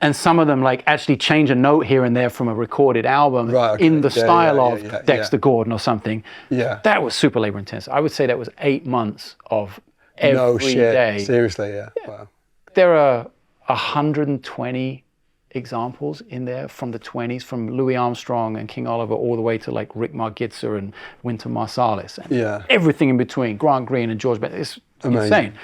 And some of them like actually change a note here and there from a recorded album in the style of Dexter Gordon or something. Yeah. That was super labor intensive. I would say that was 8 months of every day. Seriously, yeah. Wow. There are 120 examples in there from the 20s, from Louis Armstrong and King Oliver all the way to like Rick Margitzer and Wynton Marsalis and everything in between, Grant Green and George Benson. It's insane.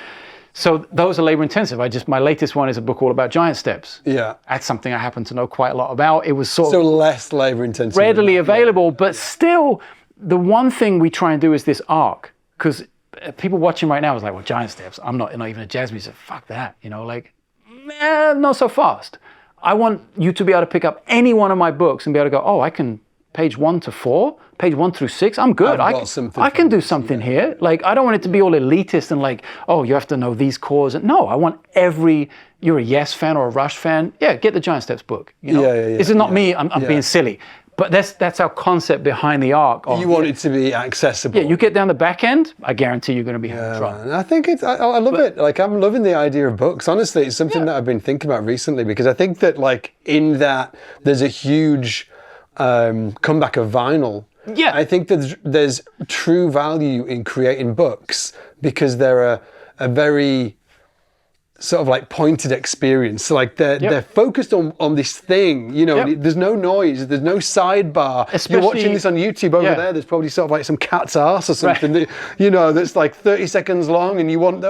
So those are labor intensive. My latest one is a book all about giant steps. Yeah. That's something I happen to know quite a lot about. It was sort of less labor intensive. Readily available, but still the one thing we try and do is this arc, because people watching right now is like, well, giant steps, I'm not even a jazz musician. Fuck that, you know, like, not so fast. I want you to be able to pick up any one of my books and be able to go, oh, I can page 1 to 4, page 1 through 6. I'm good. I can do something here. Like, I don't want it to be all elitist and like, oh, you have to know these chords. No, I want you're a Yes fan or a Rush fan. Yeah, get the Giant Steps book. You know? This is not me. I'm being silly. But that's our concept behind the arc. You want it to be accessible. Yeah, you get down the back end, I guarantee you're going to be having trouble. I think I love it. Like, I'm loving the idea of books. Honestly, it's something that I've been thinking about recently, because I think that like in that there's a huge comeback of vinyl. Yeah. I think that there's true value in creating books because they're a very sort of like pointed experience. So like they're focused on this thing, you know, there's no noise, there's no sidebar. You're watching this on YouTube over there, there's probably sort of like some cat's ass or something that, you know, that's like 30 seconds long and you want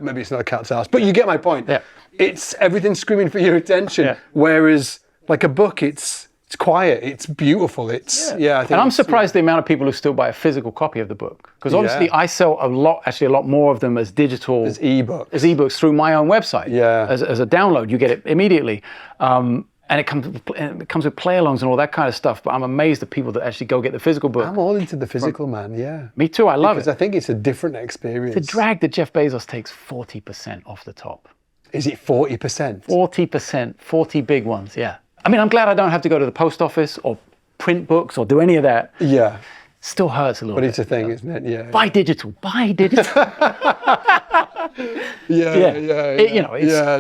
maybe it's not a cat's ass, but you get my point. Yeah. It's everything screaming for your attention. Whereas like a book, it's quiet, it's beautiful, I think. And I'm surprised the amount of people who still buy a physical copy of the book, because obviously I sell a lot more of them as digital, as ebooks through my own website. As a download, you get it immediately, and it comes with play-alongs and all that kind of stuff. But I'm amazed at people that actually go get the physical book. I'm all into the physical, man. Yeah, me too. I love it because I think it's a different experience. The drag that Jeff Bezos takes 40% off the top. Is it 40%? 40%, 40 big ones. Yeah. I mean, I'm glad I don't have to go to the post office or print books or do any of that. Yeah. Still hurts a little bit. But it's a thing, isn't it? Yeah. Buy digital. Buy digital. You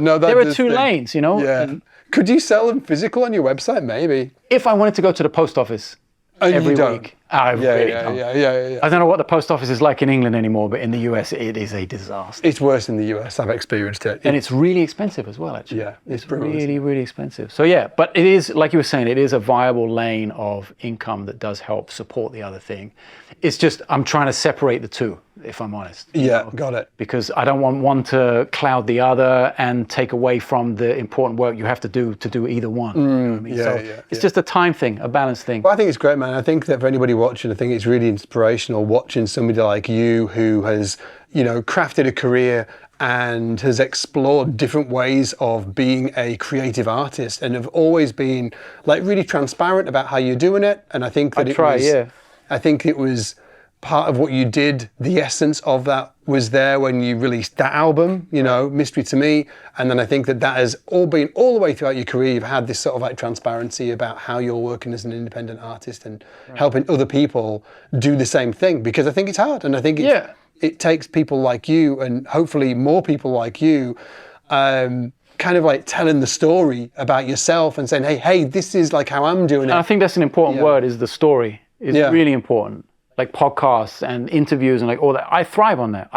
know, there are two lanes, you know. Yeah. Could you sell them physical on your website, maybe? If I wanted to go to the post office every week. I really don't. I don't know what the post office is like in England anymore, but in the US, it is a disaster. It's worse in the US. I've experienced it. And it's really expensive as well, actually. Yeah, it's really, really expensive. So yeah, but it is, like you were saying, it is a viable lane of income that does help support the other thing. It's just, I'm trying to separate the two, if I'm honest. Yeah, got it. Because I don't want one to cloud the other and take away from the important work you have to do either one. You know what I mean? It's just a time thing, a balance thing. Well, I think it's great, man. I think that for anybody watching, I think it's really inspirational watching somebody like you who has, you know, crafted a career and has explored different ways of being a creative artist and have always been like really transparent about how you're doing it. And I think that I think it was part of what you did. The essence of that was there when you released that album, you know, Mystery to Me. And then I think that has all been all the way throughout your career. You've had this sort of like transparency about how you're working as an independent artist and helping other people do the same thing, because I think it's hard. And I think it takes people like you, and hopefully more people like you, kind of like telling the story about yourself and saying, hey, this is like how I'm doing it. And I think that's an important word, is the story. It's really important. Like podcasts and interviews and like all that. I thrive on that.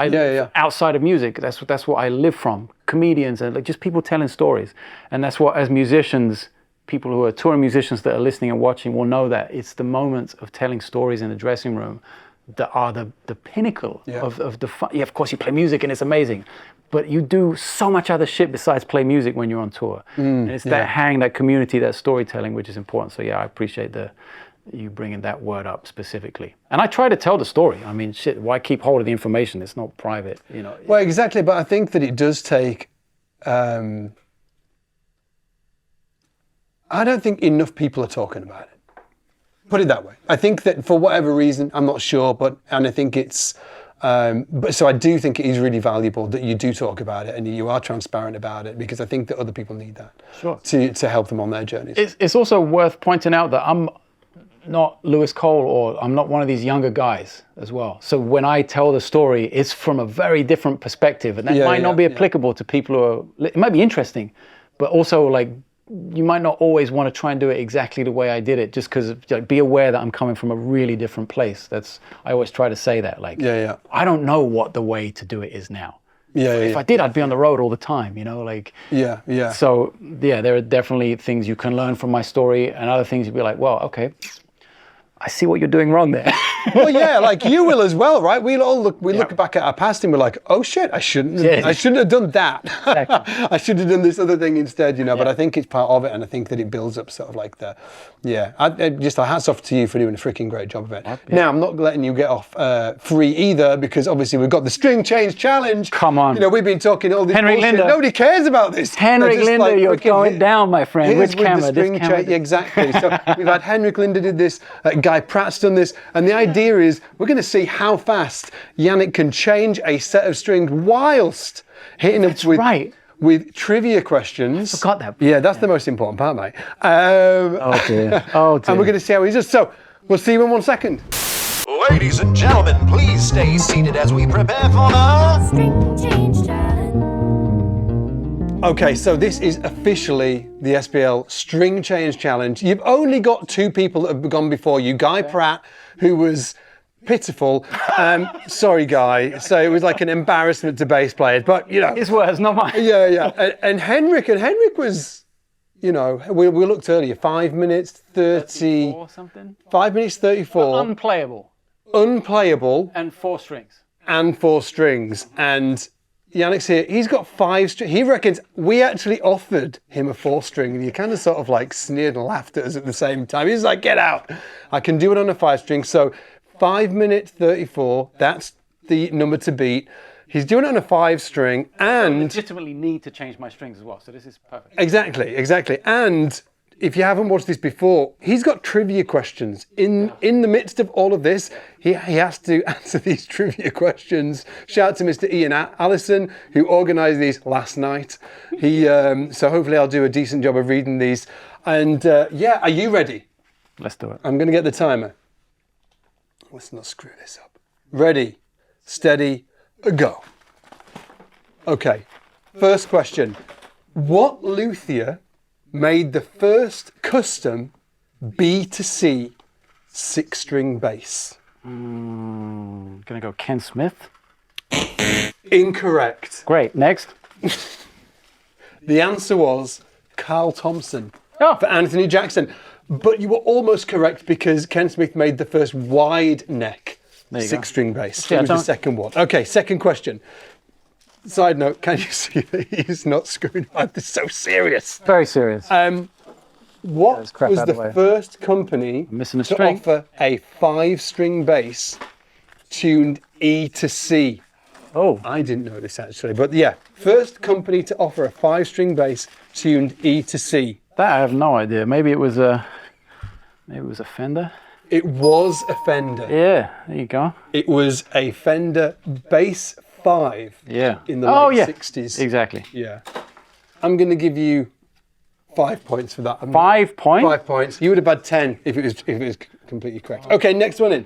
Outside of music, that's what I live from. Comedians and like just people telling stories. And that's what, as musicians, people who are touring musicians that are listening and watching will know that it's the moments of telling stories in the dressing room that are the pinnacle of the fun. Yeah, of course you play music and it's amazing, but you do so much other shit besides play music when you're on tour. And it's that hang, that community, that storytelling, which is important. So yeah, I appreciate the you bringing that word up specifically. And I try to tell the story. I mean, shit, why keep hold of the information? It's not private, you know. Well, exactly. But I think that it does take, I don't think enough people are talking about it. Put it that way. I think that for whatever reason, I'm not sure, and I think it's, but so I do think it is really valuable that you do talk about it and you are transparent about it, because I think that other people need that to help them on their journeys. It's also worth pointing out that I'm not Lewis Cole, or I'm not one of these younger guys as well. So when I tell the story, it's from a very different perspective, and that might not be applicable to people who are, it might be interesting, but also like, you might not always want to try and do it exactly the way I did it, just because, like, be aware that I'm coming from a really different place. I always try to say that, like, I don't know what the way to do it is now. If I did, I'd be on the road all the time, you know, like. So there are definitely things you can learn from my story, and other things you'd be like, well, okay, I see what you're doing wrong there. Well, yeah, like you will as well, right? We look back at our past and we're like, oh shit, I shouldn't have done that. Exactly. I should have done this other thing instead, you know. But I think it's part of it, and I think that it builds up sort of like hats off to you for doing a freaking great job of it. Now, I'm not letting you get off free either, because obviously we've got the string change challenge. Come on. You know, we've been talking all this Henrik bullshit. Linder. Nobody cares about this. Henrik Linder, like, you're going down, my friend. Which camera? This camera? Exactly. So we've had Henrik Linder did this, Guy Pratt's done this, and the idea is we're going to see how fast Janek can change a set of strings whilst hitting up with trivia questions. I forgot that. Yeah, that's the most important part, mate. Oh dear. And we're going to see how he does. So we'll see you in 1 second. Ladies and gentlemen, please stay seated as we prepare for the String Change Challenge. Okay, so this is officially the SBL String Change Challenge. You've only got 2 people that have gone before you. Guy Pratt, who was pitiful. Sorry, Guy. So it was like an embarrassment to bass players, but you know. His words, not mine. Yeah. And Henrik was, you know, we looked earlier, 5 minutes 30. 34 something? 5 minutes 34. Unplayable. Unplayable. And 4 strings. And 4 strings. And Janek's here. He's got 5 strings. He reckons we actually offered him a 4 string, and he kind of sort of like sneered and laughed at us at the same time. He's like, get out. I can do it on a 5 string. So 5 minutes 34, that's the number to beat. He's doing it on a 5 string, and I legitimately need to change my strings as well, so this is perfect. Exactly. And if you haven't watched this before, he's got trivia questions. In the midst of all of this, he has to answer these trivia questions. Shout out to Mr. Ian Allison, who organised these last night. So hopefully I'll do a decent job of reading these. And are you ready? Let's do it. I'm going to get the timer. Let's not screw this up. Ready, steady, go. Okay, first question. What luthier made the first custom B2C 6-string bass? Gonna go Ken Smith. Incorrect. Great, next. The answer was Carl Thompson for Anthony Jackson. But you were almost correct, because Ken Smith made the first wide neck 6-string bass. It was the second one. Okay, second question. Side note, can you see that he's not screwing up? This is so serious. Very serious. What was the first company to offer a 5-string bass tuned E to C? Oh. I didn't know this actually, but yeah. First company to offer a 5-string bass tuned E to C. That I have no idea. Maybe it was a Fender. It was a Fender. Yeah, there you go. It was a Fender Bass 5. Yeah. In the late 60s. Exactly. Yeah. I'm going to give you 5 points for that. 5 points? 5 points. You would have had 10 if it was completely correct. Okay, next one in.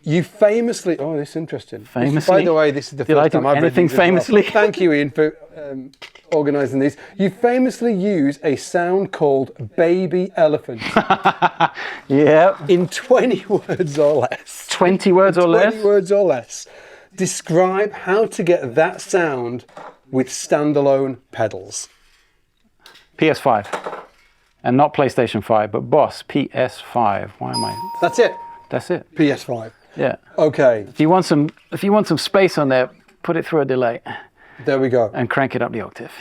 You famously, this is interesting. Famously? By the way, this is the first time I've read anything these as well. famously? Thank you, Ian, for organising these. You famously use a sound called baby elephant. Yeah. In 20 words or less. 20 words or less? 20 words or less. Describe how to get that sound with standalone pedals. PS5. And not PlayStation 5, but Boss PS5. Why am I? That's it. That's it. PS5. Yeah. Okay. If you want some space on there, put it through a delay. There we go. And crank it up the octave.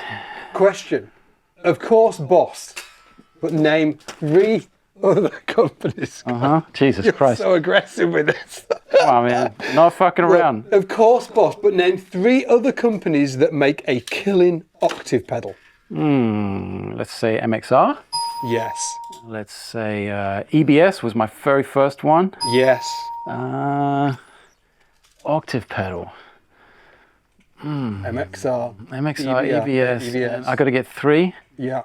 Question. Of course, Boss. But name 3 other companies. Jesus You're Christ. so aggressive with this. Come on, man. Not fucking around. Of course, boss, but name 3 other companies that make a killing octave pedal. Let's say MXR. Yes. Let's say EBS was my very first one. Yes. Octave pedal. MXR. EBS. EBS. I got to get 3. Yeah.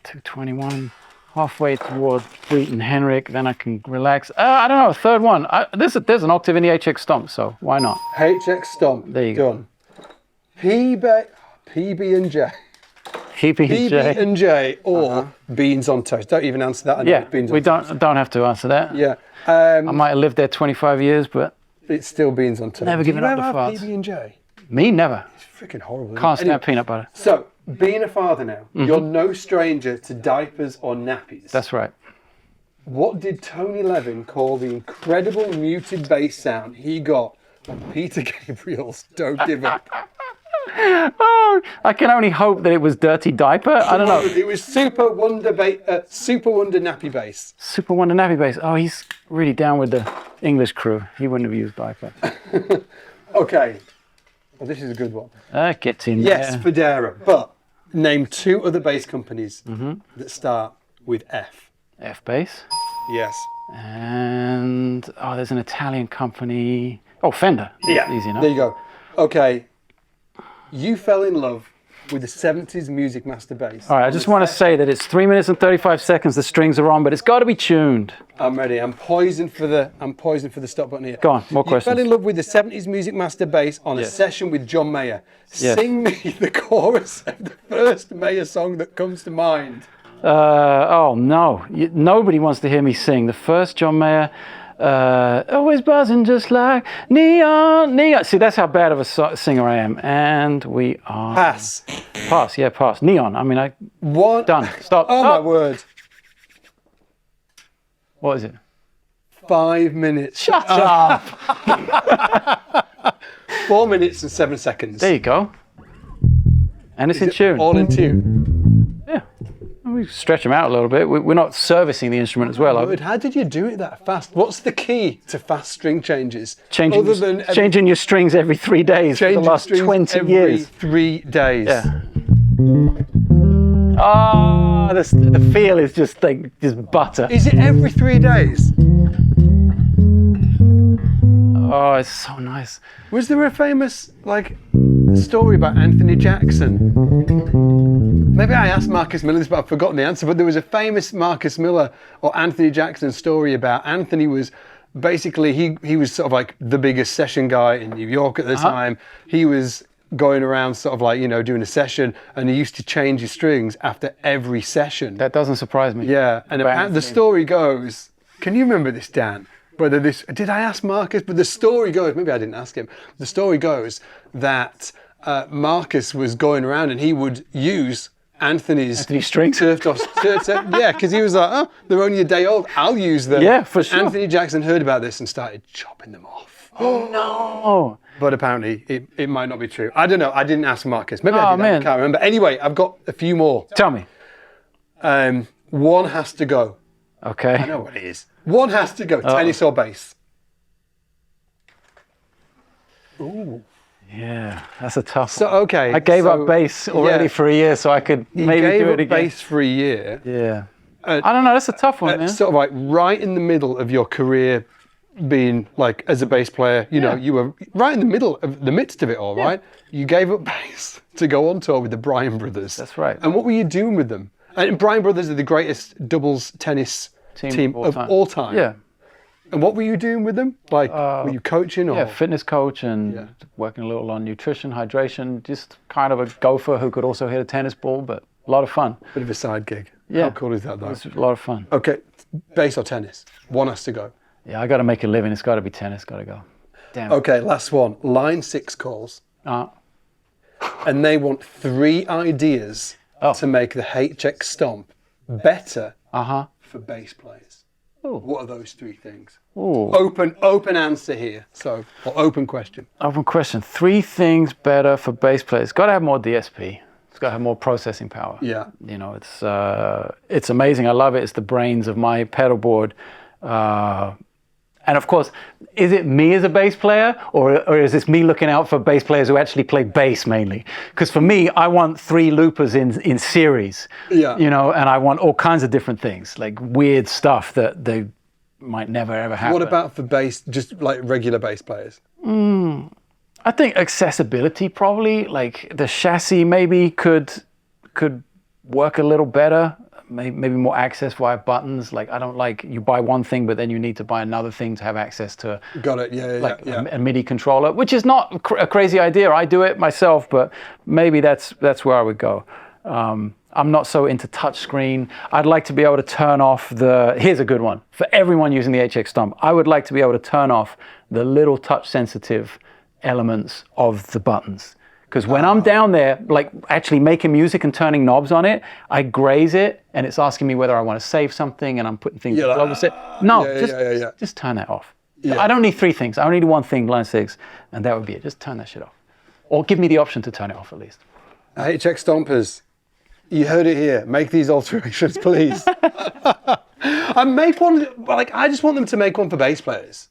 221. Halfway towards Breet and Henrik, then I can relax. I don't know, a third one. There's an octave in the HX Stomp, so why not? HX Stomp. There you go. Done. PB and J. PB&J. and J or Beans on Toast. Don't even answer that. I know Yeah, beans we on don't have to answer that. Yeah. I might have lived there 25 years, but It's still Beans on Toast. Never given up the farts. PB and J. me, never. It's freaking horrible. Can't stand Anyway, peanut butter. So, being a father now, you're no stranger to diapers or nappies. That's right. What did Tony Levin call the incredible muted bass sound he got on Peter Gabriel's Don't Give Up? Oh, I can only hope that it was Dirty Diaper. I don't know. It was Super Wonder Nappy Bass. Super Wonder Nappy Bass. Oh, he's really down with the English crew. He wouldn't have used Diaper. Okay. Well, this is a good one. Get in Yes, there. Fodera. But name 2 other bass companies that start with F. F bass. Yes. And, there's an Italian company. Oh, Fender. Yeah. Easy enough. There you go. Okay. You fell in love with the 70s Music Master bass. All right, I just want to say that it's 3 minutes and 35 seconds. The strings are on, but it's got to be tuned. I'm ready. I'm poised for the stop button here. Go on, more You questions. fell in love with the 70s Music Master bass on a session with John Mayer. Yes. Sing me the chorus of the first Mayer song that comes to mind. Oh, no. Nobody wants to hear me sing. The first John Mayer, always buzzing just like neon, neon. See, that's how bad of a singer I am. And we are... Pass. Pass, yeah, pass. Neon. I mean, One. done. Stop. Oh, Stop. my word. What is it? 5 minutes. Shut up. 4 minutes and 7 seconds. There you go. And it's in tune. All in tune. Yeah. We stretch them out a little bit. We're not servicing the instrument as well. Good. How did you do it that fast? What's the key to fast string changes? Changing your strings every 3 days for the last 20 years. 3 days. Yeah. Oh, the feel is just like butter. Is it every 3 days? Oh, it's so nice. Was there a famous story about Anthony Jackson? Maybe I asked Marcus Miller this, but I've forgotten the answer. But there was a famous Marcus Miller or Anthony Jackson story about Anthony was basically he was sort of like the biggest session guy in New York at the time. He was going around sort of like doing a session, and he used to change his strings after every session. That doesn't surprise me. Yeah, and the story goes. Can you remember this, Dan? Whether did I ask Marcus? But the story goes, maybe I didn't ask him. The story goes that Marcus was going around and he would use Anthony's strings. Turf Toss. Yeah, because he was like, oh, they're only a day old. I'll use them. Yeah, for sure. Anthony Jackson heard about this and started chopping them off. Oh no! But apparently it might not be true. I don't know. I didn't ask Marcus. Maybe I did. Man. I can't remember. Anyway, I've got a few more. Tell me. One has to go. Okay. I know what it is. One has to go. Tennis or bass? Ooh. Yeah, that's a tough So one. okay. I gave up bass already for a year, so I could maybe gave do up it again. bass for a year. Yeah. I don't know. That's a tough one, man. Sort of like right in the middle of your career, being like as a bass player. You know, you were right in the middle of the midst of it all, right? You gave up bass to go on tour with the Bryan Brothers. That's right. And what were you doing with them? And Bryan Brothers are the greatest doubles tennis team of all time. Yeah. And what were you doing with them? Like, were you coaching or? Yeah, fitness coach and working a little on nutrition, hydration, just kind of a gopher who could also hit a tennis ball, but a lot of fun. Bit of a side gig. Yeah. How cool is that, though? It's a lot of fun. Okay, bass or tennis? One has to go. Yeah, I got to make a living. It's got to be tennis. Got to go. Damn. Okay, last one. Line 6 calls. And they want 3 ideas to make the HX Stomp better for bass players. Ooh. What are those 3 things? Ooh. Open answer here. So, or open question. Open question. 3 things better for bass players. Got to have more DSP. It's got to have more processing power. Yeah. You know, it's amazing. I love it. It's the brains of my pedalboard. And of course, is it me as a bass player, or is this me looking out for bass players who actually play bass mainly? Because for me, I want 3 loopers in series, you know, and I want all kinds of different things, like weird stuff that they might never ever happen. What about for bass, just like regular bass players? I think accessibility probably, like the chassis maybe could work a little better. Maybe more access via buttons. Like I don't like you buy one thing, but then you need to buy another thing to have access to. Got it. Yeah. A MIDI controller, which is not a crazy idea. I do it myself, but maybe that's where I would go. I'm not so into touchscreen. I'd like to be able to turn off here's a good one. For everyone using the HX Stomp, I would like to be able to turn off the little touch sensitive elements of the buttons. Because when I'm down there, like actually making music and turning knobs on it, I graze it and it's asking me whether I want to save something and I'm putting things in global set. No, just turn that off. Yeah. I don't need 3 things. I only need one thing, line 6, and that would be it. Just turn that shit off. Or give me the option to turn it off at least. HX Stompers, you heard it here. Make these alterations, please. And make one, like I just want them to make one for bass players.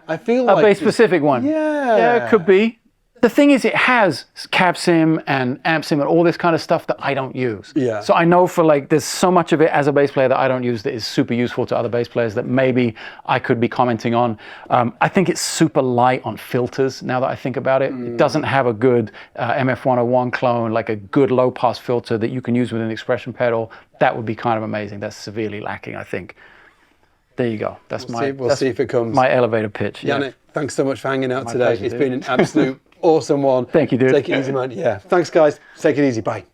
I feel like... A bass-specific one. Yeah, it could be. The thing is, it has cab sim and amp sim and all this kind of stuff that I don't use. Yeah. So I know for like, there's so much of it as a bass player that I don't use that is super useful to other bass players that maybe I could be commenting on. I think it's super light on filters now that I think about it. It doesn't have a good MF101 clone, like a good low pass filter that you can use with an expression pedal. That would be kind of amazing. That's severely lacking, I think. There you go. We'll see if it comes. My elevator pitch. Janek, thanks so much for hanging out today. Pleasure, it's dude. been an absolute awesome one. Thank you, dude. Take it easy, man. Yeah. Thanks, guys. Take it easy. Bye.